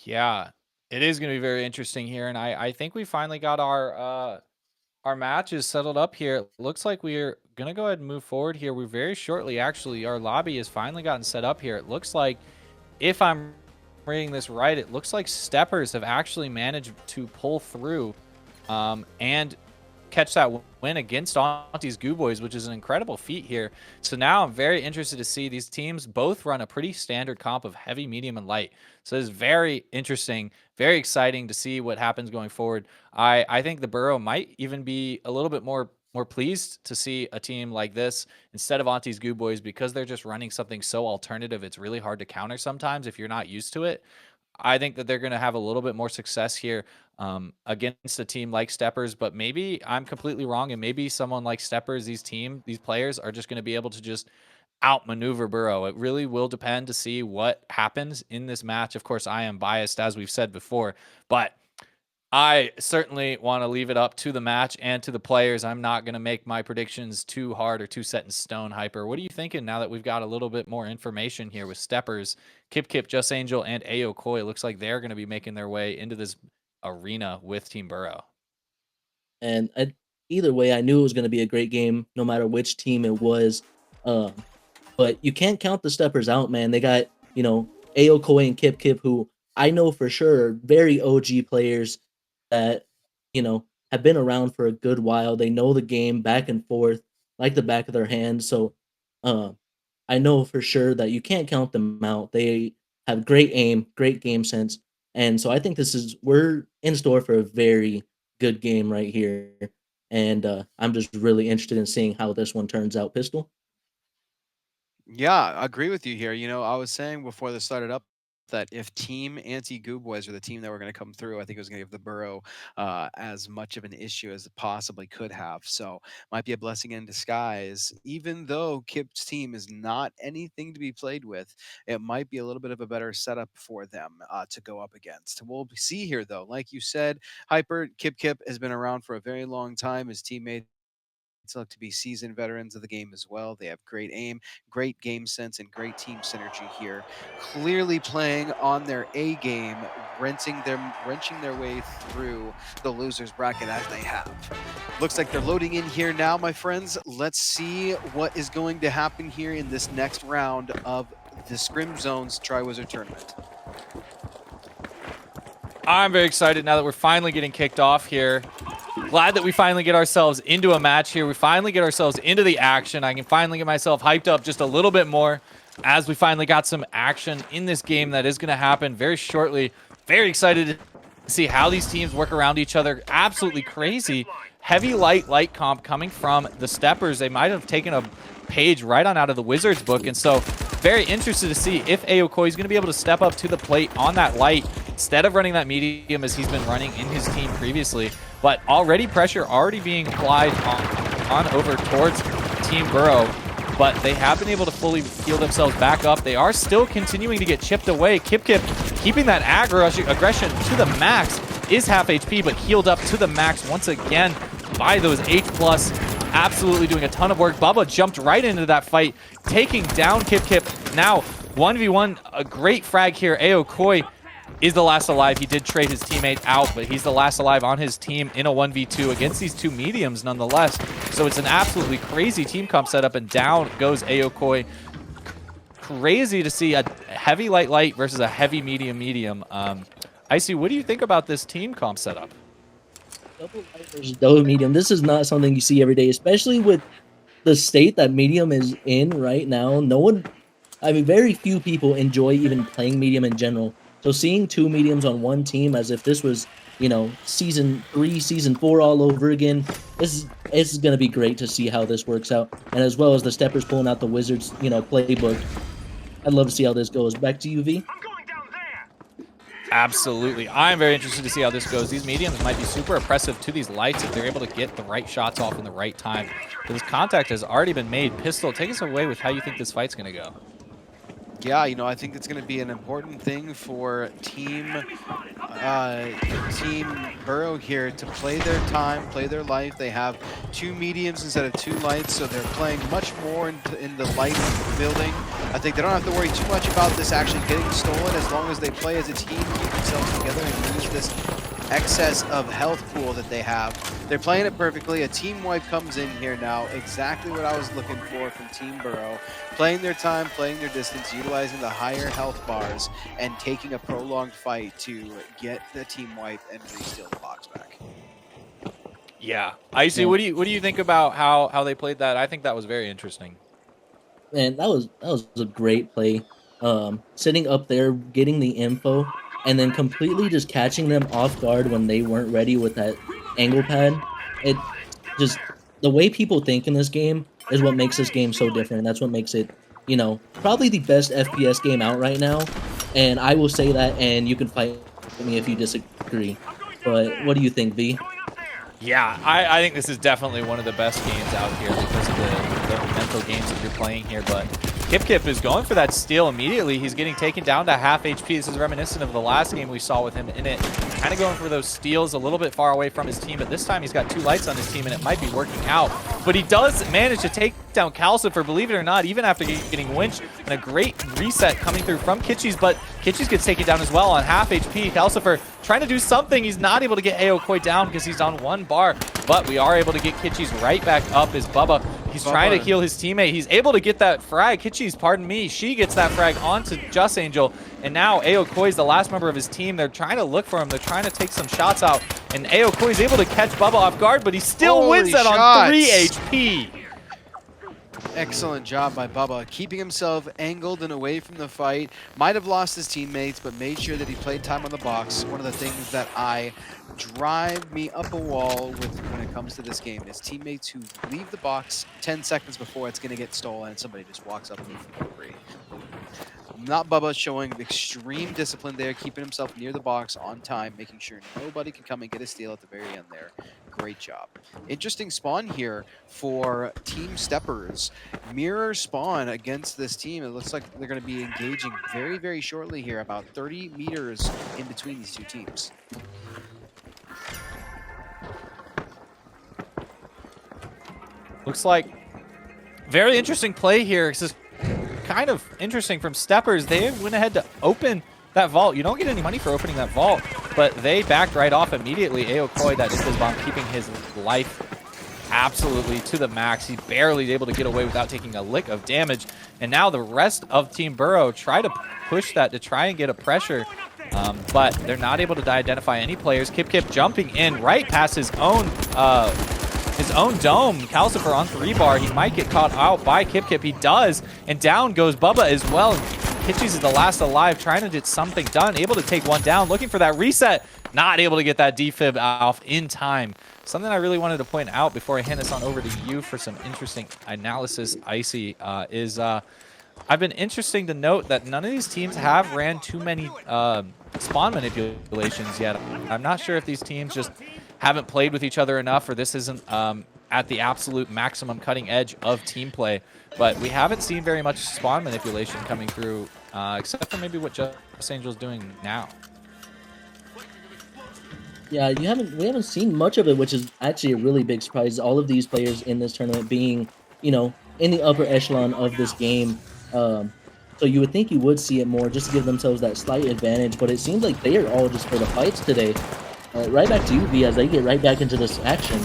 Yeah, it is going to be very interesting here, and I think we finally got our match is settled up here. It looks like we're gonna go ahead and move forward here. We're very shortly, actually. Our lobby has finally gotten set up here. It looks like, if I'm reading this right, it looks like Steppers have actually managed to pull through and catch that win against Auntie's Goo Boys, which is an incredible feat here. So now I'm very interested to see these teams both run a pretty standard comp of heavy, medium, and light. So it's very interesting, very exciting to see what happens going forward. I think the Burrow might even be a little bit more pleased to see a team like this instead of Auntie's Goo Boys because they're just running something so alternative. It's really hard to counter sometimes if you're not used to it. I think that they're going to have a little bit more success here against a team like Steppers, but maybe I'm completely wrong, and maybe someone like Steppers, these players are just going to be able to just outmaneuver Burrow. It really will depend to see what happens in this match. Of course, I am biased, as we've said before, but I certainly want to leave it up to the match and to the players. I'm not going to make my predictions too hard or too set in stone. Hyper, what are you thinking now that we've got a little bit more information here with Steppers, Kip, Just Angel, and Ao Koi? It looks like they're going to be making their way into this arena with Team Burrow. And either way, I knew it was going to be a great game, no matter which team it was. But you can't count the Steppers out, man. They got, Ao Koi and Kip, who I know for sure are very OG players that, have been around for a good while. They know the game back and forth like the back of their hand. So I know for sure that you can't count them out. They have great aim, great game sense. And so I think we're in store for a very good game right here. And I'm just really interested in seeing how this one turns out. Pistol? Yeah, I agree with you here. I was saying before this started up that if Team Anti-Goo Boys are the team that were going to come through, I think it was going to give the Burrow as much of an issue as it possibly could have. So might be a blessing in disguise. Even though Kip's team is not anything to be played with, it might be a little bit of a better setup for them to go up against. We'll see here, though. Like you said, Hyper, Kip has been around for a very long time. His teammates look to be seasoned veterans of the game as well. They have great aim, great game sense, and great team synergy here. Clearly playing on their A game, wrenching their way through the losers bracket as they have. Looks like they're loading in here now, my friends. Let's see what is going to happen here in this next round of the Scrim Zones Triwizard Tournament. I'm very excited now that we're finally getting kicked off here. Glad that we finally get ourselves into a match here. We finally get ourselves into the action. I can finally get myself hyped up just a little bit more as we finally got some action in this game that is going to happen very shortly. Very excited to see how these teams work around each other. Absolutely crazy. Heavy light comp coming from the Steppers. They might have taken a page right on out of the Wizards book, and so very interested to see if Ao Koi is going to be able to step up to the plate on that light instead of running that medium as he's been running in his team previously. But pressure already being applied on over towards Team Burrow, but they have been able to fully heal themselves back up. They are still continuing to get chipped away. Kip keeping that aggression to the max, is half HP, but healed up to the max once again by those H+. Absolutely doing a ton of work. Bubba jumped right into that fight, taking down Kip. Now 1v1, a great frag here. Ao Koi is the last alive. He did trade his teammate out, but he's the last alive on his team in a 1v2 against these two mediums nonetheless. So it's an absolutely crazy team comp setup, and down goes Ao Koi. Crazy to see a heavy light versus a heavy medium. Icy, what do you think about this team comp setup? Double light versus double medium. This is not something you see every day, especially with the state that medium is in right now. Very few people enjoy even playing medium in general. So seeing two mediums on one team as if this was, season 3, season 4 all over again, this is going to be great to see how this works out. And as well as the Steppers pulling out the Wizards, playbook. I'd love to see how this goes. Back to you, V. Absolutely. I'm very interested to see how this goes. These mediums might be super oppressive to these lights if they're able to get the right shots off in the right time. But this contact has already been made. Pistol, take us away with how you think this fight's going to go. Yeah, I think it's going to be an important thing for Team Burrow here to play their time, play their life. They have 2 mediums instead of 2 lights, so they're playing much more in the light building. I think they don't have to worry too much about this actually getting stolen as long as they play as a team, keep themselves together, and use this excess of health pool that they have. They're playing it perfectly. A team wipe comes in here now. Exactly what I was looking for from Team Burrow. Playing their time, playing their distance, utilizing the higher health bars, and taking a prolonged fight to get the team wipe and re-steal the box back. Yeah. Icy, what do you think about how they played that? I think that was very interesting. Man, that was a great play. Sitting up there, getting the info, and then completely just catching them off guard when they weren't ready with that angle pad. It just, the way people think in this game is what makes this game so different. That's what makes it, probably the best FPS game out right now. And I will say that, and you can fight me if you disagree. But what do you think, V? Yeah, I think this is definitely one of the best games out here because of the mental games that you're playing here. But Kip is going for that steal immediately. He's getting taken down to half HP. This is reminiscent of the last game we saw with him in it. Kind of going for those steals a little bit far away from his team, but this time he's got 2 lights on his team, and it might be working out. But he does manage to take down Calcifer, believe it or not, even after getting winched, and a great reset coming through from Kitchis, but Kitchis gets taken down as well on half HP. Calcifer trying to do something. He's not able to get Aokoi down because he's on 1 bar, but we are able to get Kitchis right back up as Bubba. He's trying to heal his teammate. He's able to get that frag. Kitchis, pardon me, she gets that frag onto Just Angel, and now Aokoi is the last member of his team. They're trying to look for him. They're trying to take some shots out, and Aokoi is able to catch Bubba off guard, but he still wins that on 3 HP. Excellent job by Bubba, keeping himself angled and away from the fight. Might have lost his teammates, but made sure that he played time on the box. One of the things that drive me up a wall with when it comes to this game is teammates who leave the box 10 seconds before it's going to get stolen and somebody just walks up and for free. Not Bubba, showing extreme discipline there, keeping himself near the box on time, making sure nobody can come and get a steal at the very end there. Great job. Interesting spawn here for Team Steppers. Mirror spawn against this team. It looks like they're going to be engaging very, very shortly here, about 30 meters in between these 2 teams. Looks like very interesting play here. This is kind of interesting from Steppers. They went ahead to open that vault. You don't get any money for opening that vault, but they backed right off immediately. Aokoi, that Invis bomb, keeping his life absolutely to the max. He barely able to get away without taking a lick of damage. And now the rest of Team Burrow try to push that to try and get a pressure, but they're not able to identify any players. Kip jumping in right past his own dome. Calcifer on 3 bar. He might get caught out by Kip. He does, and down goes Bubba as well. Kitchis is the last alive, trying to get something done. Able to take 1 down, looking for that reset. Not able to get that defib off in time. Something I really wanted to point out before I hand this on over to you for some interesting analysis, Icy, is I've been interesting to note that none of these teams have ran too many spawn manipulations yet. I'm not sure if these teams just haven't played with each other enough, or this isn't at the absolute maximum cutting edge of team play. But we haven't seen very much spawn manipulation coming through, except for maybe what Just Angel's doing now. Yeah, we haven't seen much of it, which is actually a really big surprise. All of these players in this tournament being, you know, in the upper echelon of this game. So you would think you would see it more just to give themselves that slight advantage, but it seems like they are all just for the fights today. Right back to you, V, as they get right back into this action.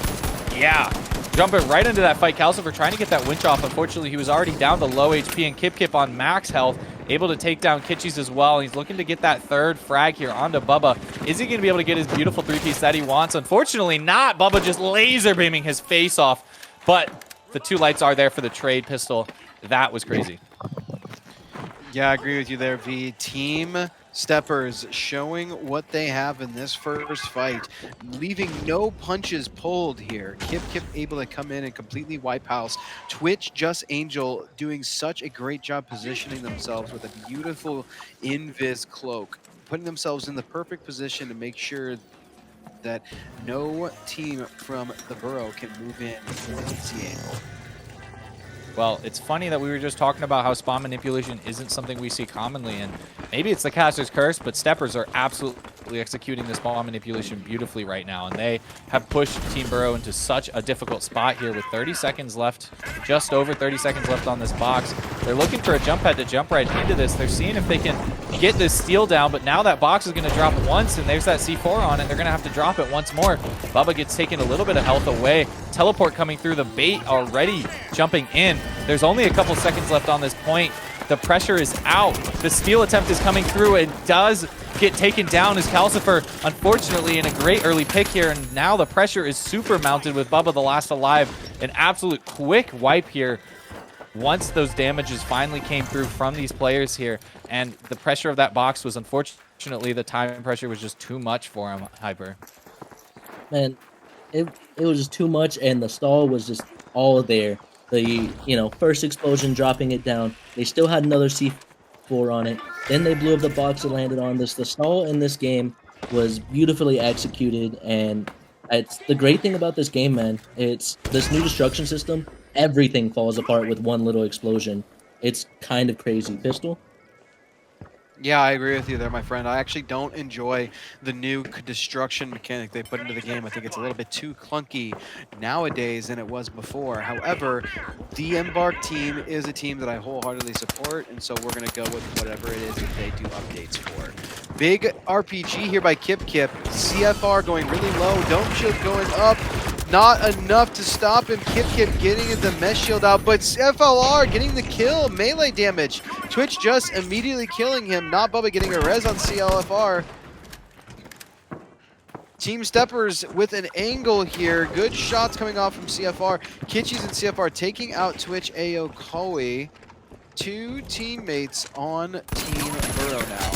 Yeah, jumping right into that fight. Calcifer trying to get that winch off. Unfortunately, he was already down to low HP, and Kip on max health, able to take down Kitchis as well. He's looking to get that 3rd frag here onto Bubba. Is he going to be able to get his beautiful 3-piece that he wants? Unfortunately not. Bubba just laser beaming his face off, but the 2 lights are there for the trade pistol. That was crazy. Yeah, I agree with you there, V. Team Steppers showing what they have in this first fight, leaving no punches pulled here. Kip able to come in and completely wipe house. Twitch, Just Angel doing such a great job positioning themselves with a beautiful invis cloak, putting themselves in the perfect position to make sure that no team from the Burrow can move in from an easy angle. Well, it's funny that we were just talking about how spawn manipulation isn't something we see commonly, and maybe it's the caster's curse, but Steppers are absolutely executing this spawn manipulation beautifully right now, and they have pushed Team Burrow into such a difficult spot here with 30 seconds left, just over 30 seconds left on this box. They're looking for a jump pad to jump right into this. They're seeing if they can get this steal down, but now that box is going to drop once, and there's that C4 on it. They're going to have to drop it once more. Bubba gets taken a little bit of health away. Teleport coming through, the bait already jumping in. There's only a couple seconds left on this point. The pressure is out. The steal attempt is coming through. It does get taken down as Calcifer, unfortunately, in a great early pick here. And now the pressure is super mounted with Bubba the last alive. An absolute quick wipe here once those damages finally came through from these players here. And the pressure of that box was, unfortunately, the time pressure was just too much for him, Hyper. Man, it was just too much, and the stall was just all there. The, you know, first explosion dropping it down. They still had another C4 4 on it. Then they blew up the box it landed on. The stall in this game was beautifully executed, and it's the great thing about this game, man. It's this new destruction system. Everything falls apart with one little explosion. It's kind of crazy. Pistol? Yeah, I agree with you there, my friend. I actually don't enjoy the new destruction mechanic they put into the game. I think it's a little bit too clunky nowadays than it was before. However, the Embark team is a team that I wholeheartedly support, and so we're going to go with whatever it is that they do updates for. Big RPG here by Kip Kip. CFR going really low. Dome shield going up. Not enough to stop him. Kip Kip getting the mesh shield out, but FLR getting the kill. Melee damage. Twitch just immediately killing him. Not Bubba getting a res on CLFR. Team Steppers with an angle here. Good shots coming off from CFR. Kitchies and CFR taking out Twitch Aokoi. 2 teammates on Team Burrow now.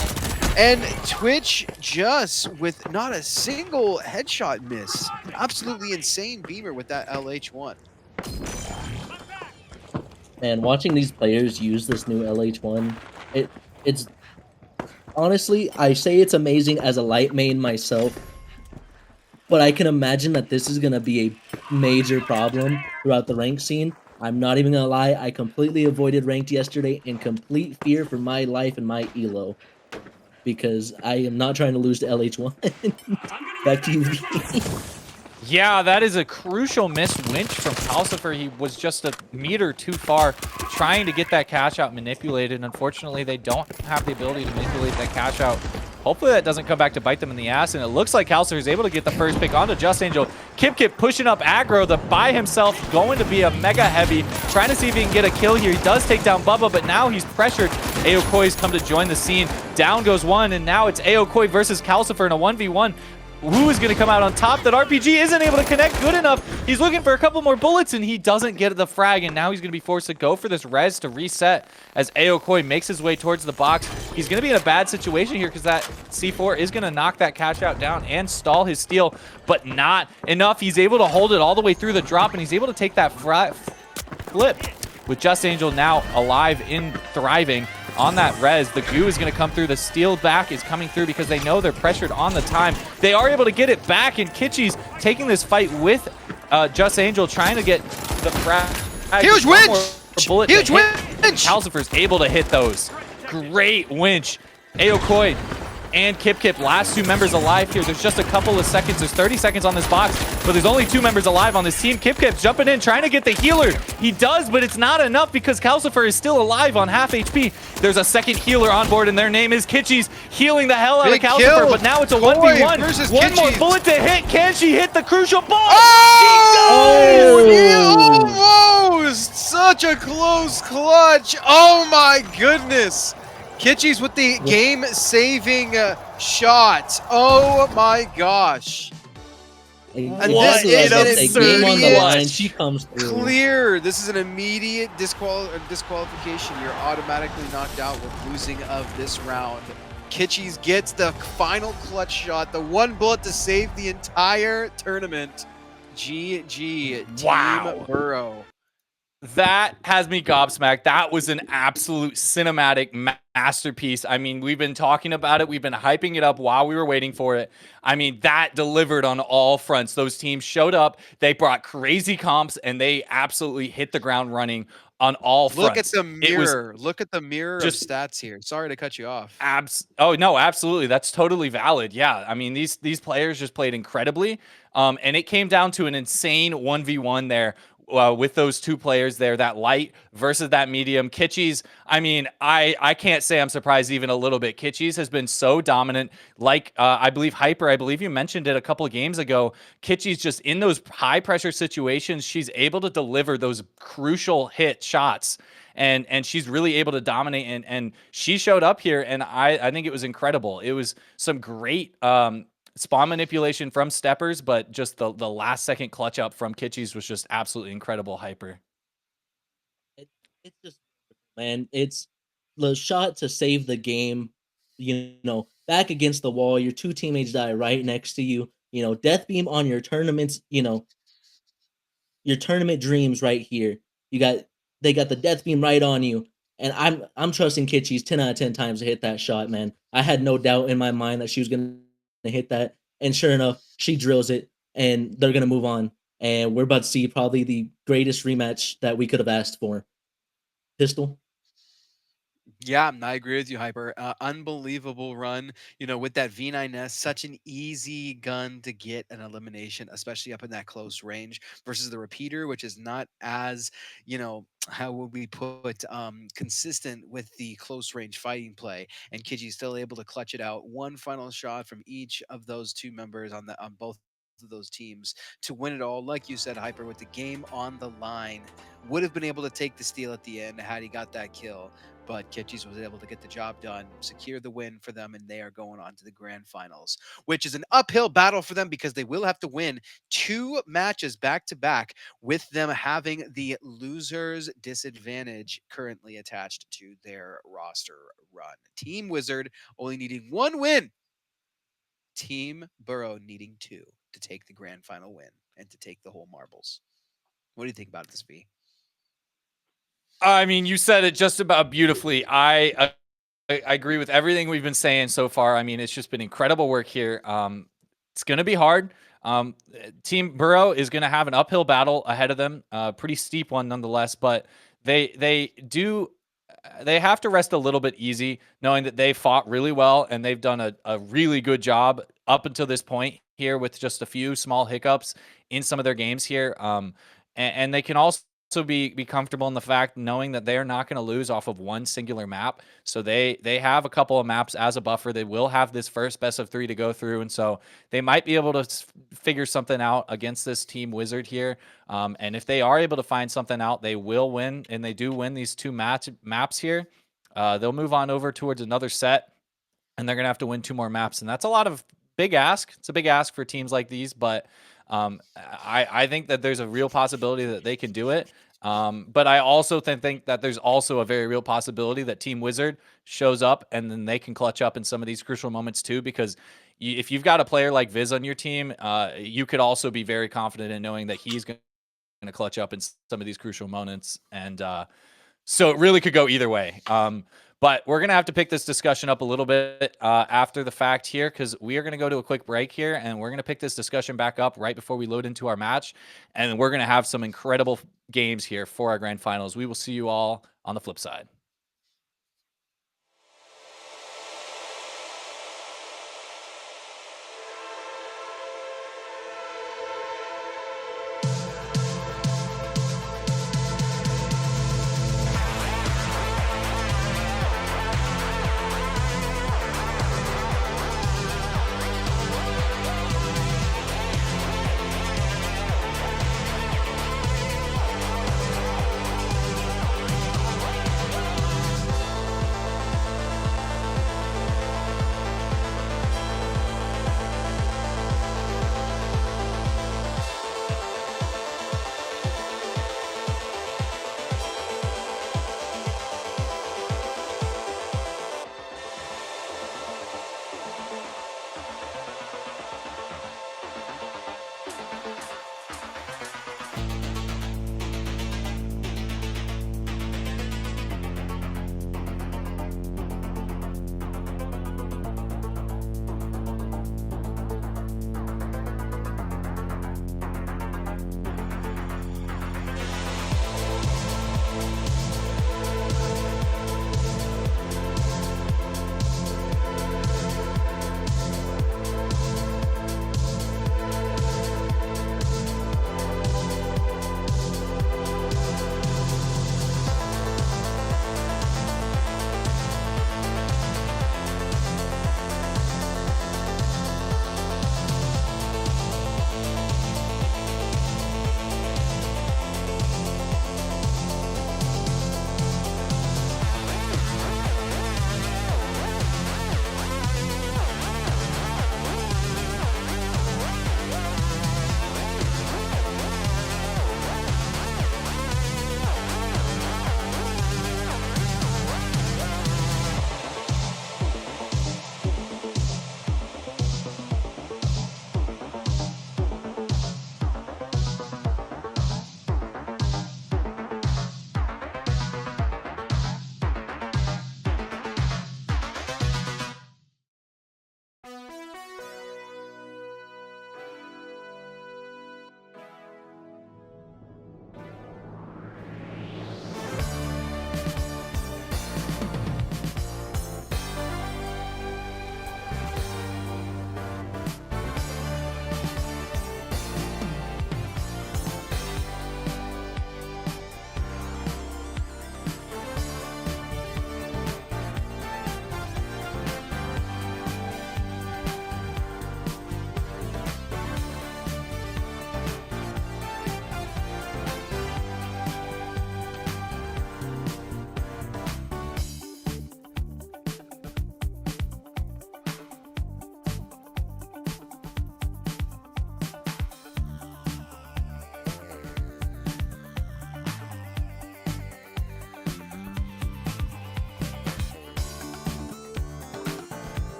And Twitch just with not a single headshot miss. Absolutely insane beamer with that LH1. And watching these players use this new LH1, it's honestly, I say it's amazing as a light main myself, but I can imagine that this is going to be a major problem throughout the ranked scene. I'm not even going to lie, I completely avoided ranked yesterday in complete fear for my life and my elo, because I am not trying to lose to LH1. Back to you, V. Yeah, that is a crucial missed winch from Calcifer. He was just a meter too far trying to get that cash out manipulated. Unfortunately, they don't have the ability to manipulate that cash out. Hopefully that doesn't come back to bite them in the ass, and it looks like Calcifer is able to get the first pick onto Just Angel. Kip Kip pushing up aggro, the by himself, going to be a mega heavy, trying to see if he can get a kill here. He does take down Bubba, but now he's pressured. Aokoi's come to join the scene. Down goes one, and now it's Aokoi versus Calcifer in a 1v1. Who is going to come out on top? That RPG isn't able to connect good enough. He's looking for a couple more bullets, and he doesn't get the frag, and now he's going to be forced to go for this res to reset as Aokoi makes his way towards the box. He's going to be in a bad situation here because that C4 is going to knock that cash out down and stall his steal, but not enough. He's able to hold it all the way through the drop, and he's able to take that flip with Just Angel now alive and thriving. On that res, the goo is going to come through. The steal back is coming through because they know they're pressured on the time. They are able to get it back, and Kitchi's taking this fight with Just Angel, trying to get the frag. Huge winch! Huge winch! Calcifer's able to hit those. Great winch. Aokoi and Kip Kip, last 2 members alive here. There's just a couple of seconds. There's 30 seconds on this box, but there's only 2 members alive on this team. Kip Kip's jumping in, trying to get the healer. He does, but it's not enough because Calcifer is still alive on half HP. There's a second healer on board, and their name is Kitchi's, healing the hell out of Calcifer, but now it's a 1v1. One more bullet to hit. Can she hit the crucial ball? Oh! She almost! Such a close clutch. Oh my goodness. Kitchi's with the game-saving shot. Oh my gosh. What is a game on the line. She comes through. Clear. This is an immediate disqualification. You're automatically knocked out with losing of this round. Kitchi's gets the final clutch shot, the one bullet to save the entire tournament. GG. Wow. Team Burrow. That has me gobsmacked. That was an absolute cinematic masterpiece. I mean, we've been talking about it. We've been hyping it up while we were waiting for it. I mean, that delivered on all fronts. Those teams showed up. They brought crazy comps, and they absolutely hit the ground running on all fronts. Look at the mirror. Look at the mirror of stats here. Sorry to cut you off. Oh, no, absolutely. That's totally valid. Yeah, I mean, these players just played incredibly. And it came down to an insane 1v1 there. With those 2 players there, that light versus that medium. Kitchi's, I mean, I can't say I'm surprised even a little bit. Kitchi's has been so dominant. Like, I believe Hyper, I believe you mentioned it a couple of games ago. Kitchi's just in those high pressure situations, she's able to deliver those crucial hit shots. And she's really able to dominate. And she showed up here, and I think it was incredible. It was some great spawn manipulation from Steppers, but just the last second clutch up from Kitchi's was just absolutely incredible. Hyper. It's just, man, it's the shot to save the game, back against the wall. Your 2 teammates die right next to you, death beam on your tournaments, your tournament dreams right here. They got the death beam right on you. And I'm trusting Kitschy's 10 out of 10 times to hit that shot, man. I had no doubt in my mind that she was gonna hit that, and sure enough, she drills it, and they're gonna move on. And we're about to see probably the greatest rematch that we could have asked for. Pistol. Yeah, I agree with you, Hyper. Unbelievable run, with that V9S, such an easy gun to get an elimination, especially up in that close range versus the repeater, which is not as, how would we put, consistent with the close range fighting play. And Kiji's still able to clutch it out. One final shot from each of those two members on both of those teams to win it all. Like you said, Hyper, with the game on the line, would have been able to take the steal at the end had he got that kill, but Kitchis was able to get the job done, secure the win for them, and they are going on to the grand finals, which is an uphill battle for them because they will have to win 2 matches back to back, with them having the loser's disadvantage currently attached to their roster run. Team Wizard only needing 1 win. Team Burrow needing 2 to take the grand final win and to take the whole marbles. What do you think about this, V? I mean, you said it just about beautifully. I agree with everything we've been saying so far. I mean, it's just been incredible work here. It's going to be hard. Team Burrow is going to have an uphill battle ahead of them, pretty steep one nonetheless. But they have to rest a little bit easy, knowing that they fought really well and they've done a really good job up until this point here, with just a few small hiccups in some of their games here. And they can also be comfortable in the fact knowing that they're not going to lose off of one singular map. So they have a couple of maps as a buffer. They will have this first best of 3 to go through, and so they might be able to figure something out against this Team Wizard here. And if they are able to find something out, they will win, and they do win these 2 maps here. They'll move on over towards another set, and they're going to have to win 2 more maps, and that's a lot of big ask. It's a big ask for teams like these, but I think that there's a real possibility that they can do it. But I also think that there's also a very real possibility that Team Wizard shows up and then they can clutch up in some of these crucial moments too, because if you've got a player like Viz on your team, you could also be very confident in knowing that he's going to clutch up in some of these crucial moments. And so it really could go either way. But we're going to have to pick this discussion up a little bit after the fact here, because we are going to go to a quick break here, and we're going to pick this discussion back up right before we load into our match. And we're going to have some incredible games here for our grand finals. We will see you all on the flip side.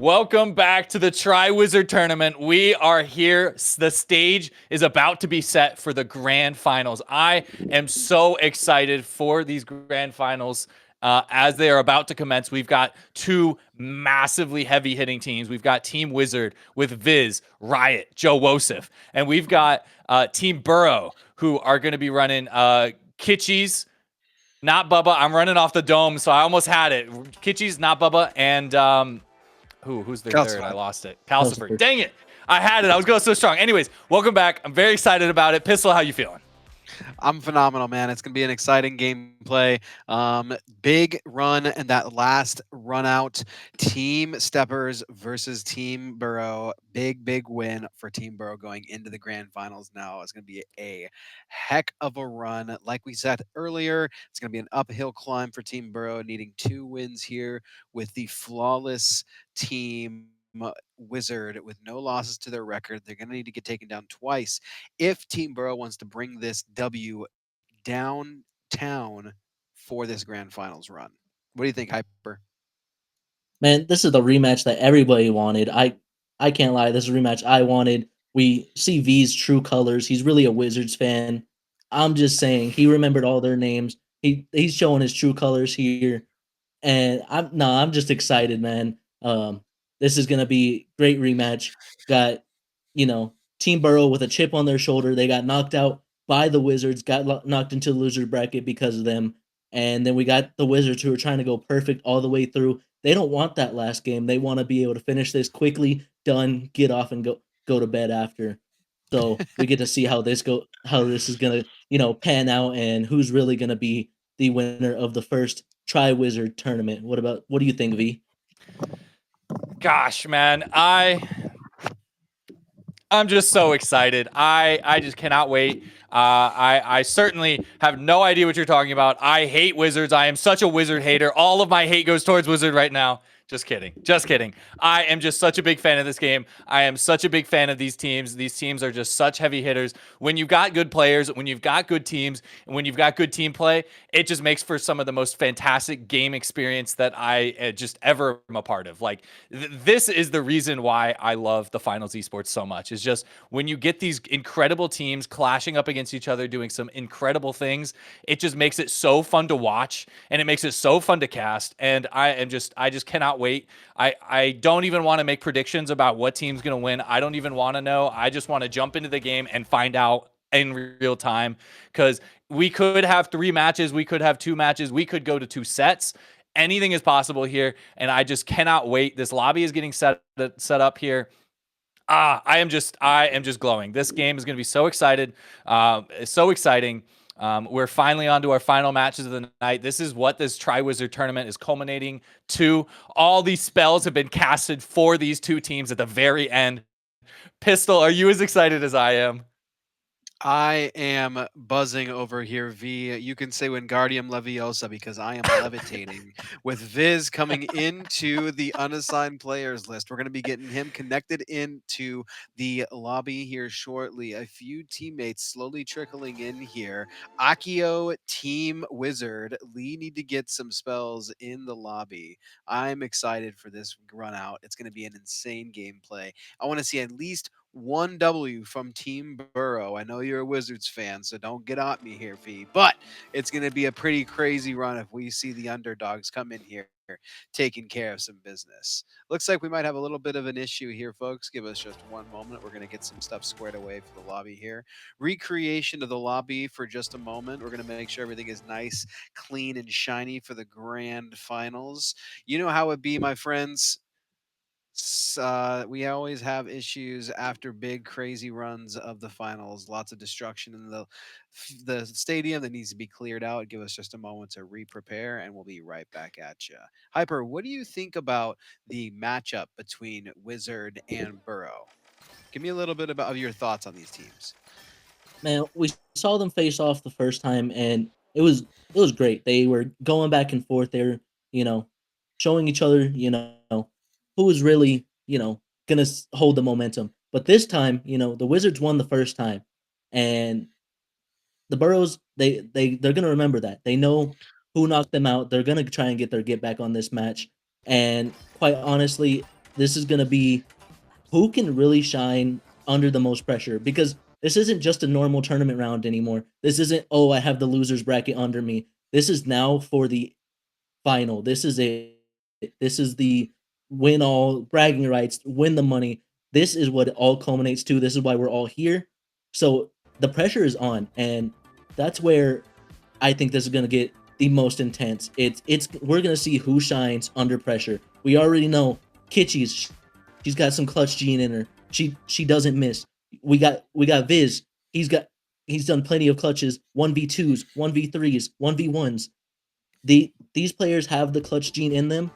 Welcome back to the Triwizard Tournament. We are here. The stage is about to be set for the grand finals. I am so excited for these grand finals as they are about to commence. We've got two massively heavy hitting teams. We've got Team Wizard with Viz, Riot, Joe Wosef, and we've got Team Burrow, who are going to be running Kitchies, not Bubba. I'm running off the dome, so I almost had it. Kitchies, not Bubba, and who's their third? I lost it. Calcifer. Dang it. I had it. I was going so strong. Anyways, welcome back. I'm very excited about it. Pistol, how you feeling? I'm phenomenal, man. It's going to be an exciting gameplay. Big run and that last run out. Team Steppers versus Team Burrow. Big win for Team Burrow going into the grand finals now. It's going to be a heck of a run. Like we said earlier, it's going to be an uphill climb for Team Burrow, needing 2 wins here with the flawless Team Wizard with no losses to their record. They're going to need to get taken down twice if Team Burrow wants to bring this W downtown for this grand finals run. What do you think, Hyper? Man, this is the rematch that everybody wanted. I can't lie, this is a rematch I wanted. We see V's true colors. He's really a Wizards fan. I'm just saying, he remembered all their names. He's showing his true colors here. And I'm just excited, man. This is gonna be great rematch. Got, Team Burrow with a chip on their shoulder. They got knocked out by the Wizards, got knocked into the loser bracket because of them. And then we got the Wizards who are trying to go perfect all the way through. They don't want that last game. They want to be able to finish this quickly, done, get off, and go to bed after. So we get to see how this is gonna, pan out, and who's really gonna be the winner of the first Triwizard Tournament. What do you think, V? Gosh, man, I'm just so excited. I just cannot wait. I certainly have no idea what you're talking about. I hate Wizards. I am such a Wizard hater. All of my hate goes towards Wizard right now. Just kidding. Just kidding. I am just such a big fan of this game. I am such a big fan of these teams. These teams are just such heavy hitters. When you've got good players, when you've got good teams, and when you've got good team play, it just makes for some of the most fantastic game experience that I just ever am a part of. Like, this is the reason why I love the Finals Esports so much. Is just when you get these incredible teams clashing up against each other, doing some incredible things, it just makes it so fun to watch, and it makes it so fun to cast. And I just cannot wait. I don't even want to make predictions about what team's going to win. I don't even want to know. I just want to jump into the game and find out in real time, because we could have 3 matches. We could have 2 matches. We could go to 2 sets. Anything is possible here, and I just cannot wait. This lobby is getting set up here. I am just glowing. This game is going to be so excited. It's so exciting. We're finally on to our final matches of the night. This is what this Triwizard Tournament is culminating to. All these spells have been casted for these 2 teams at the very end. Pistol, are you as excited as I am? I am buzzing over here, V. You can say Wingardium Leviosa because I am levitating. With Viz coming into the unassigned players list, we're going to be getting him connected into the lobby here shortly. A few teammates slowly trickling in here. Akio, Team Wizard. Lee need to get some spells in the lobby. I'm excited for this run out. It's going to be an insane gameplay. I want to see at least 1 W from Team Burrow. I know you're a Wizards fan, so don't get at me here, V. But it's going to be a pretty crazy run if we see the underdogs come in here taking care of some business. Looks like we might have a little bit of an issue here, folks. Give us just 1 moment. We're going to get some stuff squared away for the lobby here. Recreation of the lobby for just a moment. We're going to make sure everything is nice, clean, and shiny for the grand finals. You know how it be, my friends. We always have issues after big crazy runs of the finals. Lots of destruction in the stadium that needs to be cleared out. Give us just a moment to re-prepare, and we'll be right back at you. Hyper, what do you think about the matchup between Wizard and Burrow? Give me a little bit of your thoughts on these teams. Man, we saw them face off the first time, and it was great. They were going back and forth. They were, you know, showing each other, who was really, gonna hold the momentum. But this time, the Wizards won the first time, and the Burrows, they're gonna remember that. They know who knocked them out. They're gonna try and get their get back on this match. And quite honestly, this is gonna be who can really shine under the most pressure, because this isn't just a normal tournament round anymore. This isn't, oh, I have the losers bracket under me. This is now for the final. This is it. This is the win all bragging rights, win the money. This is what it all culminates to. This is why we're all here. So the pressure is on, and that's where I think this is gonna get the most intense. It's we're gonna see who shines under pressure. We already know Kitschy's, she's got some clutch gene in her. She doesn't miss. We got Viz. He's done plenty of clutches, 1v2s, 1v3s, 1v1s. These players have the clutch gene in them,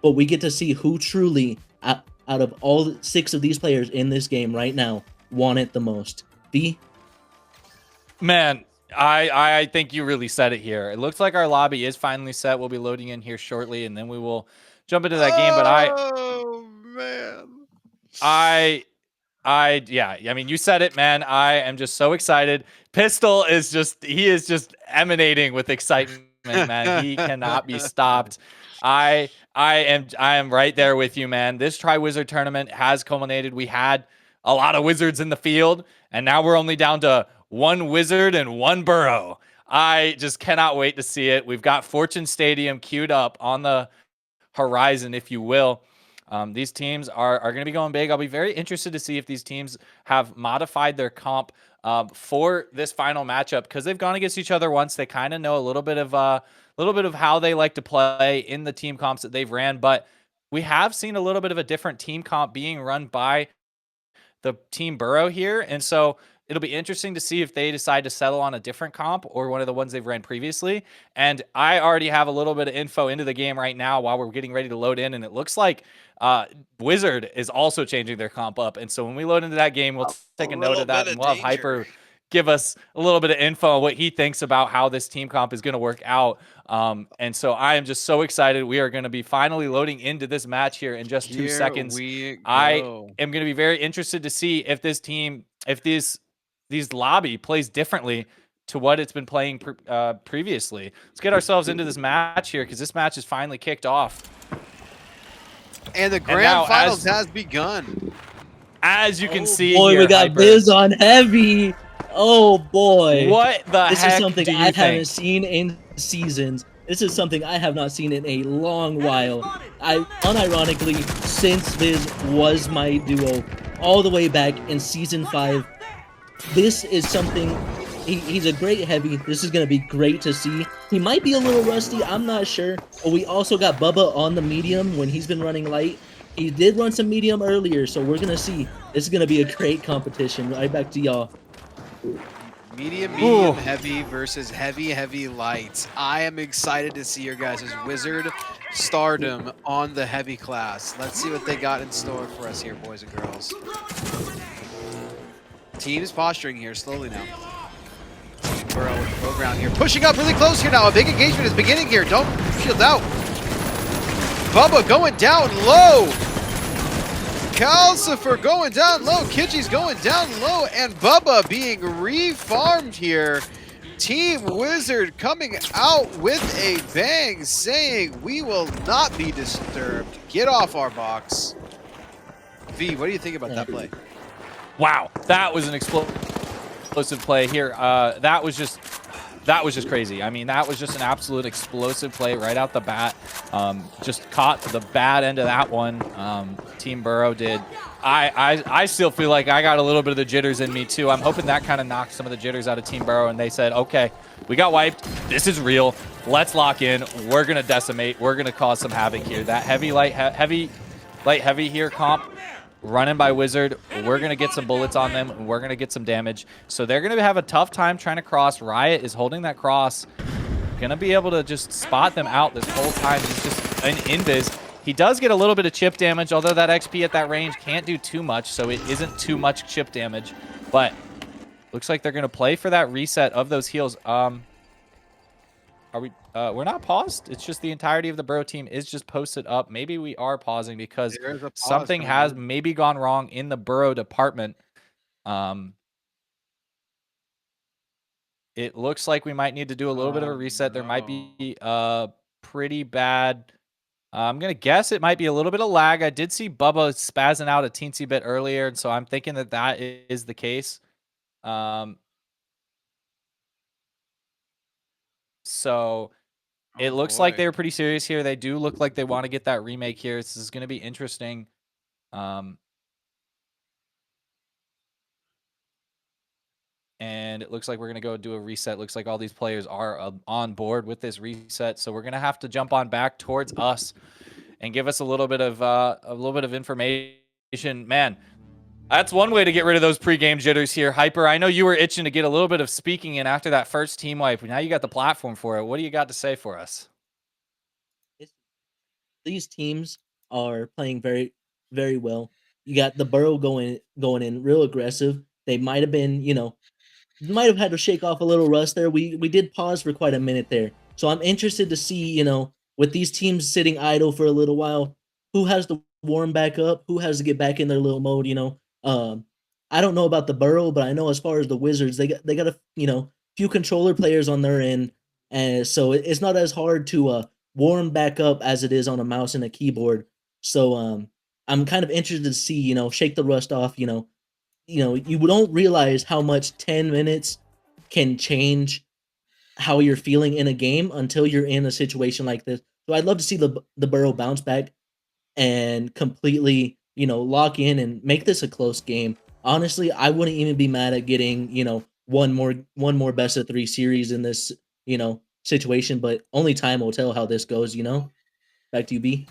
but we get to see who truly out of all 6 of these players in this game right now want it the most. V? Man, I think you really said it here. It looks like our lobby is finally set. We'll be loading in here shortly, and then we will jump into that game. But Oh man. yeah, I mean, you said it, man. I am just so excited. Pistol is he is just emanating with excitement, man. He cannot be stopped. I am right there with you, man. This Triwizard tournament has culminated. We had a lot of wizards in the field, and now we're only down to 1 wizard and 1 burrow. I just cannot wait to see it. We've got Fortune Stadium queued up on the horizon, if you will. These teams are going to be going big. I'll be very interested to see if these teams have modified their comp for this final matchup, because they've gone against each other once. They kind of know a little bit of how they like to play in the team comps that they've ran. But we have seen a little bit of a different team comp being run by the Team Burrow here, and so it'll be interesting to see if they decide to settle on a different comp or one of the ones they've ran previously. And I already have a little bit of info into the game right now while we're getting ready to load in, and it looks like Wizard is also changing their comp up. And so when we load into that game, we'll take a note of that, and we'll have Hyper give us a little bit of info on what he thinks about how this team comp is going to work out. And so I am just so excited. We are going to be finally loading into this match here in just 2 seconds. I am going to be very interested to see if this team, if these lobby plays differently to what it's been playing previously. Let's get ourselves into this match here, because this match is finally kicked off. And the grand finals has begun. As you can see boy, here, we got Viz on heavy. Oh boy. What the heck? This is something do you I think? haven't seen in seasons. This is something I have not seen in a long while. Unironically, since Viz was my duo all the way back in season 5. This is something, he's a great heavy. This is going to be great to see. He might be a little rusty, I'm not sure. But we also got Bubba on the medium when he's been running light. He did run some medium earlier, so we're going to see. This is going to be a great competition. Right back to y'all. Medium, heavy versus heavy light. I am excited to see your guys' Wizard stardom on the heavy class. Let's see what they got in store for us here, boys and girls. Team is posturing here slowly now. Burrow with the low ground here, pushing up really close here now. A big engagement is beginning here. Don't shield out. Bubba going down low. Calcifer going down low. Kitschy's going down low, and Bubba being refarmed here. Team Wizard coming out with a bang, saying we will not be disturbed. Get off our box. V, what do you think about that play? Wow, that was an explosive play here. That was just crazy. I mean, that was just an absolute explosive play right out the bat. Just caught the bad end of that one. Team Burrow did. I still feel like I got a little bit of the jitters in me too. I'm hoping that kind of knocked some of the jitters out of Team Burrow, and they said, okay, we got wiped. This is real. Let's lock in. We're gonna decimate. We're gonna cause some havoc here. That heavy, light, heavy here comp running by Wizard. We're going to get some bullets on them, and we're going to get some damage. So they're going to have a tough time trying to cross. Riot is holding that cross. Going to be able to just spot them out this whole time. He's just an invis. He does get a little bit of chip damage, although that XP at that range can't do too much, so it isn't too much chip damage. But looks like they're going to play for that reset of those heals. Are we? We're not paused. It's just the entirety of the Burrow team is just posted up. Maybe we are pausing because something has maybe gone wrong in the Burrow department. It looks like we might need to do a little bit of a reset. There might be a pretty bad I'm gonna guess it might be a little bit of lag. I did see Bubba spazzing out a teensy bit earlier, and so I'm thinking that that is the case. Um, so it Oh looks like boy. they were pretty serious here. They do look like they want to get that remake here. This is gonna be interesting. Um, and it looks like we're gonna go do a reset. Looks like all these players are on board with this reset, so we're gonna have to jump on back towards us and give us a little bit of information. Man, that's one way to get rid of those pregame jitters here. Hyper, I know you were itching to get a little bit of speaking in after that first team wipe. Now you got the platform for it. What do you got to say for us? These teams are playing very, very well. You got the Burrow going in real aggressive. They might have been, might have had to shake off a little rust there. We did pause for quite a minute there. So I'm interested to see, with these teams sitting idle for a little while, who has to warm back up, who has to get back in their little mode. I don't know about the Burrow, but I know as far as the Wizards, they got a few controller players on their end, and so it's not as hard to warm back up as it is on a mouse and a keyboard. So I'm kind of interested to see, shake the rust off, you don't realize how much 10 minutes can change how you're feeling in a game until you're in a situation like this. So I'd love to see the Burrow bounce back and completely, lock in and make this a close game. Honestly, I wouldn't even be mad at getting, one more best of 3 series in this, situation, but only time will tell how this goes. Back to you, B.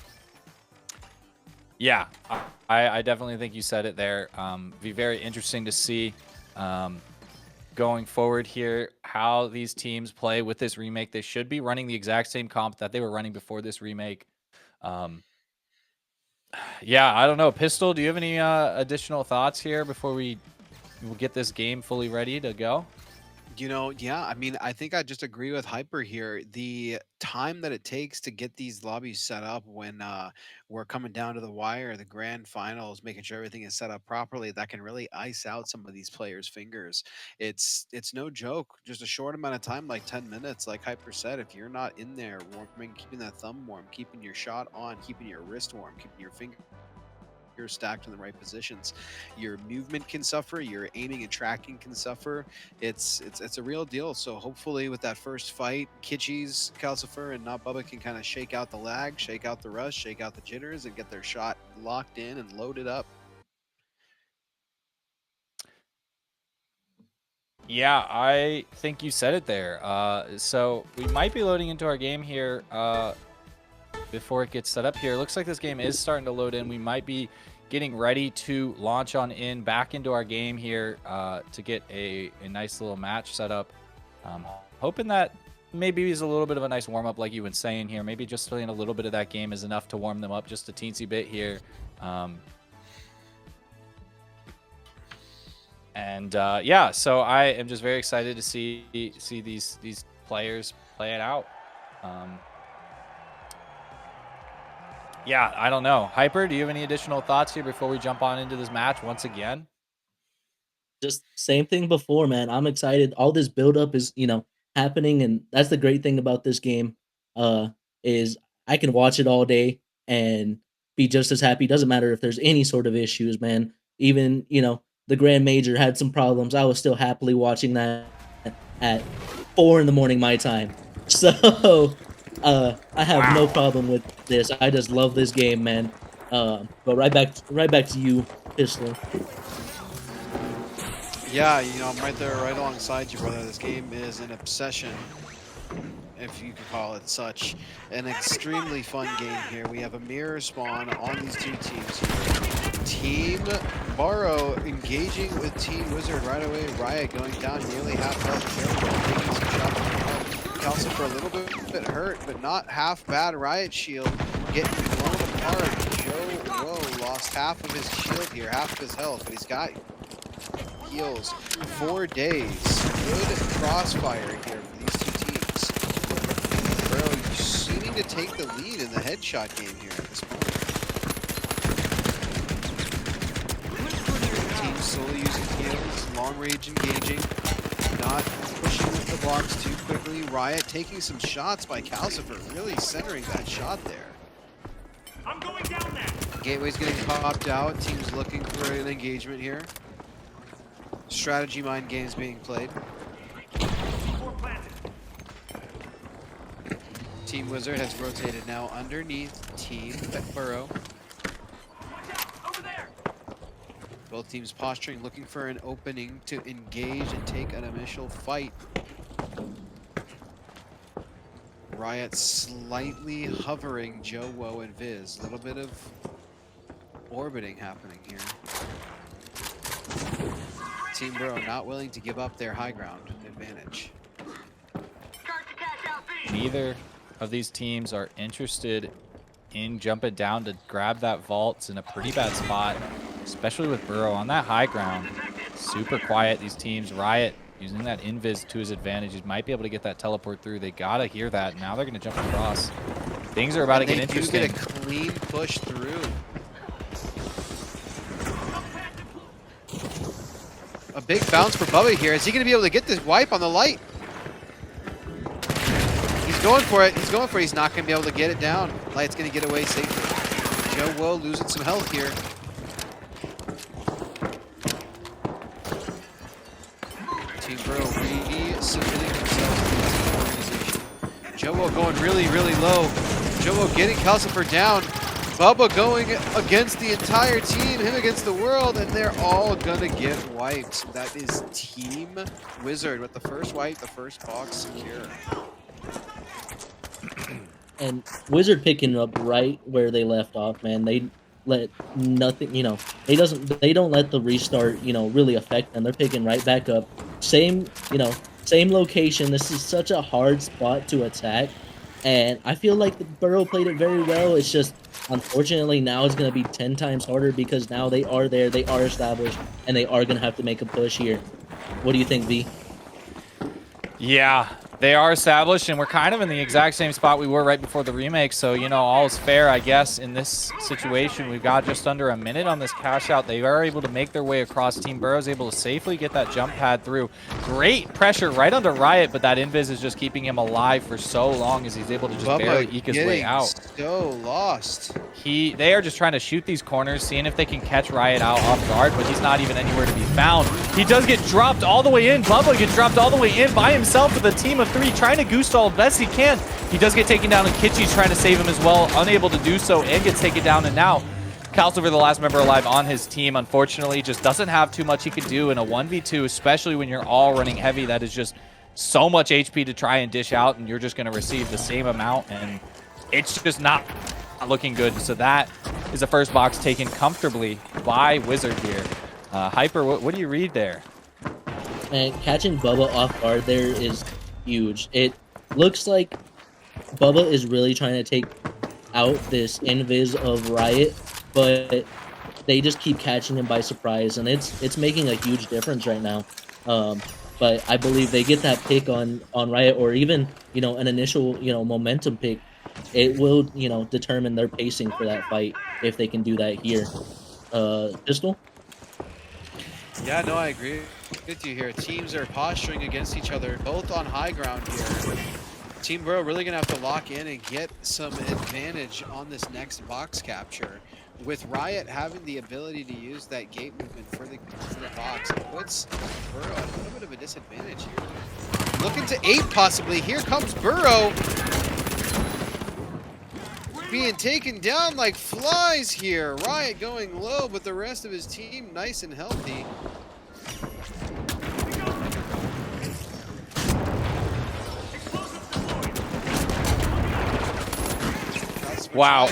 Yeah, I definitely think you said it there. Be very interesting to see going forward here how these teams play with this remake. They should be running the exact same comp that they were running before this remake. Yeah, I don't know. Pistol, do you have any additional thoughts here before we'll get this game fully ready to go? Yeah, I mean, I think I just agree with Hyper here. The time that it takes to get these lobbies set up when we're coming down to the wire, the grand finals, making sure everything is set up properly, that can really ice out some of these players' fingers. It's no joke. Just a short amount of time, like 10 minutes, like Hyper said, if you're not in there warming, keeping that thumb warm, keeping your shot on, keeping your wrist warm, keeping your finger stacked in the right positions, your movement can suffer, your aiming and tracking can suffer. It's a real deal. So hopefully with that first fight, Kitschy's, Calcifer, and not Bubba can kind of shake out the lag, shake out the rush, shake out the jitters, and get their shot locked in and loaded up. Yeah, I think you said it there. So we might be loading into our game here before it gets set up here. It looks like this game is starting to load in. We might be getting ready to launch on in back into our game here to get a nice little match set up. Hoping that maybe is a little bit of a nice warm-up like you've been saying here. Maybe just playing a little bit of that game is enough to warm them up just a teensy bit here. Yeah, so I am just very excited to see these players play it out. Yeah, I don't know. Hyper, do you have any additional thoughts here before we jump on into this match once again? Just same thing before, man. I'm excited. All this buildup is, happening, and that's the great thing about this game. Is I can watch it all day and be just as happy. Doesn't matter if there's any sort of issues, man. Even the Grand Major had some problems. I was still happily watching that at 4 in the morning my time. So I have no problem with this. I just love this game, man. But right back to you, Pistol. Yeah, I'm right there, right alongside you, brother. This game is an obsession, if you could call it such. An extremely fun game here. We have a mirror spawn on these two teams here. Team Burrow engaging with Team Wizard right away. Riot going down nearly half health. Taking some shots. Calcifer a little bit hurt, but not half bad. Riot shield getting blown apart. Joe Woe lost half of his shield here, half of his health, but he's got heals 4 days. Good crossfire here for these two teams. Burrow seeming to take the lead in the headshot game here at this point. Team slowly using heals, long range engaging, not pushing with the blocks too quickly. Riot taking some shots by Calcifer, really centering that shot there. Gateway's getting popped out. Team's looking for an engagement here. Strategy mind games being played. Team Wizard has rotated now underneath Team Burrow. Both teams posturing, looking for an opening to engage and take an initial fight. Riot slightly hovering Joe, Woe, and Viz. A little bit of orbiting happening here. Team Burrow not willing to give up their high ground advantage. Neither of these teams are interested in jumping down to grab that vault. It's in a pretty bad spot, especially with Burrow on that high ground. Super quiet, these teams. Riot using that invis to his advantage. He might be able to get that teleport through. They gotta hear that. Now they're gonna jump across. Things are about to get interesting. They do get a clean push through. A big bounce for Bubba here. Is he gonna be able to get this wipe on the light? He's going for it. He's going for it. He's not gonna be able to get it down. Light's gonna get away safely. Joe Woe losing some health here. Team Burrow resubmitting themselves to the team organization. Joe Woe going really, really low. Joe Woe getting Calcifer down. Bubba going against the entire team, him against the world, and they're all gonna get wiped. That is Team Wizard with the first wipe, the first box secure. And Wizard picking up right where they left off, man. They let nothing, you know, they don't let the restart, you know, really affect them. They're picking right back up. Same, you know, same location. This is such a hard spot to attack. And I feel like the Burrow played it very well. It's just, unfortunately, now it's going to be 10 times harder because now they are there, they are established, and they are going to have to make a push here. What do you think, V? Yeah, they are established, and we're kind of in the exact same spot we were right before the remake. So, you know, all is fair, I guess, in this situation. We've got just under a minute on this cash out. They are able to make their way across. Team Burrow is able to safely get that jump pad through. Great pressure right under Riot, but that invis is just keeping him alive for so long as he's able to just barely eke his way out. So lost. They are just trying to shoot these corners, seeing if they can catch Riot out off guard, but he's not even anywhere to be found. He does get dropped all the way in. Bubba gets dropped all the way in by himself with a team of 3, trying to goose stall best he can. He does get taken down, and Kitschy's trying to save him as well, unable to do so, and gets taken down. And now Calcifer, the last member alive on his team, unfortunately just doesn't have too much he could do in a 1v2, especially when you're all running heavy. That is just so much HP to try and dish out, and you're just going to receive the same amount, and it's just not looking good. So that is the first box taken comfortably by Wizard here. Hyper, what do you read there? And catching Bubba off guard there is huge. It looks like Bubba is really trying to take out this invis of Riot, but they just keep catching him by surprise, and it's making a huge difference right now. But I believe they get that pick on Riot, or even, you know, an initial, you know, momentum pick. It will, you know, determine their pacing for that fight if they can do that here. Pistol? Yeah, no, I agree with you here. Teams are posturing against each other, both on high ground here. Team Burrow really going to have to lock in and get some advantage on this next box capture. With Riot having the ability to use that gate movement for the box, it puts Burrow at a little bit of a disadvantage here. Looking to 8 possibly. Here comes Burrow. Being taken down like flies here. Riot going low, but the rest of his team nice and healthy. Wow.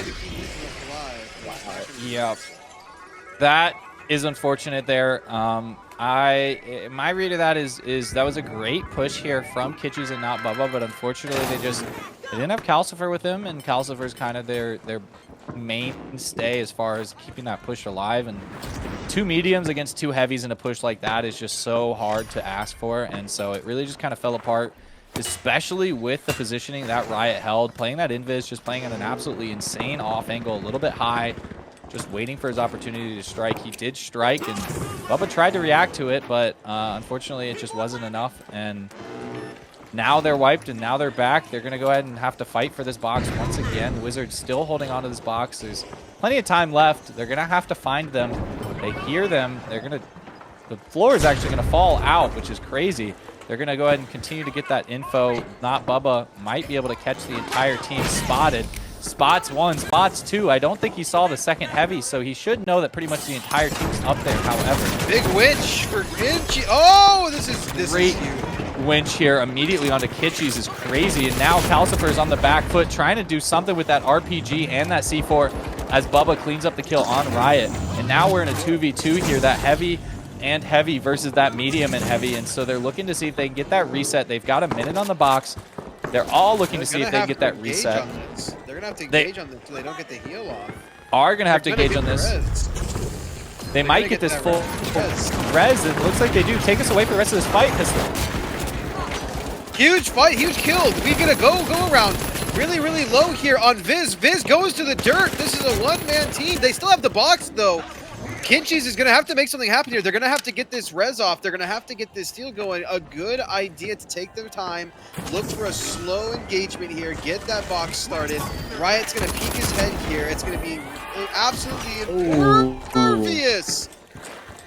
Yep. That is unfortunate there. My read of that is that was a great push here from Kitschy's and not Bubba, but unfortunately they didn't have Calcifer with him, and Calcifer's kind of their mainstay as far as keeping that push alive. And 2 mediums against 2 heavies in a push like that is just so hard to ask for, and so it really just kind of fell apart, especially with the positioning that Riot held, playing that invis, just playing at an absolutely insane off angle, a little bit high, just waiting for his opportunity to strike. He did strike, and Bubba tried to react to it, but unfortunately it just wasn't enough. And Now they're wiped, and now they're back. They're going to go ahead and have to fight for this box once again. Wizards still holding on to this box. There's plenty of time left. They're going to have to find them. They hear them. They're going to... The floor is actually going to fall out, which is crazy. They're going to go ahead and continue to get that info. Not Bubba might be able to catch the entire team spotted. Spots one, spots two. I don't think he saw the second heavy, so he should know that pretty much the entire team's up there. However, Big winch for Grinch. Oh, this is great huge. winch here immediately onto Kitschy's is crazy. And now Calcifer is on the back foot trying to do something with that RPG and that C4 as Bubba cleans up the kill on Riot. And now we're in a 2v2 here. That heavy and heavy versus that medium and heavy. And so they're looking to see if they can get that reset. They've got a minute on the box. They're all looking to see if they can get that reset. They're going to have to engage on this so they don't get the heal off. Are going to have to engage on this. They might get this full res. It looks like they do. Take us away for the rest of this fight. Huge fight, huge kill. We get a go around. Really, really low here on Viz. Viz goes to the dirt. This is a one-man team. They still have the box, though. Kinchies is going to have to make something happen here. They're going to have to get this res off. They're going to have to get this steal going. A good idea to take their time, look for a slow engagement here, get that box started. Riot's going to peek his head here. It's going to be absolutely impervious.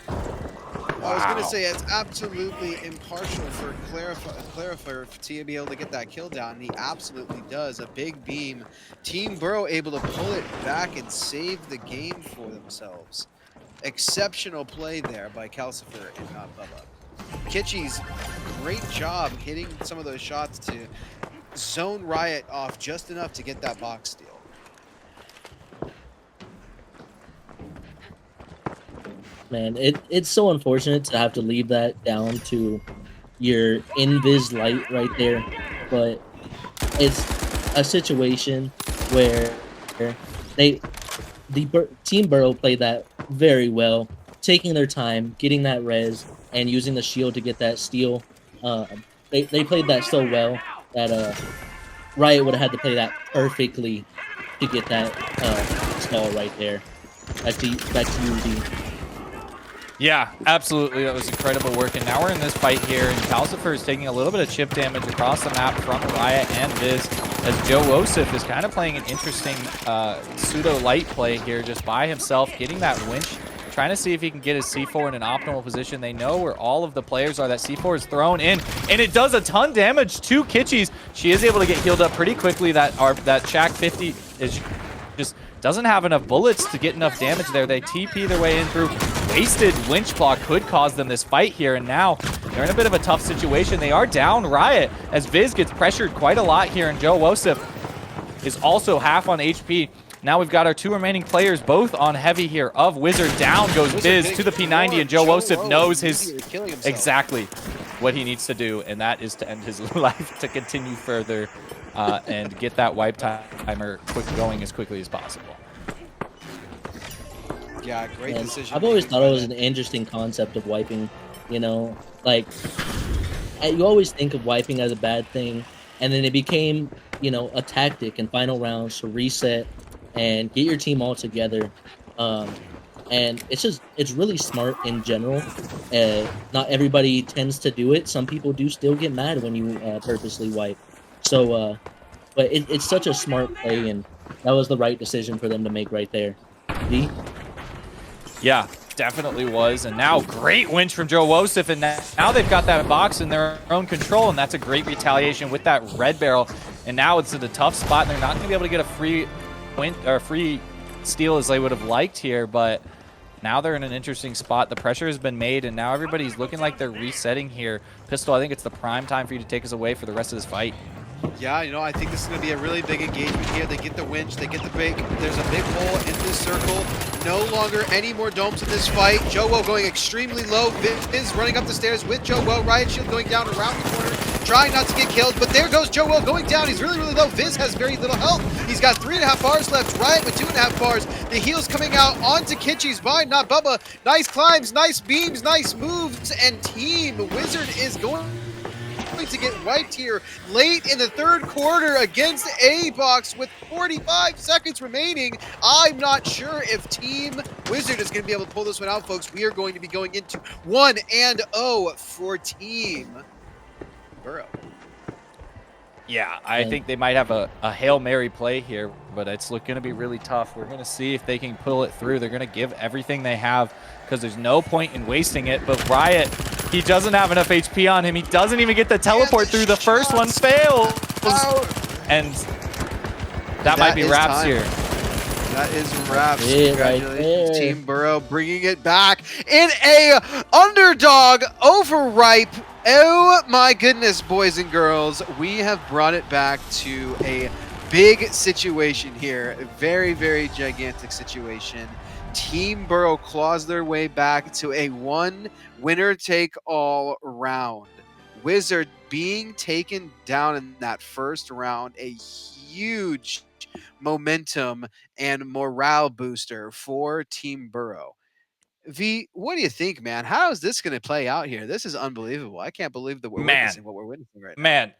I was going to say it's absolutely impartial for Clarifier to be able to get that kill down, and he absolutely does. A big beam. Team Burrow able to pull it back and save the game for themselves. Exceptional play there by Calcifer and not Bubba. Kitschy's great job hitting some of those shots to zone Riot off just enough to get that box steal. Man, it's so unfortunate to have to leave that down to your invis light right there, but it's a situation where Team Burrow played that very well, taking their time, getting that res, and using the shield to get that steal. They played that so well that Riot would have had to play that perfectly to get that stall right there. Back to you, V. Yeah, absolutely. That was incredible work. And now we're in this fight here, and Calcifer is taking a little bit of chip damage across the map from Riot and Viz, as Joe Osif is kind of playing an interesting pseudo-light play here, just by himself, getting that winch, trying to see if he can get his C4 in an optimal position. They know where all of the players are. That C4 is thrown in, and it does a ton damage to Kitschy's. She is able to get healed up pretty quickly. That Shaq 50 is just doesn't have enough bullets to get enough damage there. They TP their way in through. Wasted winch block could cause them this fight here, and now they're in a bit of a tough situation. They are down Riot as Viz gets pressured quite a lot here, and Joe Wosif is also half on HP. Now we've got our two remaining players both on heavy here of Wizard. Down goes Viz to the P90, and Joe Wosif knows exactly what he needs to do, and that is to end his life to continue further and get that wipe timer going as quickly as possible. Yeah, great decision. I've always thought it was an interesting concept of wiping, you know, like you always think of wiping as a bad thing, and then it became, you know, a tactic in final rounds to reset and get your team all together. And it's really smart in general. Not everybody tends to do it. Some people do still get mad when you purposely wipe. So, but it's such a smart play, and that was the right decision for them to make right there. D? Yeah, definitely was. And now great winch from Joe Wosif, and now they've got that box in their own control, and that's a great retaliation with that red barrel. And now it's in a tough spot, and they're not going to be able to get a free win or free steal as they would have liked here, but now they're in an interesting spot. The pressure has been made, and now everybody's looking like they're resetting here. Pistol, I think it's the prime time for you to take us away for the rest of this fight. Yeah, you know, I think this is going to be a really big engagement here. They get the winch, they get the break. There's a big hole in this circle. No longer any more domes in this fight. Joe going extremely low. Viz running up the stairs with Joe. Riot Shield going down around the corner, trying not to get killed. But there goes Joe going down. He's really, really low. Viz has very little health. He's got 3.5 bars left. Riot with 2.5 bars. The heals coming out onto Kitschy's bind, not Bubba. Nice climbs, nice beams, nice moves. And Team Wizard is going to get wiped here late in the third quarter against A-Box with 45 seconds remaining. I'm not sure if Team Wizard is going to be able to pull this one out, folks. We are going to be going into 1-0 for Team Burrow. Yeah, I And- think they might have a Hail Mary play here, but it's going to be really tough. We're going to see if they can pull it through. They're going to give everything they have because there's no point in wasting it. But Riot, he doesn't have enough HP on him. He doesn't even get the teleport through. The first one fails. And that might be is wraps time. here. That is wraps. Yeah, right Congratulations, there. Team Burrow, bringing it back in a underdog overripe. Oh my goodness, boys and girls, we have brought it back to a big situation here. A very, very gigantic situation. Team Burrow claws their way back to a one winner take all round. Wizard being taken down in that first round, a huge momentum and morale booster for Team Burrow. V, what do you think, man? How is this going to play out here? This is unbelievable. I can't believe that we're witnessing what we're witnessing right now. Man,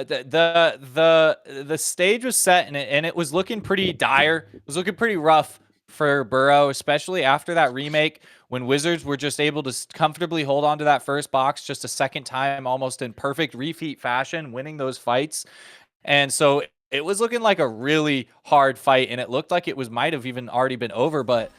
the stage was set and it was looking pretty dire. It was looking pretty rough for Burrow, especially after that remake when Wizards were just able to comfortably hold on to that first box just a second time, almost in perfect refeat fashion, winning those fights. And so it was looking like a really hard fight, and it looked like it might have even already been over, but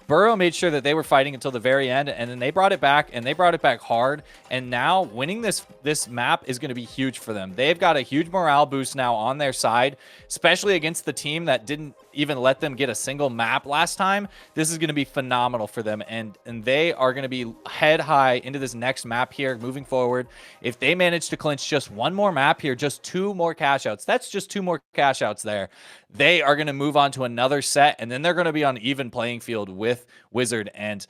Burrow made sure that they were fighting until the very end, and then they brought it back, and they brought it back hard. And now winning this map is going to be huge for them. They've got a huge morale boost now on their side, especially against the team that didn't even let them get a single map last time. This is going to be phenomenal for them, and they are going to be head high into this next map here moving forward. If they manage to clinch just one more map here, just 2 more cash outs, that's just 2 more cash outs there, they are going to move on to another set, and then they're going to be on even playing field with Wizard, and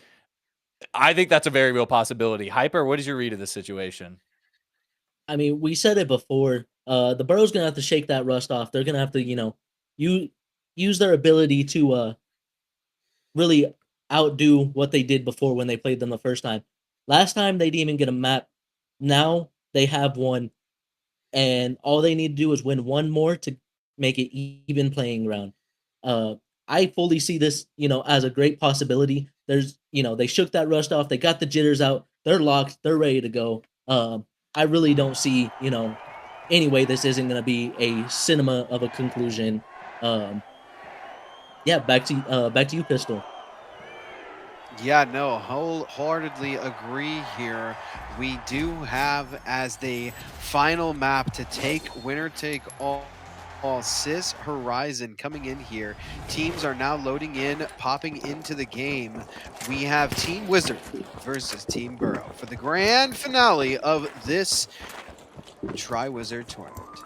I think that's a very real possibility. Hyper, what is your read of this situation? I mean, we said it before. The Burrow's gonna have to shake that rust off. They're gonna have to, use their ability to really outdo what they did before when they played them the first time. Last time they didn't even get a map. Now they have one, and all they need to do is win one more to make it even playing ground. I fully see this, as a great possibility. They shook that rust off. They got the jitters out. They're locked. They're ready to go. I really don't see, any way this isn't going to be a cinema of a conclusion. Yeah, back to you, Pistol. Yeah, no, wholeheartedly agree here. We do have as the final map to take winner take all Sis Horizon coming in here. Teams are now loading in, popping into the game. We have Team Wizard versus Team Burrow for the grand finale of this Triwizard Tournament.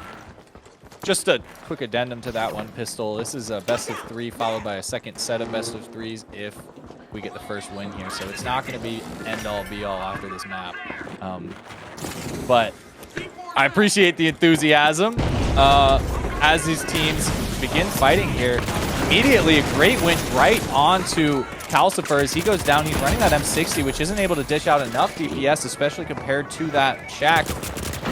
Just a quick addendum to that one, Pistol. This is a best of 3 followed by a second set of best of 3s if we get the first win here. So it's not going to be end-all be-all after this map. But I appreciate the enthusiasm as these teams begin fighting here. Immediately, a great win right onto Calcifer as he goes down. He's running that M60, which isn't able to dish out enough DPS, especially compared to that Shaq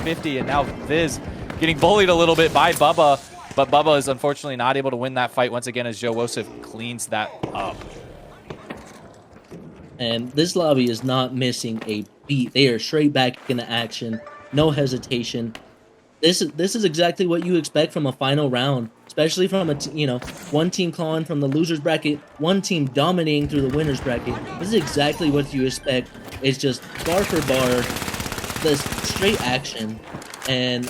50. And now Viz getting bullied a little bit by Bubba, but Bubba is unfortunately not able to win that fight once again as Joe Wosif cleans that up. And this lobby is not missing a beat. They are straight back into action, no hesitation. This is exactly what you expect from a final round, especially from one team clawing from the losers bracket, one team dominating through the winners bracket. This is exactly what you expect. It's just bar for bar, this straight action, and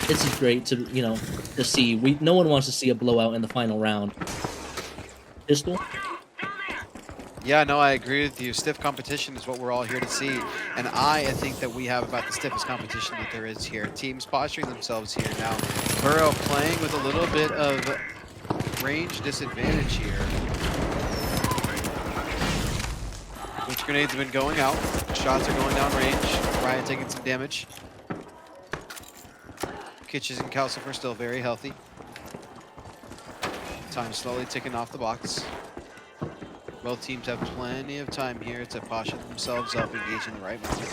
this is great to to see. No one wants to see a blowout in the final round. Pistol. Yeah, no, I agree with you. Stiff competition is what we're all here to see. And I think that we have about the stiffest competition that there is here. Teams posturing themselves here now. Burrow playing with a little bit of range disadvantage here. Witch grenades have been going out. Shots are going down range. Riot taking some damage. Kitches and Calcifer still very healthy. Time slowly ticking off the box. Both teams have plenty of time here to posture themselves up, engage in the right moment.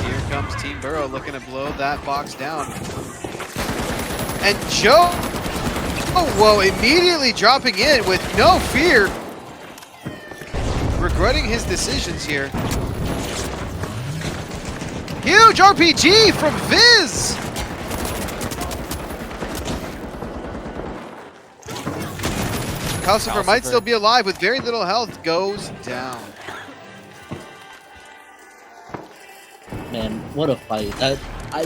Here comes Team Burrow looking to blow that box down. And Joe, immediately dropping in with no fear. Regretting his decisions here. Huge RPG from Viz. Calcifer might still be alive with very little health. Goes down. Man, what a fight.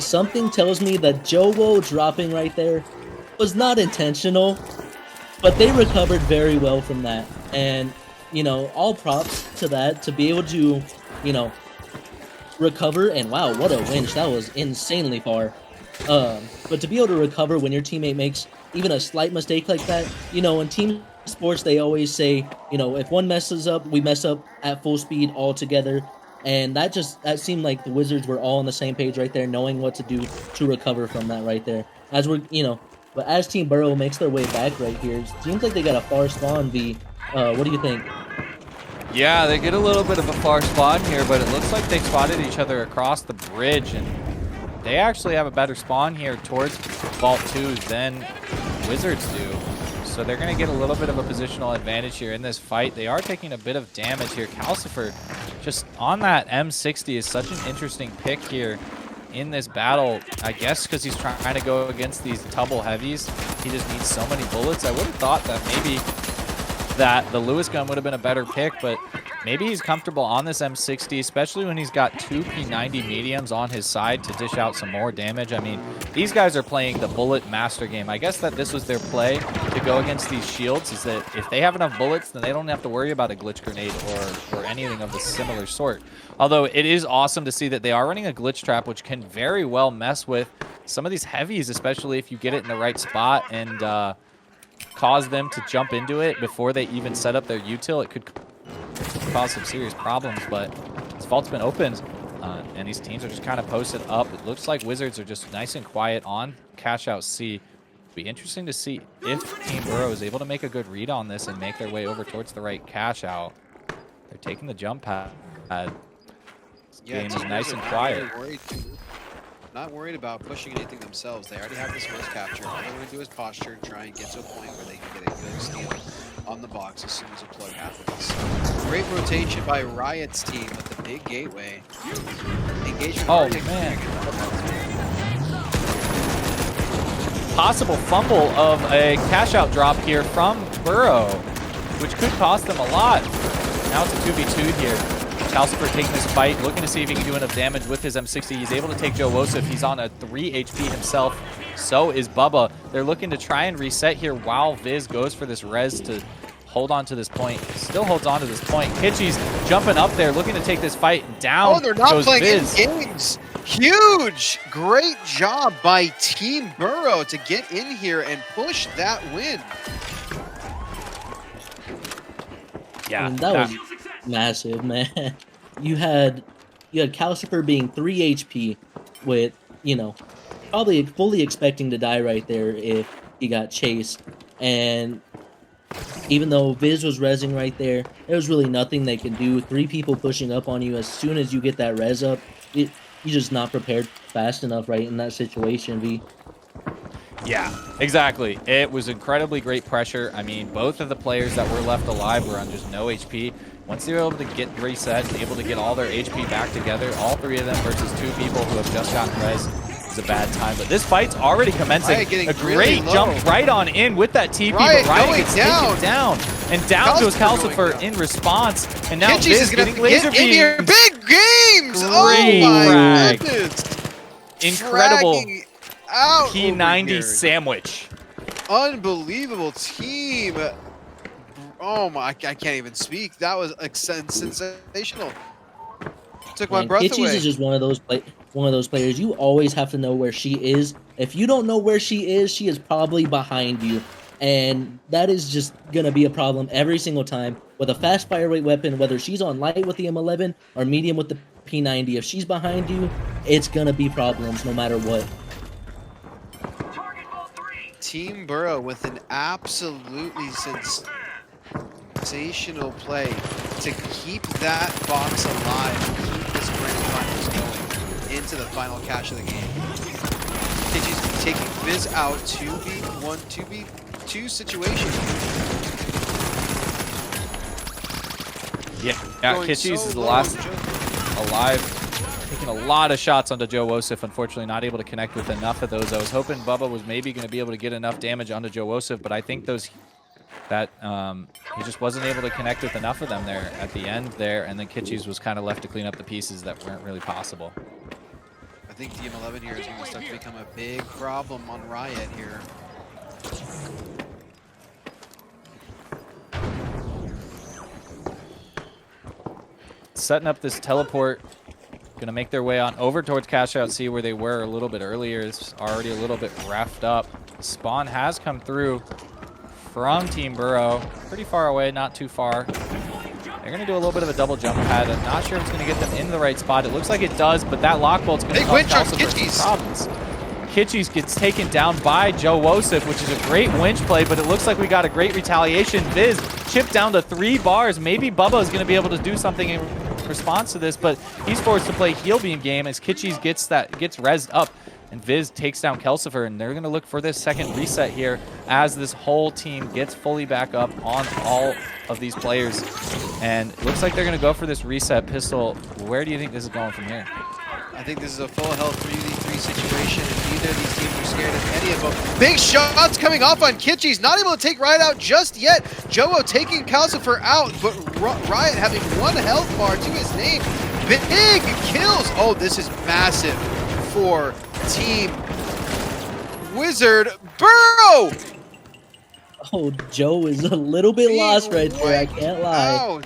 Something tells me that Jowo dropping right there was not intentional, but they recovered very well from that. And, you know, all props to that, to be able to, you know, recover. And wow, what a winch. That was insanely far. But to be able to recover when your teammate makes even a slight mistake like that, you know, in team sports, they always say, you know, if one messes up, we mess up at full speed all together. And that seemed like the Wizards were all on the same page right there, knowing what to do to recover from that right there. As we're, you know, but as Team Burrow makes their way back right here, it seems like they got a far spawn, V. What do you think? Yeah, they get a little bit of a far spawn here, but it looks like they spotted each other across the bridge, and they actually have a better spawn here towards Vault 2 than Wizards do. So they're going to get a little bit of a positional advantage here in this fight. They are taking a bit of damage here. Calcifer just on that M60 is such an interesting pick here in this battle. I guess because he's trying to go against these double heavies. He just needs so many bullets. I would have thought that maybe that the Lewis gun would have been a better pick, but maybe he's comfortable on this M60, especially when he's got 2 P90 mediums on his side to dish out some more damage. I mean, these guys are playing the bullet master game. I guess that this was their play to go against these shields, is that if they have enough bullets, then they don't have to worry about a glitch grenade or anything of the similar sort. Although it is awesome to see that they are running a glitch trap, which can very well mess with some of these heavies, especially if you get it in the right spot and cause them to jump into it before they even set up their util. It could cause some serious problems, but this vault's been opened, and these teams are just kind of posted up. It looks like Wizards are just nice and quiet on cash out C. It'll be interesting to see if Team Burrow is able to make a good read on this and make their way over towards the right cash out. They're taking the jump pad. This game is nice and quiet. Not worried about pushing anything themselves. They already have this first capture. All they want to do is posture and try and get to a point where they can get a good steal on the box as soon as a plug happens. Great rotation by Riot's team with the big gateway. Engagement. Oh, man. Possible fumble of a cash out drop here from Burrow, which could cost them a lot. Now it's a 2v2 here. Calcifer taking this fight, looking to see if he can do enough damage with his M60. He's able to take Joe Wosif. He's on a 3 HP himself. So is Bubba. They're looking to try and reset here while Viz goes for this res to hold on to this point. Still holds on to this point. Kitchi's jumping up there, looking to take this fight down. Oh, they're not goes playing Viz. in games. Huge, great job by Team Burrow to get in here and push that win. Yeah, I mean, that was massive, man. You had Calcifer being 3 HP with, you know, probably fully expecting to die right there if he got chased. And even though Viz was rezzing right there, there was really nothing they could do. 3 people pushing up on you as soon as you get that res up. You're just not prepared fast enough right in that situation, V. Yeah, exactly. It was incredibly great pressure. I mean, both of the players that were left alive were on just no HP. Once they were able to get reset and able to get all their HP back together, all 3 of them versus 2 people who have just gotten res, is a bad time. But this fight's already commencing. A great really jump right on in with that TP, but Riot gets taken down. And down goes Calcifer in response. And now Kitchis Viz getting laser get in here. beams. Big games! Great oh my frag. goodness! Incredible Fragging out over P90 here. sandwich. Unbelievable team. Oh my, I can't even speak. That was sensational. Took my breath Kitchi's away. is just one of those players. You always have to know where she is. If you don't know where she is probably behind you. And that is just going to be a problem every single time with a fast fire rate weapon, whether she's on light with the M11 or medium with the P90. If she's behind you, it's going to be problems no matter what. Team Burrow with an absolutely sensational play to keep that box alive, keep this grand finals going into the final cash of the game. Kitchi's taking Viz out 2v1, 2v2 situation. Yeah, Kitchi's is the last alive taking a lot of shots onto Joe Wosif. Unfortunately, not able to connect with enough of those. I was hoping Bubba was maybe going to be able to get enough damage onto Joe Wosif, but I think he just wasn't able to connect with enough of them there at the end there, and then Kitchies was kind of left to clean up the pieces that weren't really possible. I think Team 11 here is going to start to become a big problem on Riot here. Setting up this teleport, gonna make their way on over towards Cash Out, see where they were a little bit earlier. It's already a little bit roughed up. Spawn has come through from Team Burrow, pretty far away, not too far. They're gonna do a little bit of a double jump pad. I'm not sure if it's gonna get them in the right spot. It looks like it does, but that lock bolt's gonna cause Calcifer some problems. Kitchies gets taken down by Joe Wosif, which is a great winch play, but it looks like we got a great retaliation. Viz chipped down to 3 bars. Maybe Bubba is going to be able to do something in response to this, but he's forced to play heal beam game as Kitchies gets rezzed up, and Viz takes down Calcifer, and they're going to look for this second reset here as this whole team gets fully back up on all of these players. And it looks like they're going to go for this reset pistol. Where do you think this is going from here? I think this is a full health 3v3 situation, and neither of these teams are scared of any of them. Big shots coming off on Kitchies, not able to take Riot out just yet. Joe taking Calcifer out, but Riot having 1 health bar to his name. Big kills. Oh, this is massive for Team Wizard. Burrow! Oh, Joe is a little bit lost right there. I can't lie.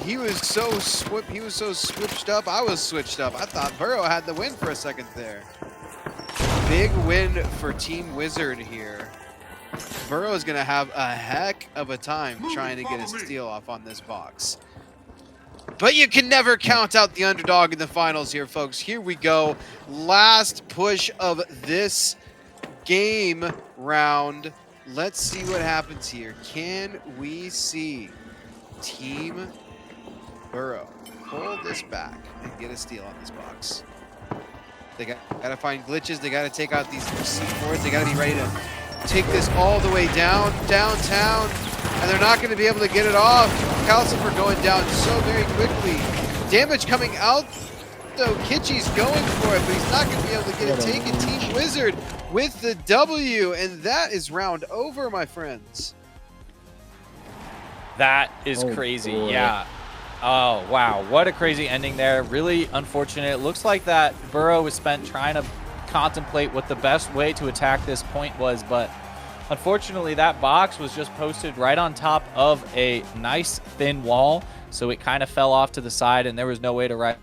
He was so switched up. I was switched up. I thought Burrow had the win for a second there. Big win for Team Wizard here. Burrow is going to have a heck of a time trying to get a steal off on this box. But you can never count out the underdog in the finals here, folks. Here we go. Last push of this game round. Let's see what happens here. Can we see Team Burrow pull this back and get a steal on this box? They gotta find glitches. They gotta take out these C4s. They gotta be ready to take this all the way downtown, and they're not gonna be able to get it off. Calcifer going down so very quickly. Damage coming out though. Kitchi's going for it, but he's not gonna be able to get it taken. Team Wizard with the W, and that is round over, my friends. That is crazy. Boy. Yeah. Oh, wow. What a crazy ending there. Really unfortunate. It looks like that Burrow was spent trying to contemplate what the best way to attack this point was, but unfortunately that box was just posted right on top of a nice thin wall, so it kind of fell off to the side, and there was no way to ride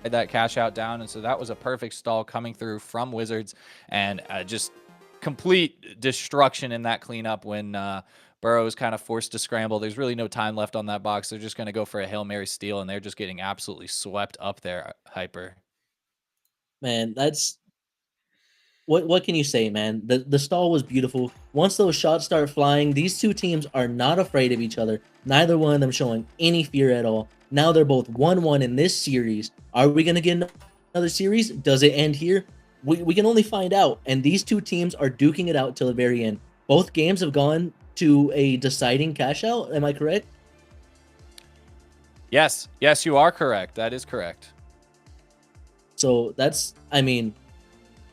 that Cash Out down, and so that was a perfect stall coming through from Wizards, and just complete destruction in that cleanup when Burrow is kind of forced to scramble. There's really no time left on that box. They're just going to go for a Hail Mary steal, and they're just getting absolutely swept up there, Hyper. Man, that's what can you say, man? The stall was beautiful. Once those shots start flying, these two teams are not afraid of each other. Neither one of them showing any fear at all. Now they're both 1-1 in this series. Are we going to get another series? Does it end here? We can only find out. And these two teams are duking it out till the very end. Both games have gone to a deciding cash out. Am I correct? Yes. Yes, you are correct. That is correct. So that's, I mean,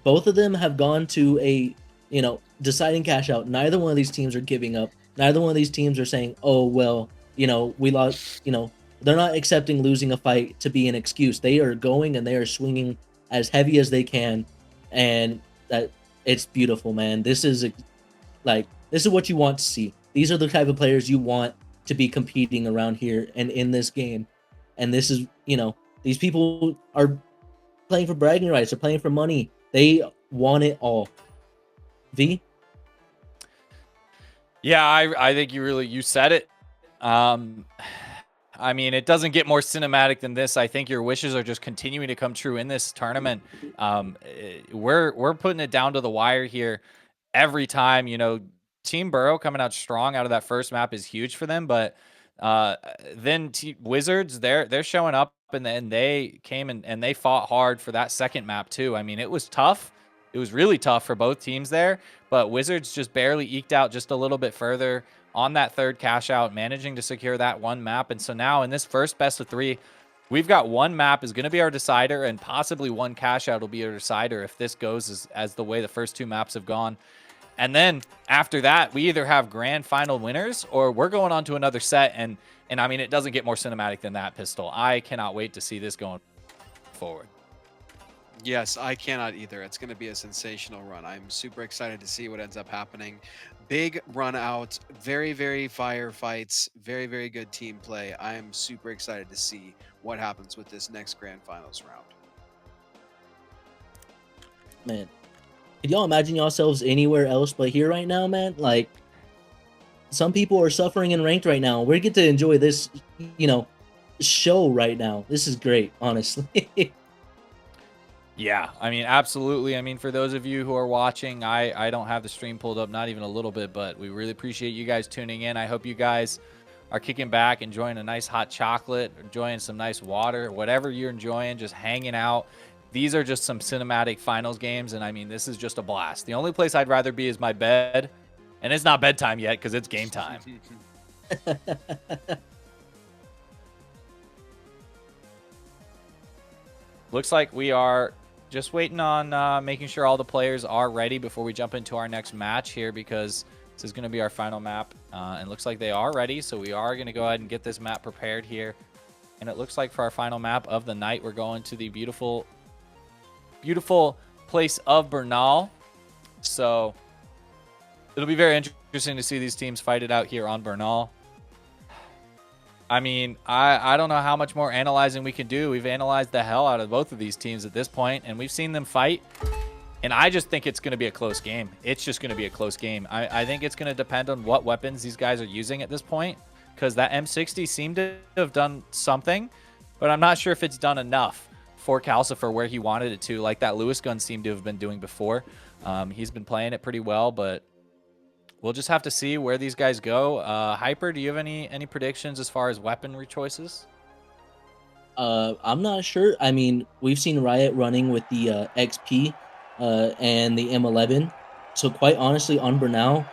both of them have gone to a, deciding cash out. Neither one of these teams are giving up. Neither one of these teams are saying, oh, well, we lost, they're not accepting losing a fight to be an excuse. They are going and they are swinging as heavy as they can, and that it's beautiful, man. This is what you want to see. These are the type of players you want to be competing around here and in this game. And this is, these people are playing for bragging rights. They're playing for money. They want it all. V? Yeah, I think you said it. I mean, it doesn't get more cinematic than this. I think your wishes are just continuing to come true in this tournament. We're putting it down to the wire here every time. Team Burrow coming out strong out of that first map is huge for them, but then Wizards, they're showing up, and then they came and they fought hard for that second map too. I mean, it was tough. It was really tough for both teams there, but Wizards just barely eked out just a little bit further on that third cash out, managing to secure that one map. And so now in this first best of 3, we've got one map is going to be our decider, and possibly one cash out will be our decider if this goes as the way the first 2 maps have gone. And then after that, we either have grand final winners or we're going on to another set. And I mean, it doesn't get more cinematic than that, Pistol. I cannot wait to see this going forward. Yes, I cannot either. It's going to be a sensational run. I'm super excited to see what ends up happening. Big run out, very, very firefights, very, very good team play. I am super excited to see what happens with this next grand finals round. Man, could y'all imagine yourselves anywhere else but here right now, man? Like, some people are suffering in ranked right now. We get to enjoy this, you know, show right now. This is great, honestly. Yeah, I mean, absolutely. I mean, for those of you who are watching, I don't have the stream pulled up, not even a little bit, but we really appreciate you guys tuning in. I hope you guys are kicking back, enjoying a nice hot chocolate, enjoying some nice water, whatever you're enjoying, just hanging out. These are just some cinematic finals games, and I mean, this is just a blast. The only place I'd rather be is my bed, and it's not bedtime yet because it's game time. Looks like we are just waiting on making sure all the players are ready before we jump into our next match here, because this is going to be our final map. And looks like they are ready, so we are going to go ahead and get this map prepared here. And it looks like for our final map of the night, we're going to the beautiful, beautiful place of Bernal. So it'll be very interesting to see these teams fight it out here on Bernal. I mean, I don't know how much more analyzing we can do. We've analyzed the hell out of both of these teams at this point, and we've seen them fight. And I just think it's going to be a close game. It's just going to be a close game. I think it's going to depend on what weapons these guys are using at this point, because that M60 seemed to have done something, but I'm not sure if it's done enough for Calcifer where he wanted it to, like that Lewis gun seemed to have been doing before. He's been playing it pretty well, but we'll just have to see where these guys go. Hyper, do you have any predictions as far as weaponry choices? I'm not sure. I mean, we've seen Riot running with the XP and the M11. So quite honestly, on Bernal,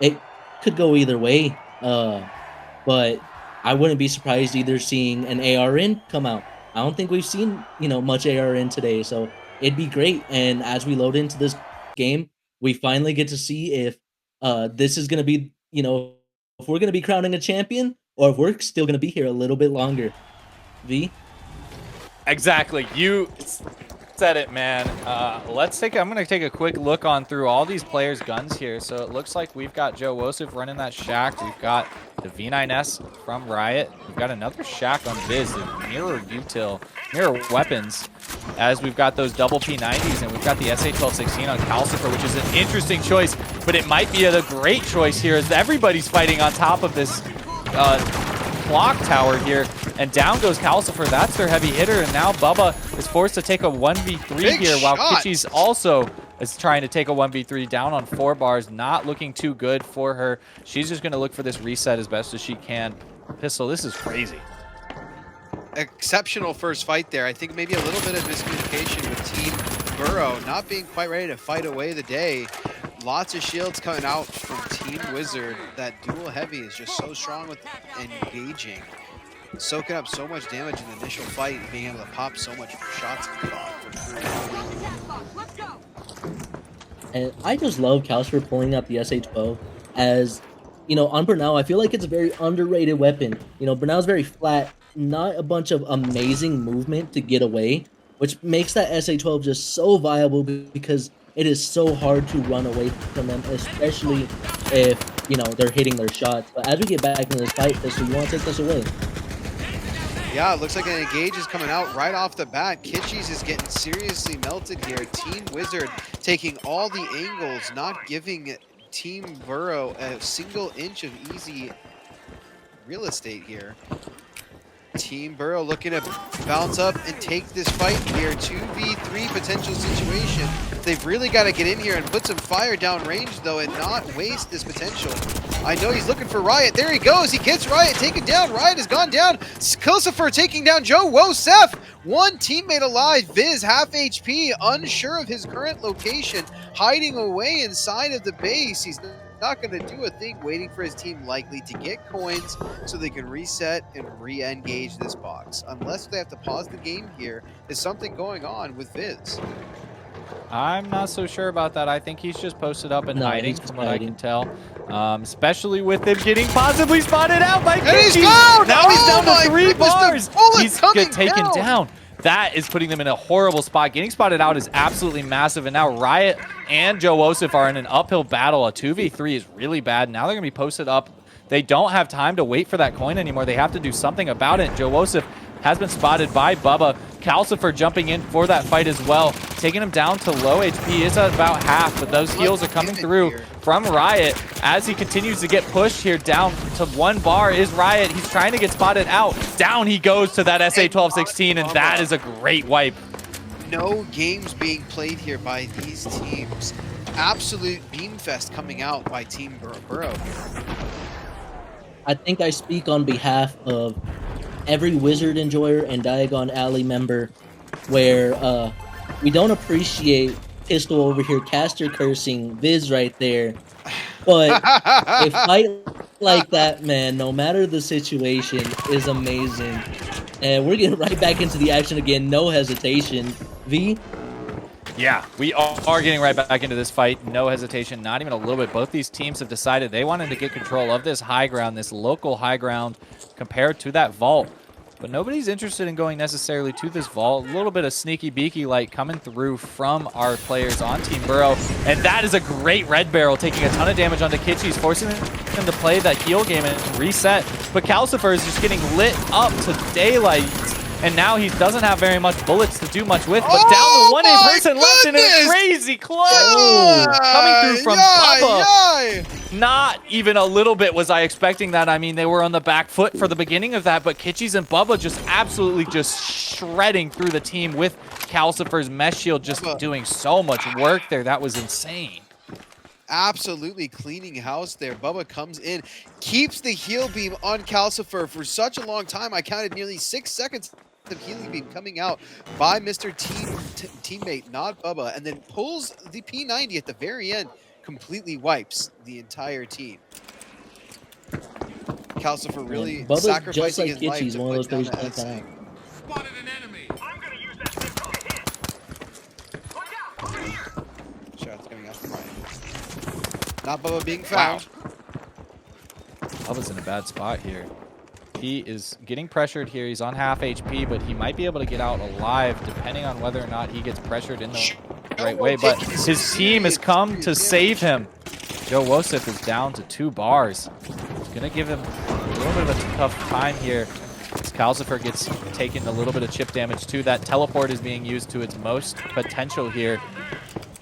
it could go either way. But I wouldn't be surprised either seeing an ARN come out. I don't think we've seen, much ARN today. So it'd be great. And as we load into this game, we finally get to see if this is going to be, if we're going to be crowning a champion or if we're still going to be here a little bit longer. V? Exactly. You said it, man. I'm going to take a quick look on through all these players' guns here. So it looks like we've got Joe Wosif running that Shack. We've got the V9S from Riot. We've got another Shack on Viz, the mirror util, mirror weapons, as we've got those double P90s, and we've got the SA1216 on Calcifer, which is an interesting choice, but it might be a great choice here as everybody's fighting on top of this clock tower here, and down goes Calcifer. That's their heavy hitter, and now Bubba is forced to take a 1v3 Big here, while shot. Kitchi's also is trying to take a 1v3 down on 4 bars. Not looking too good for her. She's just going to look for this reset as best as she can. Pistol, this is crazy. Exceptional first fight there. I think maybe a little bit of miscommunication with Team Burrow not being quite ready to fight away the day. Lots of shields coming out from Team Wizard. That dual heavy is just so strong with engaging, soaking up so much damage in the initial fight and being able to pop so much shots And I just love Calcifer pulling out the SA12 as, on Bernal, I feel like it's a very underrated weapon. Bernal's very flat, not a bunch of amazing movement to get away, which makes that SA12 just so viable because it is so hard to run away from them, especially if, they're hitting their shots. But as we get back into this fight, Pistol, you want to take this away? Yeah, it looks like an engage is coming out right off the bat. Kitchies is getting seriously melted here. Team Wizard taking all the angles, not giving Team Burrow a single inch of easy real estate here. Team Burrow looking to bounce up and take this fight here. 2v3 potential situation. They've really got to get in here and put some fire down range, though, and not waste this potential. I know he's looking for Riot. There he goes. He gets Riot taken down. Riot has gone down. Calcifer taking down Joe Wosef. One teammate alive. Viz, half HP, unsure of his current location, hiding away inside of the base. He's not going to do a thing, waiting for his team likely to get coins so they can reset and re-engage this box. Unless they have to pause the game here, is something going on with Viz. I'm not so sure about that. I think he's just posted up and No, hiding he's from what I can hiding. tell. Especially with him getting possibly spotted out by And he's Kitty. down! Now he's Oh down my to 3 goodness, the bars. bullet He's coming get taken down. That is putting them in a horrible spot. Getting spotted out is absolutely massive. And now Riot and Joe Osif are in an uphill battle. A 2v3 is really bad. Now they're going to be posted up. They don't have time to wait for that coin anymore. They have to do something about it. Joe Osif has been spotted by Bubba. Calcifer jumping in for that fight as well. Taking him down to low HP. Is at about half, but those heals are coming through from Riot as he continues to get pushed here down to 1 bar is Riot. He's trying to get spotted out. Down he goes to that SA-1216, and that is a great wipe. No games being played here by these teams. Absolute beamfest coming out by Team Burrow. I think I speak on behalf of every Wizard enjoyer and Diagon Alley member where we don't appreciate Pistol over here caster cursing Viz right there. But a fight like that, man, no matter the situation, is amazing. And we're getting right back into the action again, no hesitation. V? Yeah, we are getting right back into this fight. No hesitation, not even a little bit. Both these teams have decided they wanted to get control of this high ground, this local high ground, compared to that vault. But nobody's interested in going necessarily to this vault. A little bit of sneaky beaky light coming through from our players on Team Burrow. And that is a great red barrel, taking a ton of damage onto Kitschy's, forcing him to play that heal game and reset. But Calcifer is just getting lit up to daylight. And now he doesn't have very much bullets to do much with, but down to 1 person left in a crazy close. Coming through from Bubba. Not even a little bit was I expecting that. I mean, they were on the back foot for the beginning of that, but Kitschy's and Bubba just absolutely just shredding through the team with Calcifer's mesh shield just doing so much work there. That was insane. Absolutely cleaning house there. Bubba comes in, keeps the heal beam on Calcifer for such a long time. I counted nearly 6 seconds of healing beam coming out by Mr. Teammate, not Bubba, and then pulls the P90 at the very end, completely wipes the entire team. Calcifer really Bubba's sacrificing just like his life Kitschy's, to one of those put down players that like SC. that. Spotted an enemy. I'm gonna use that thing right here. Look out! Over here. Shots coming out from Ryan. Not Bubba being found. Bubba's in a bad spot here. He is getting pressured here. He's on half HP, but he might be able to get out alive depending on whether or not he gets pressured in the right way. But his team has come to save him. Joe Osif is down to 2 bars. It's going to give him a little bit of a tough time here. As Calcifer gets taken a little bit of chip damage too. That teleport is being used to its most potential here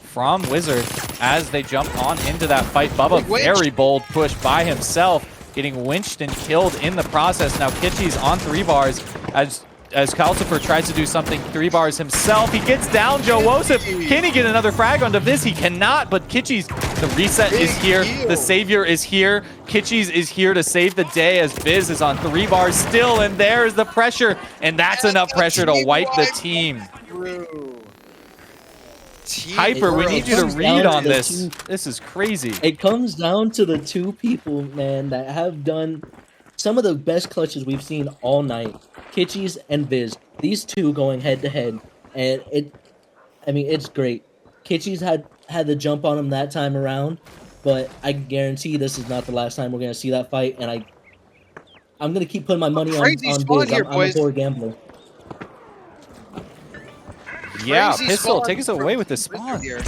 from Wizard as they jump on into that fight. Bubba, very bold push by himself, getting winched and killed in the process. Now Kitschy's on 3 bars as Calcifer tries to do something 3 bars himself. He gets down Joe Osif. Can he get another frag onto Viz? He cannot, but Kitschy's, the reset is here. The savior is here. Kitschy's is here to save the day as Viz is on 3 bars still, and there's the pressure, and that's enough pressure to wipe the team. Hyper, we need you to read on this. This is crazy. It comes down to the 2 people, man, that have done some of the best clutches we've seen all night. Kitschy's and Viz. These 2 going head to head. And it's great. Kitschy's had the jump on him that time around, but I guarantee this is not the last time we're gonna see that fight, and I'm gonna keep putting my money on Viz. I'm a poor gambler. Yeah, Pistol, take us away with this spawn. Here.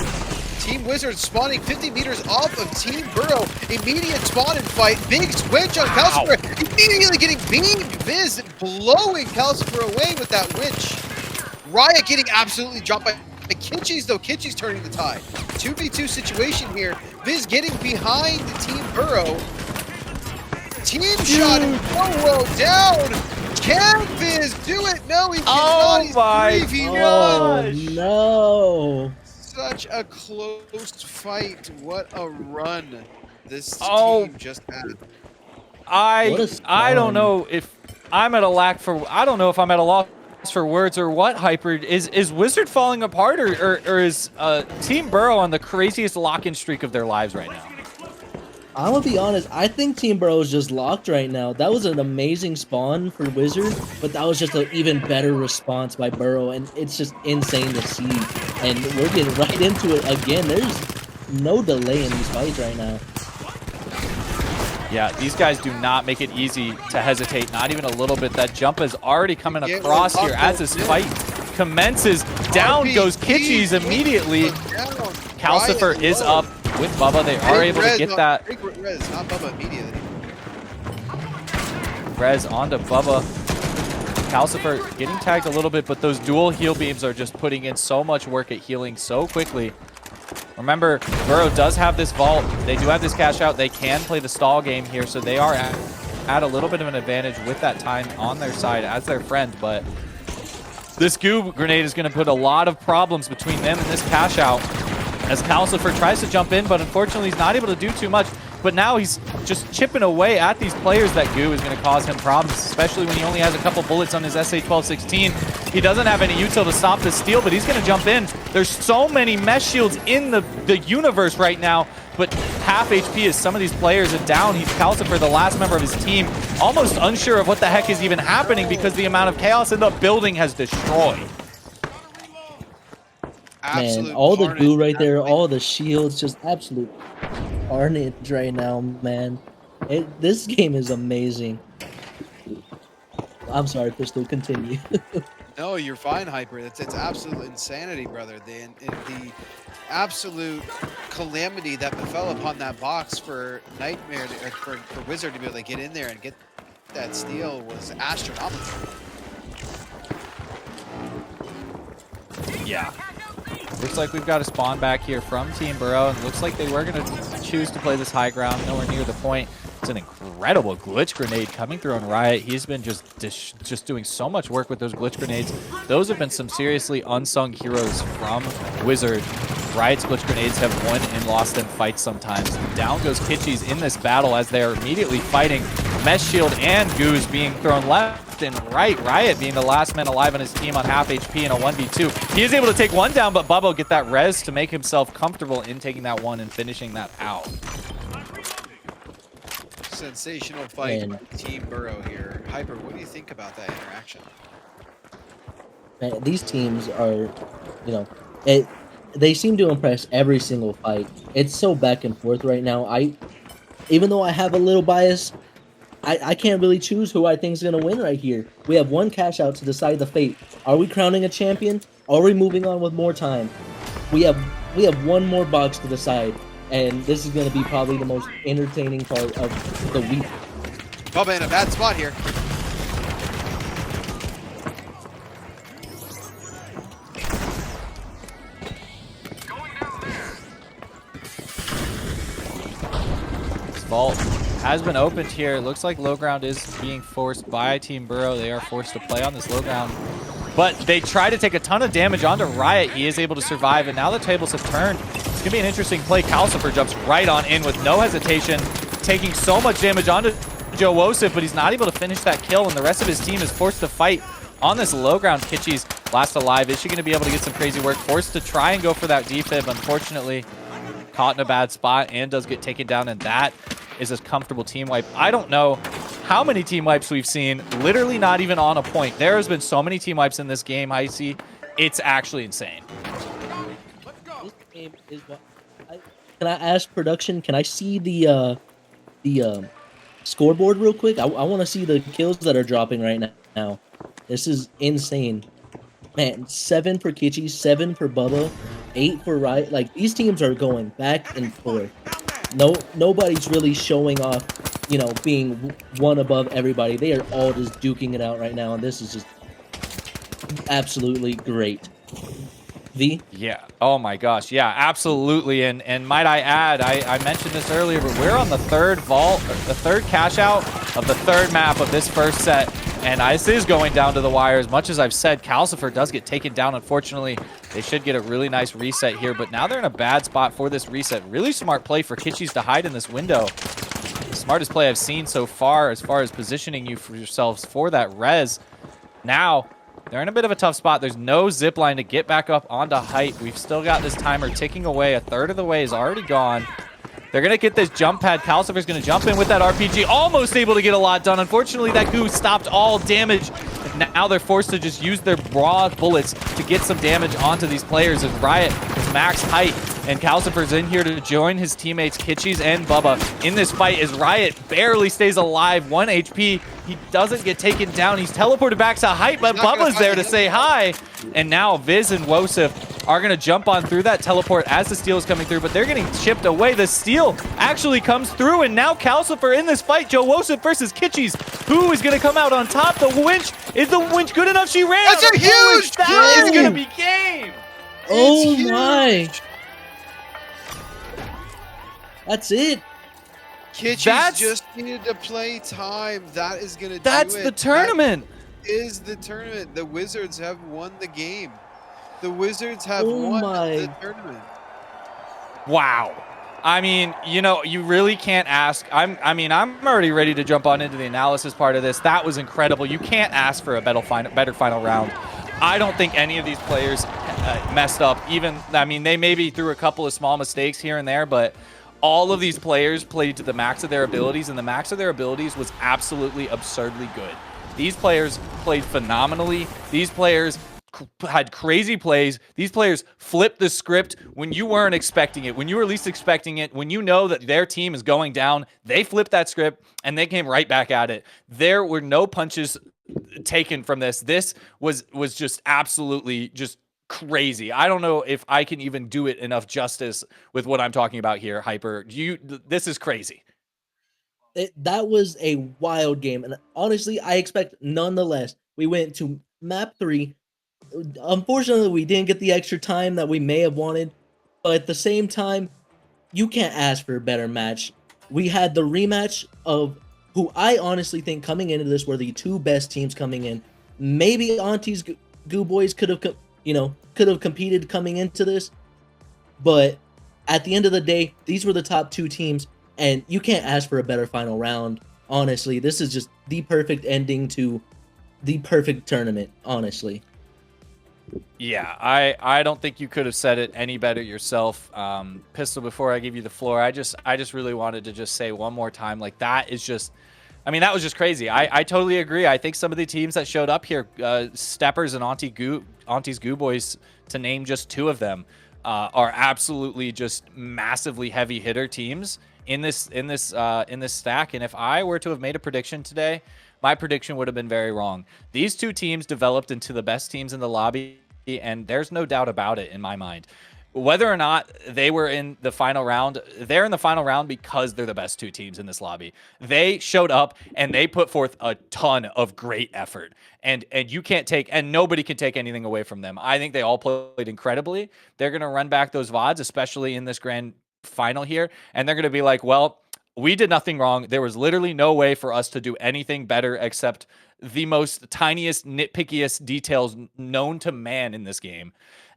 Team Wizard spawning 50 meters off of Team Burrow. Immediate spawn and fight. Big switch on Calcifer. Immediately getting beamed. Viz blowing Calcifer away with that winch. Riot getting absolutely dropped by Kitschy's, though. Kitschy's turning the tide. 2v2 situation here. Viz getting behind Team Burrow. Team shot. Whoa, down. Can Viz do it? No, he cannot. He's Oh, no. Such a close fight. What a run this team just had. I don't know if I'm at a lack for, I don't know if I'm at a loss for words or what. Hyper, is Wizard falling apart, or is Team Burrow on the craziest lock-in streak of their lives right now? I'm gonna be honest. I think Team Burrow is just locked right now. That was an amazing spawn for Wizard, but that was just an even better response by Burrow, and it's just insane to see. And we're getting right into it again. There's no delay in these fights right now. Yeah, these guys do not make it easy to hesitate, not even a little bit. That jump is already coming across here as this fight commences. Down goes Kitchies immediately. Calcifer is up with Bubba. They are able to get that. Rez, not Bubba immediately. Rez onto Bubba. Calcifer getting tagged a little bit, but those dual heal beams are just putting in so much work at healing so quickly. Remember, Burrow does have this vault. They do have this cash out. They can play the stall game here, so they are at a little bit of an advantage with that time on their side as their friend, but this goo grenade is going to put a lot of problems between them and this cash out as Calcifer tries to jump in, but unfortunately he's not able to do too much. But now he's just chipping away at these players. That goo is going to cause him problems, especially when he only has a couple bullets on his SA-1216. He doesn't have any util to stop the steal, but he's going to jump in. There's so many mesh shields in the universe right now, but half HP is some of these players are down. He's Calcifer, the last member of his team, almost unsure of what the heck is even happening because the amount of chaos in the building has destroyed. Man, all the goo right there, all the shields, just absolute carnage right now, man. This game is amazing. I'm sorry, Pistol, continue. No, you're fine, Hyper. It's absolute insanity, brother. The absolute calamity that befell upon that box for Nightmare, for Wizard to be able to get in there and get that steal was astronomical. Yeah. Looks like we've got a spawn back here from Team Burrow, and looks like they were going to choose to play this high ground, nowhere near the point. It's an incredible glitch grenade coming through on Riot. He's been just doing so much work with those glitch grenades. Those have been some seriously unsung heroes from Wizard. Riot's glitch grenades have won and lost in fights sometimes. Down goes Kitchies in this battle as they're immediately fighting. Mesh Shield and Goose being thrown left and right. Riot being the last man alive on his team on half HP in a 1v2. He is able to take one down, but Bubba will get that res to make himself comfortable in taking that one and finishing that out. Sensational fight by Team Burrow here. Hyper, what do you think about that interaction? Man, these teams are, you know, they seem to impress every single fight. It's so back and forth right now. Even though I have a little bias, I can't really choose who I think is going to win right here. We have one cash out to decide the fate. Are we crowning a champion? Are we moving on with more time? We have one more box to decide, and this is going to be probably the most entertaining part of the week. Bubba in a bad spot here. Vault has been opened here. It looks like low ground is being forced by Team Burrow. They are forced to play on this low ground. But they try to take a ton of damage onto Riot. He is able to survive, and now the tables have turned. It's going to be an interesting play. Calcifer jumps right on in with no hesitation, taking so much damage onto Joosif, but he's not able to finish that kill, and the rest of his team is forced to fight on this low ground. Kitchies last alive. Is she going to be able to get some crazy work? Forced to try and go for that defib, unfortunately. Caught in a bad spot and does get taken down, and that is a comfortable team wipe. I don't know how many team wipes we've seen, literally not even on a point. There has been so many team wipes in this game, Icy. It's actually insane. This game is what can I ask production? Can I see the scoreboard real quick? I want to see the kills that are dropping right now. This is insane. Man, 7 for Kitchi, 7 for Bubba, 8 for Riot. Like, these teams are going back and forth. Nobody's really showing off, you know, being one above everybody. They are all just duking it out right now, and this is just absolutely great. V? Yeah. Oh my gosh. Yeah, absolutely. And might I add, I mentioned this earlier, but we're on the third vault, the third cash out of the third map of this first set. And this is going down to the wire. As much as I've said, Calcifer does get taken down. Unfortunately, they should get a really nice reset here. But now they're in a bad spot for this reset. Really smart play for Kitchies to hide in this window. Smartest play I've seen so far as positioning you for yourselves for that res. Now, they're in a bit of a tough spot. There's no zip line to get back up onto height. We've still got this timer ticking away. A third of the way is already gone. They're going to get this jump pad. Calcifer's going to jump in with that RPG. Almost able to get a lot done. Unfortunately, that goo stopped all damage. Now they're forced to just use their raw bullets to get some damage onto these players. And Riot is max height. And Calcifer's in here to join his teammates Kitchies and Bubba in this fight as Riot barely stays alive. 1 HP. He doesn't get taken down. He's teleported back to height, but Bubba's there to say hi. And now Viz and Wosif are going to jump on through that teleport as the steel is coming through, but they're getting chipped away. The steel actually comes through, and now Calcifer in this fight. Joe Wosif versus Kitchies. Who is going to come out on top? The winch. Is the winch good enough? She ran That's out. a huge That is play! going to be game. Oh huge. my! That's it. Kitchies just needed to play time. That is going to do it. That's the tournament. That is the tournament. The Wizards have won the game. The Wizards have Oh won my. the tournament. Wow. I mean, you know, you really can't ask. I'm already ready to jump on into the analysis part of this. That was incredible. You can't ask for a better final round. I don't think any of these players messed up. They maybe threw a couple of small mistakes here and there, but all of these players played to the max of their abilities, and the max of their abilities was absolutely absurdly good. These players played phenomenally. These players had crazy plays. These players flipped the script when you weren't expecting it, when you were least expecting it, when you know that their team is going down. They flipped that script and they came right back at it. There were no punches taken from this. This was just absolutely just crazy. I don't know if I can even do it enough justice with what I'm talking about here, Hyper. This is crazy. That was a wild game, and honestly, I expect nonetheless. We went to map 3. Unfortunately, we didn't get the extra time that we may have wanted, but at the same time, you can't ask for a better match. We had the rematch of who I honestly think coming into this were the 2 best teams coming in. Maybe Auntie's Goo Boys could have competed coming into this, but at the end of the day, these were the top 2 teams, and you can't ask for a better final round. Honestly, this is just the perfect ending to the perfect tournament, honestly. Yeah, I don't think you could have said it any better yourself. Pistol, before I give you the floor, I just really wanted to just say one more time, like, that is just, that was just crazy. I totally agree. I think some of the teams that showed up here, Steppers and Auntie's Goo Boys, to name just 2 of them, are absolutely just massively heavy hitter teams in this stack. And if I were to have made a prediction today, my prediction would have been very wrong. These 2 teams developed into the best teams in the lobby, and there's no doubt about it in my mind. Whether or not they were in the final round, they're in the final round because they're the best 2 teams in this lobby. They showed up and they put forth a ton of great effort, and you can't take, and nobody can take anything away from them. I think they all played incredibly. They're going to run back those VODs, especially in this grand final here, and they're going to be like, well, we did nothing wrong. There was literally no way for us to do anything better except the most tiniest, nitpickiest details known to man in this game.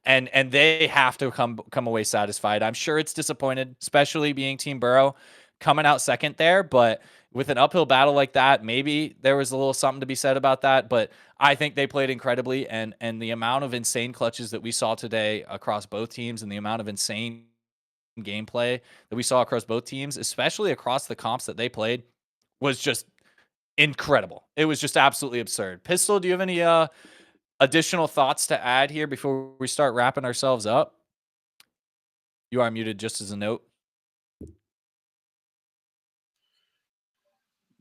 And they have to come away satisfied. I'm sure it's disappointed, especially being Team Burrow coming out second there. But with an uphill battle like that, maybe there was a little something to be said about that. But I think they played incredibly. And the amount of insane clutches that we saw today across both teams, and the amount of insane gameplay that we saw across both teams, especially across the comps that they played, was just incredible. It was just absolutely absurd. Pistol, do you have any additional thoughts to add here before we start wrapping ourselves up? You are muted, just as a note.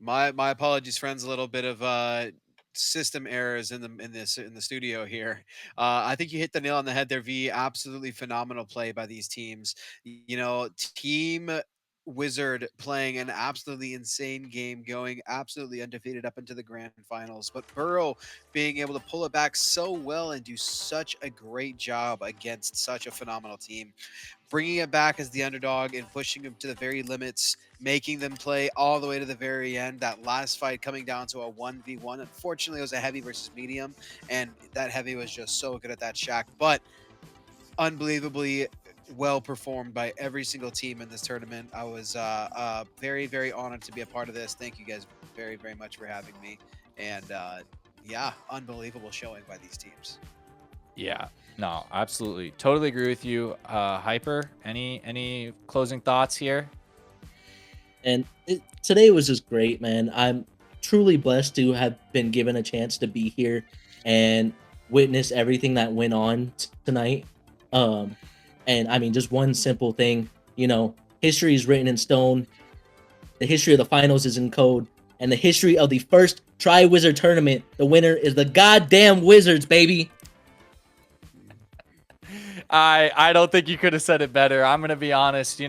My apologies, friends. A little bit of system errors in the studio here. I think you hit the nail on the head there, V. Absolutely phenomenal play by these teams. You know, Team Wizard playing an absolutely insane game, going absolutely undefeated up into the grand finals, but Burrow being able to pull it back so well and do such a great job against such a phenomenal team, bringing it back as the underdog and pushing them to the very limits, making them play all the way to the very end. That last fight coming down to a 1v1. Unfortunately, it was a heavy versus medium, and that heavy was just so good at that shack, but unbelievably well performed by every single team in this tournament. I was very, very honored to be a part of this. Thank you guys very, very much for having me. And yeah, unbelievable showing by these teams. Yeah, no, absolutely. Totally agree with you. Hyper, any closing thoughts here? And today was just great, man. I'm truly blessed to have been given a chance to be here and witness everything that went on tonight. Um, and I mean, just one simple thing, history is written in stone. The history of the finals is in code, and the history of the first Triwizard Tournament, the winner is the goddamn Wizards, baby. I don't think you could have said it better. I'm gonna be honest.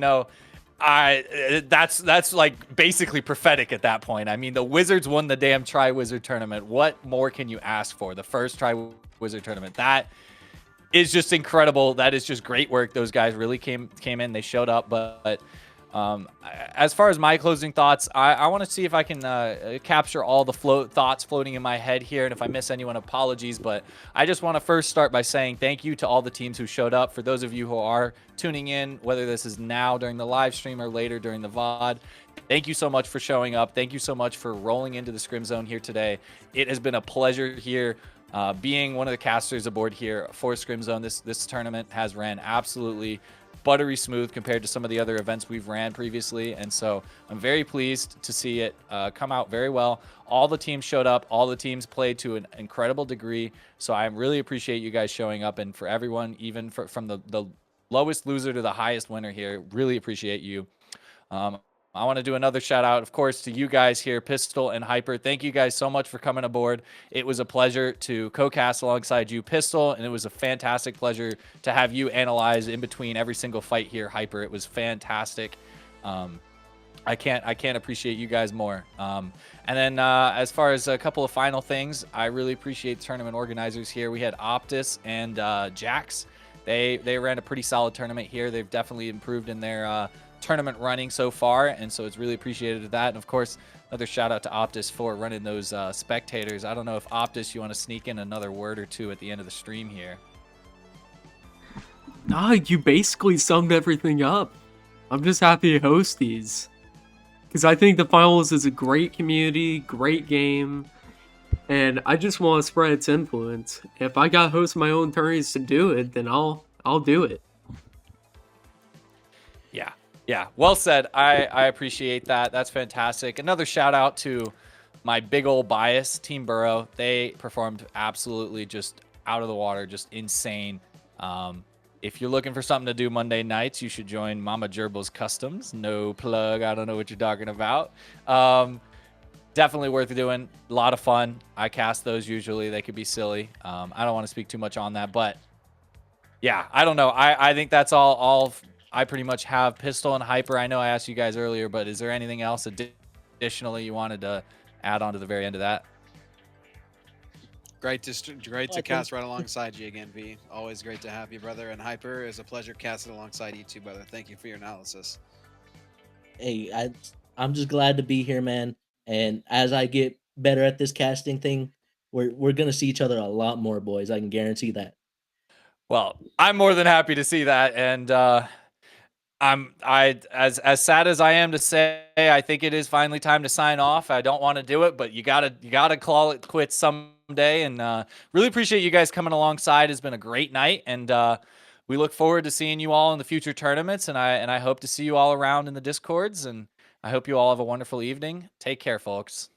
That's like basically prophetic at that point. I mean, the Wizards won the damn Triwizard Tournament. What more can you ask for? The first Triwizard Tournament. That is just incredible. That is just great work. Those guys really came in. They showed up. But as far as my closing thoughts, I want to see if I can capture all the thoughts floating in my head here. And if I miss anyone, apologies. But I just want to first start by saying thank you to all the teams who showed up. For those of you who are tuning in, whether this is now during the live stream or later during the VOD, thank you so much for showing up. Thank you so much for rolling into the Scrim Zone here today. It has been a pleasure here. Being one of the casters aboard here for Scrim Zone, this tournament has ran absolutely buttery smooth compared to some of the other events we've ran previously, and so I'm very pleased to see it come out very well. All the teams showed up, all the teams played to an incredible degree, so I really appreciate you guys showing up, and for everyone, even from the lowest loser to the highest winner here, really appreciate you. I want to do another shout out, of course, to you guys here, Pistol and Hyper. Thank you guys so much for coming aboard. It was a pleasure to co-cast alongside you, Pistol, and it was a fantastic pleasure to have you analyze in between every single fight here, Hyper. It was fantastic. I can't appreciate you guys more. And then as far as a couple of final things, I really appreciate the tournament organizers here. We had Optus and Jax. They ran a pretty solid tournament here. They've definitely improved in their tournament running so far, and so it's really appreciated that. And of course, another shout out to Optus for running those spectators. I don't know if Optus, you want to sneak in another word or two at the end of the stream here. Nah, you basically summed everything up. I'm just happy to host these, because I think the finals is a great community, great game, and I just want to spread its influence. If I got to host my own tourneys to do it, then I'll do it. Yeah, well said. I appreciate that. That's fantastic. Another shout out to my big old bias, Team Burrow. They performed absolutely just out of the water, just insane. If you're looking for something to do Monday nights, you should join Mama Gerbil's Customs. No plug. I don't know what you're talking about. Definitely worth doing. A lot of fun. I cast those usually. They could be silly. I don't want to speak too much on that, but yeah, I don't know. I think that's all I pretty much have. Pistol and Hyper, I know I asked you guys earlier, but is there anything else additionally you wanted to add on to the very end of that? Great to cast right alongside you again, V. Always great to have you, brother. And Hyper, is a pleasure casting alongside you too, brother. Thank you for your analysis. Hey, I'm just glad to be here, man. And as I get better at this casting thing, we're gonna see each other a lot more, boys. I can guarantee that. Well, I'm more than happy to see that, and as sad as I am to say, I think it is finally time to sign off. I don't want to do it, but you gotta call it quits someday. And really appreciate you guys coming alongside. It's been a great night, and we look forward to seeing you all in the future tournaments. And I hope to see you all around in the Discords. And I hope you all have a wonderful evening. Take care, folks.